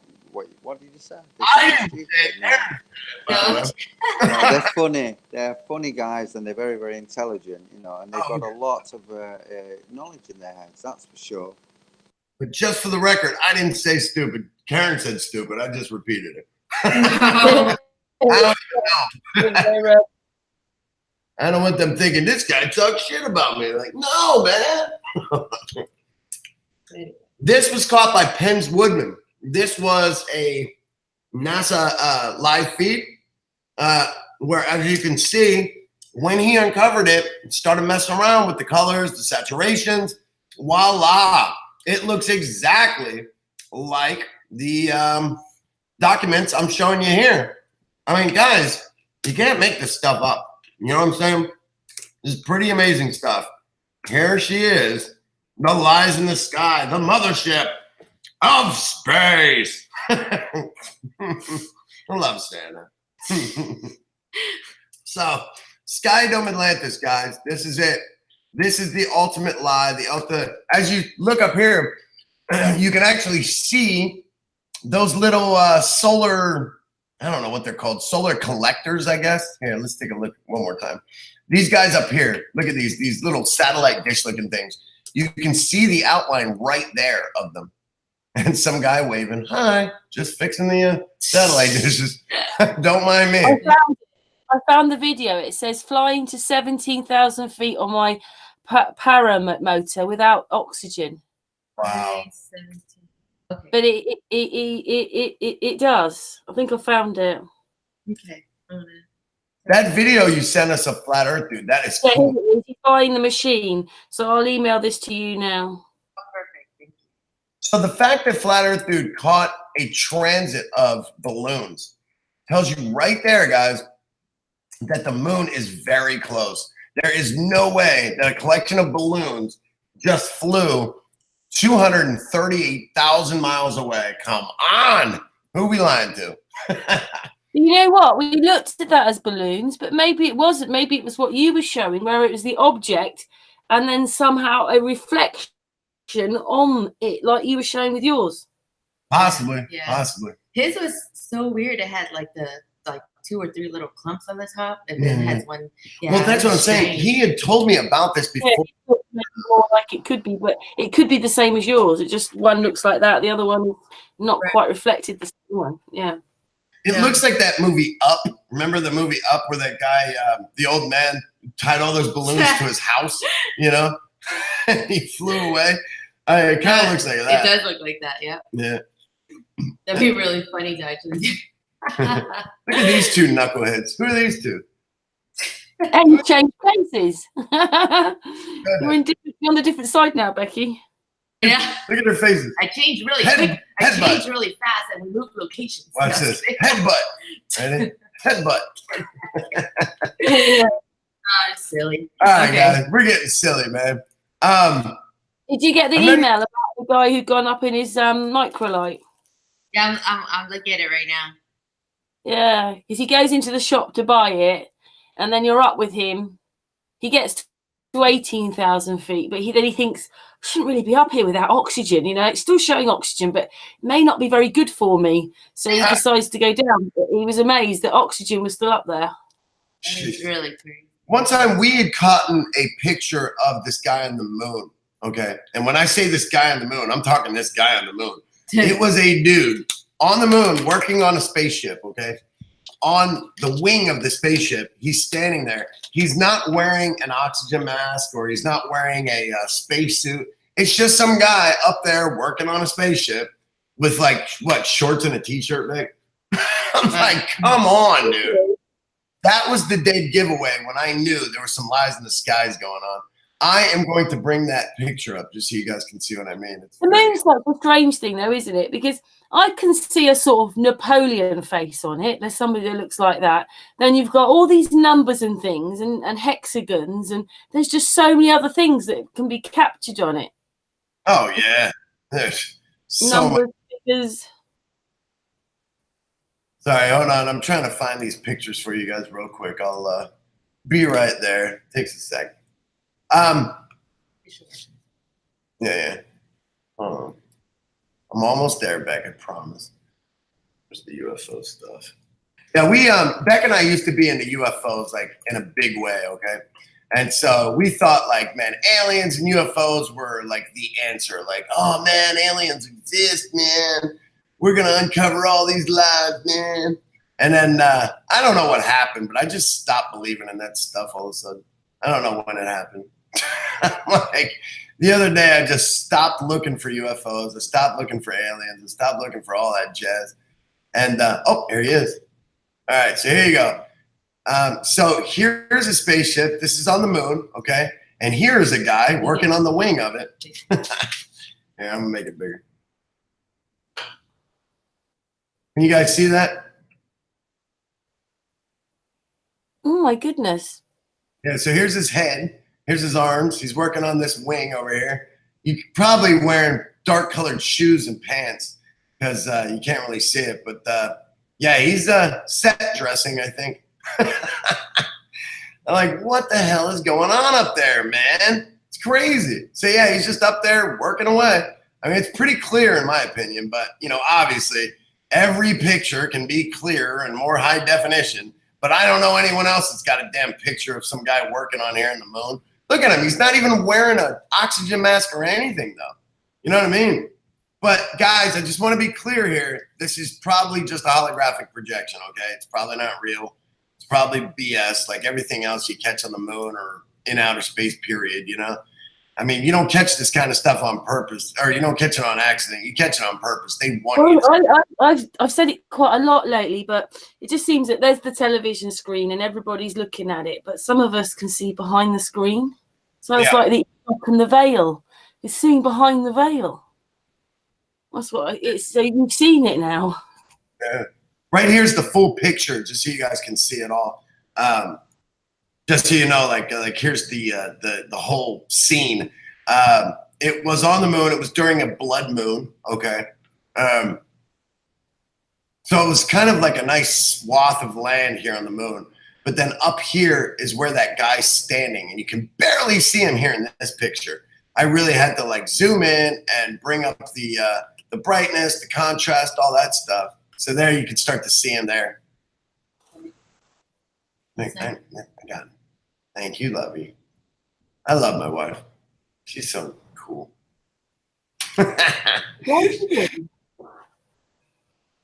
What did you say? I didn't say that. No, they're funny. They're funny guys, and they're very, very intelligent, and they've got a lot of knowledge in their heads, that's for sure. But just for the record, I didn't say stupid. Karen said stupid. I just repeated it. I don't want them thinking this guy talks shit about me. Like, no, man. This was caught by Penn's Woodman. This was a NASA live feed. where, as you can see, when he uncovered it, started messing around with the colors, the saturations, voila. It looks exactly like the documents I'm showing you here. I mean, guys, you can't make this stuff up. You know what I'm saying? This is pretty amazing stuff. Here she is, the lies in the sky, the mothership of space. I love saying that. So, Sky Dome Atlantis, guys, this is it. This is the ultimate lie. As you look up here, you can actually see those little solar, I don't know what they're called, solar collectors, I guess. Here, let's take a look one more time. These guys up here, look at these little satellite dish looking things. You can see the outline right there of them. And some guy waving, hi, just fixing the satellite dishes. Don't mind me. I found the video. It says flying to 17,000 feet on my paramotor without oxygen. Wow. Okay. But it does. I think I found it. Okay. That video you sent us of Flat Earth, dude, that is cool. He's buying the machine. So I'll email this to you now. Perfect. Thank you. So the fact that Flat Earth Dude caught a transit of balloons tells you right there, guys, that the moon is very close. There is no way that a collection of balloons just flew 238,000 miles away. Come on. Who are we lying to? You know what? We looked at that as balloons, but maybe it wasn't. Maybe it was what you were showing, where it was the object and then somehow a reflection on it, like you were showing with yours. Possibly. Yeah. Possibly. His was so weird. It had like 2 or 3 little clumps on the top, and then it has one. Yeah, well, that's what I'm saying. He had told me about this before. Yeah, more like it could be, but it could be the same as yours. It just one looks like that, the other one not quite reflected the same one. Yeah. It looks like that movie Up. Remember the movie Up where that guy, the old man, tied all those balloons to his house, you know? And he flew away. It kind of looks like that. It does look like that, yeah. Yeah. That'd be really funny to actually do. Look at these two knuckleheads. Who are these two? And you changed places. You're on the different side now, Becky. Yeah. Look at their faces. I changed really quick. I changed really fast and we moved locations. Watch this. Headbutt. Ready? Headbutt. Oh, it's silly. All right, guys. We're getting silly, man. Did you get the email about the guy who'd gone up in his microlight? Yeah, I'm looking at it right now. Yeah, because he goes into the shop to buy it, and then you're up with him. He gets to 18,000 feet, but then he thinks, I shouldn't really be up here without oxygen. You know, it's still showing oxygen, but it may not be very good for me. So he decides to go down. But he was amazed that oxygen was still up there. It's really crazy. One time we had caught a picture of this guy on the moon. Okay. And when I say this guy on the moon, I'm talking this guy on the moon. It was a dude on the moon working on a spaceship. Okay. On the wing of the spaceship, he's standing there. He's not wearing an oxygen mask or he's not wearing a spacesuit. It's just some guy up there working on a spaceship with like, what, shorts and a t-shirt, Nick? I'm like, come on, dude. That was the dead giveaway when I knew there were some lies in the skies going on. I am going to bring that picture up just so you guys can see what I mean. The moon's like a strange thing, though, isn't it? Because I can see a sort of Napoleon face on it. There's somebody that looks like that. Then you've got all these numbers and things and hexagons, and there's just so many other things that can be captured on it. Oh, yeah. There's so numbers, figures. Sorry, hold on. I'm trying to find these pictures for you guys real quick. I'll be right there. Takes a sec. Yeah. Hold on. I'm almost there, Beck. I promise. There's the UFO stuff. Yeah, we Beck and I used to be into UFOs like in a big way, okay? And so we thought like, man, aliens and UFOs were like the answer. Like, oh man, aliens exist, man. We're gonna uncover all these lies, man. And then I don't know what happened, but I just stopped believing in that stuff all of a sudden. I don't know when it happened. Like the other day, I just stopped looking for UFOs. I stopped looking for aliens. I stopped looking for all that jazz. And oh, here he is. All right, so here you go. So here's a spaceship. This is on the moon, okay? And here's a guy working on the wing of it. Yeah, I'm gonna make it bigger. Can you guys see that? Oh my goodness. Yeah, so here's his head. Here's his arms. He's working on this wing over here. You're probably wearing dark colored shoes and pants because you can't really see it. But yeah, he's set dressing, I think. I'm like, what the hell is going on up there, man? It's crazy. So yeah, he's just up there working away. I mean, it's pretty clear in my opinion, but you know, obviously every picture can be clearer and more high definition. But I don't know anyone else that's got a damn picture of some guy working on here in the moon. Look at him. He's not even wearing an oxygen mask or anything, though. You know what I mean? But, guys, I just want to be clear here. This is probably just a holographic projection, okay? It's probably not real. It's probably BS, like everything else you catch on the moon or in outer space, period, you know? I mean, you don't catch this kind of stuff on purpose, or you don't catch it on accident. You catch it on purpose. They want you to. I've said it quite a lot lately, but it just seems that there's the television screen and everybody's looking at it, but some of us can see behind the screen. So it's like the and the veil. It's seeing behind the veil. That's what it's. So you've seen it now. Yeah. Right here's the full picture, just so you guys can see it all. Just so you know, like here's the whole scene. It was on the moon. It was during a blood moon. Okay. So it was kind of like a nice swath of land here on the moon. But then up here is where that guy's standing, and you can barely see him here in this picture. I really had to like zoom in and bring up the brightness, the contrast, all that stuff. So there you can start to see him there. I got it. Thank you, Lovey. I love my wife. She's so cool.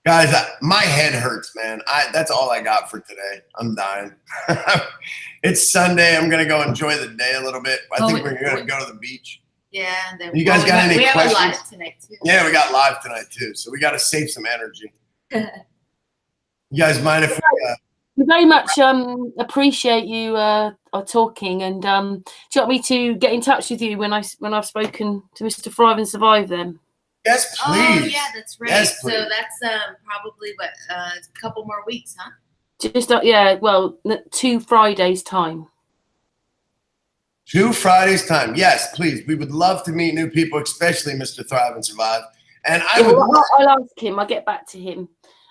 Guys, my head hurts, man. That's all I got for today. I'm dying. It's Sunday. I'm going to go enjoy the day a little bit. I think we're going to go to the beach. Yeah. Then you guys got any questions? We have a live tonight, too. Yeah, we got live tonight, too. So we got to save some energy. You guys mind if we very much appreciate you talking, and do you want me to get in touch with you when I've spoken to Mr. Thrive and Survive then? Yes, please. Oh yeah, that's right. Yes, so that's probably a couple more weeks, huh? Just yeah, well, 2 Fridays time. 2 Fridays time. Yes, please. We would love to meet new people, especially Mr. Thrive and Survive. And I'll ask him. I'll get back to him.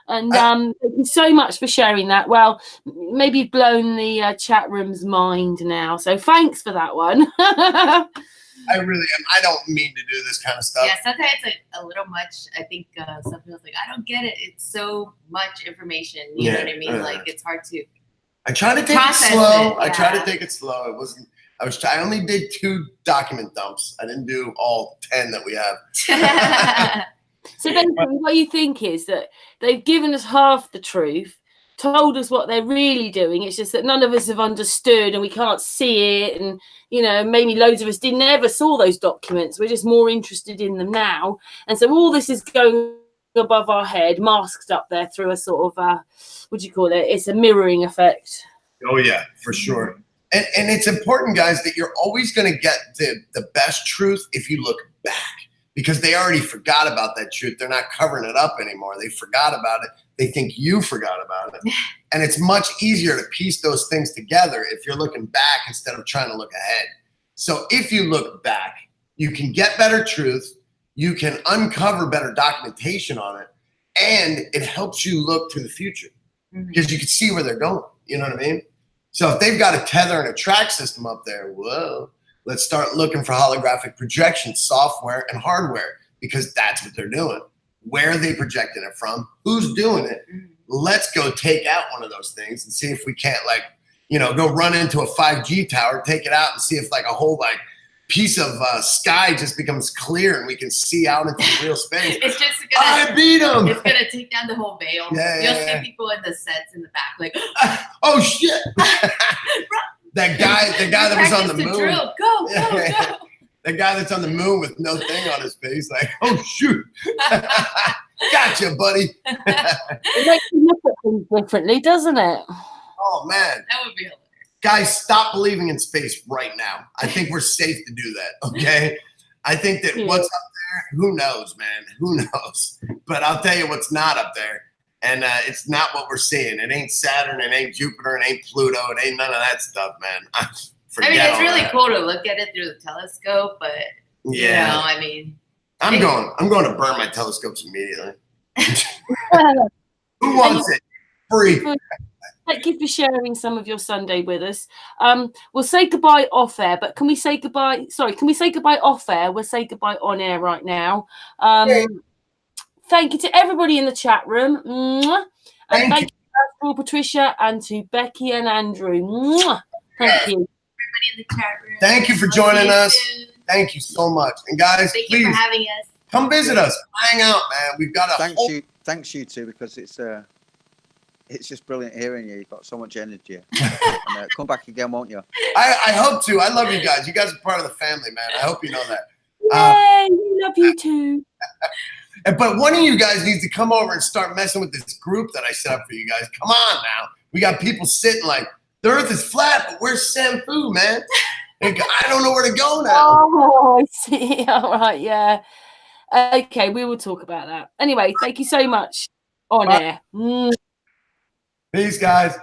And thank you so much for sharing that. Well, maybe you've blown the chat room's mind now. So thanks for that one. I really am. I don't mean to do this kind of stuff. Yeah, sometimes it's like a little much. I think some people's like, I don't get it. It's so much information. You know what I mean? Like it's hard to. I try to take it slow. I try to take it slow. It wasn't. I only did 2 document dumps. I didn't do all 10 that we have. So basically, what you think is that they've given us half the truth, told us what they're really doing. It's just that none of us have understood and we can't see it. And, you know, maybe loads of us never saw those documents. We're just more interested in them now. And so all this is going above our head, masked up there through a sort of, what do you call it? It's a mirroring effect. Oh, yeah, for sure. And it's important, guys, that you're always going to get the best truth if you look back. Because they already forgot about that truth. They're not covering it up anymore. They forgot about it. They think you forgot about it. And it's much easier to piece those things together if you're looking back instead of trying to look ahead. So if you look back, you can get better truth. You can uncover better documentation on it. And it helps you look to the future because you can see where they're going. You know what I mean? So if they've got a tether and a track system up there, whoa. Let's start looking for holographic projection software and hardware because that's what they're doing. Where are they projecting it from? Who's doing it? Let's go take out one of those things and see if we can't, like, you know, go run into a 5G tower, take it out and see if like a whole like piece of sky just becomes clear and we can see out into real space. It's just gonna, I beat them. It's gonna take down the whole veil. You'll see people in the sets in the back like, oh shit. That guy that was on the moon. Drill. Go. That guy that's on the moon with no thing on his face, like, oh shoot. Gotcha, buddy. It makes you look at things differently, doesn't it? Oh man, That would be hilarious. guys, stop believing in space right now. I think we're safe to do that. Okay. I think that what's up there, who knows, man? Who knows? But I'll tell you what's not up there. And it's not what we're seeing. It ain't Saturn, it ain't Jupiter, it ain't Pluto, it ain't none of that stuff, man. I mean, it's really cool to look at it through the telescope, but you know, I mean, I'm going to burn my telescopes immediately. Who wants it? Free. Thank you for sharing some of your Sunday with us. We'll say goodbye off air, but can we say goodbye? Sorry, can we say goodbye off air? We'll say goodbye on air right now. Thank you to everybody in the chat room. Mwah. And thank you to Astral, Patricia, and to Becky and Andrew. Mwah. Thank you. Everybody in the chat room. Thank you for joining us. Thank you so much. And guys, thank please you for having us. Come visit us. Hang out, man. We've got a thanks you two, because it's just brilliant hearing you. You've got so much energy. And, come back again, won't you? I hope to. I love you guys. You guys are part of the family, man. I hope you know that. Yay, we love you too. But one of you guys needs to come over and start messing with this group that I set up for you guys. Come on now. We got people sitting like, the earth is flat, but where's SAMFU, man? I don't know where to go now. Oh, I see. All right, yeah. Okay, we will talk about that. Anyway, thank you so much. On air. Peace, guys.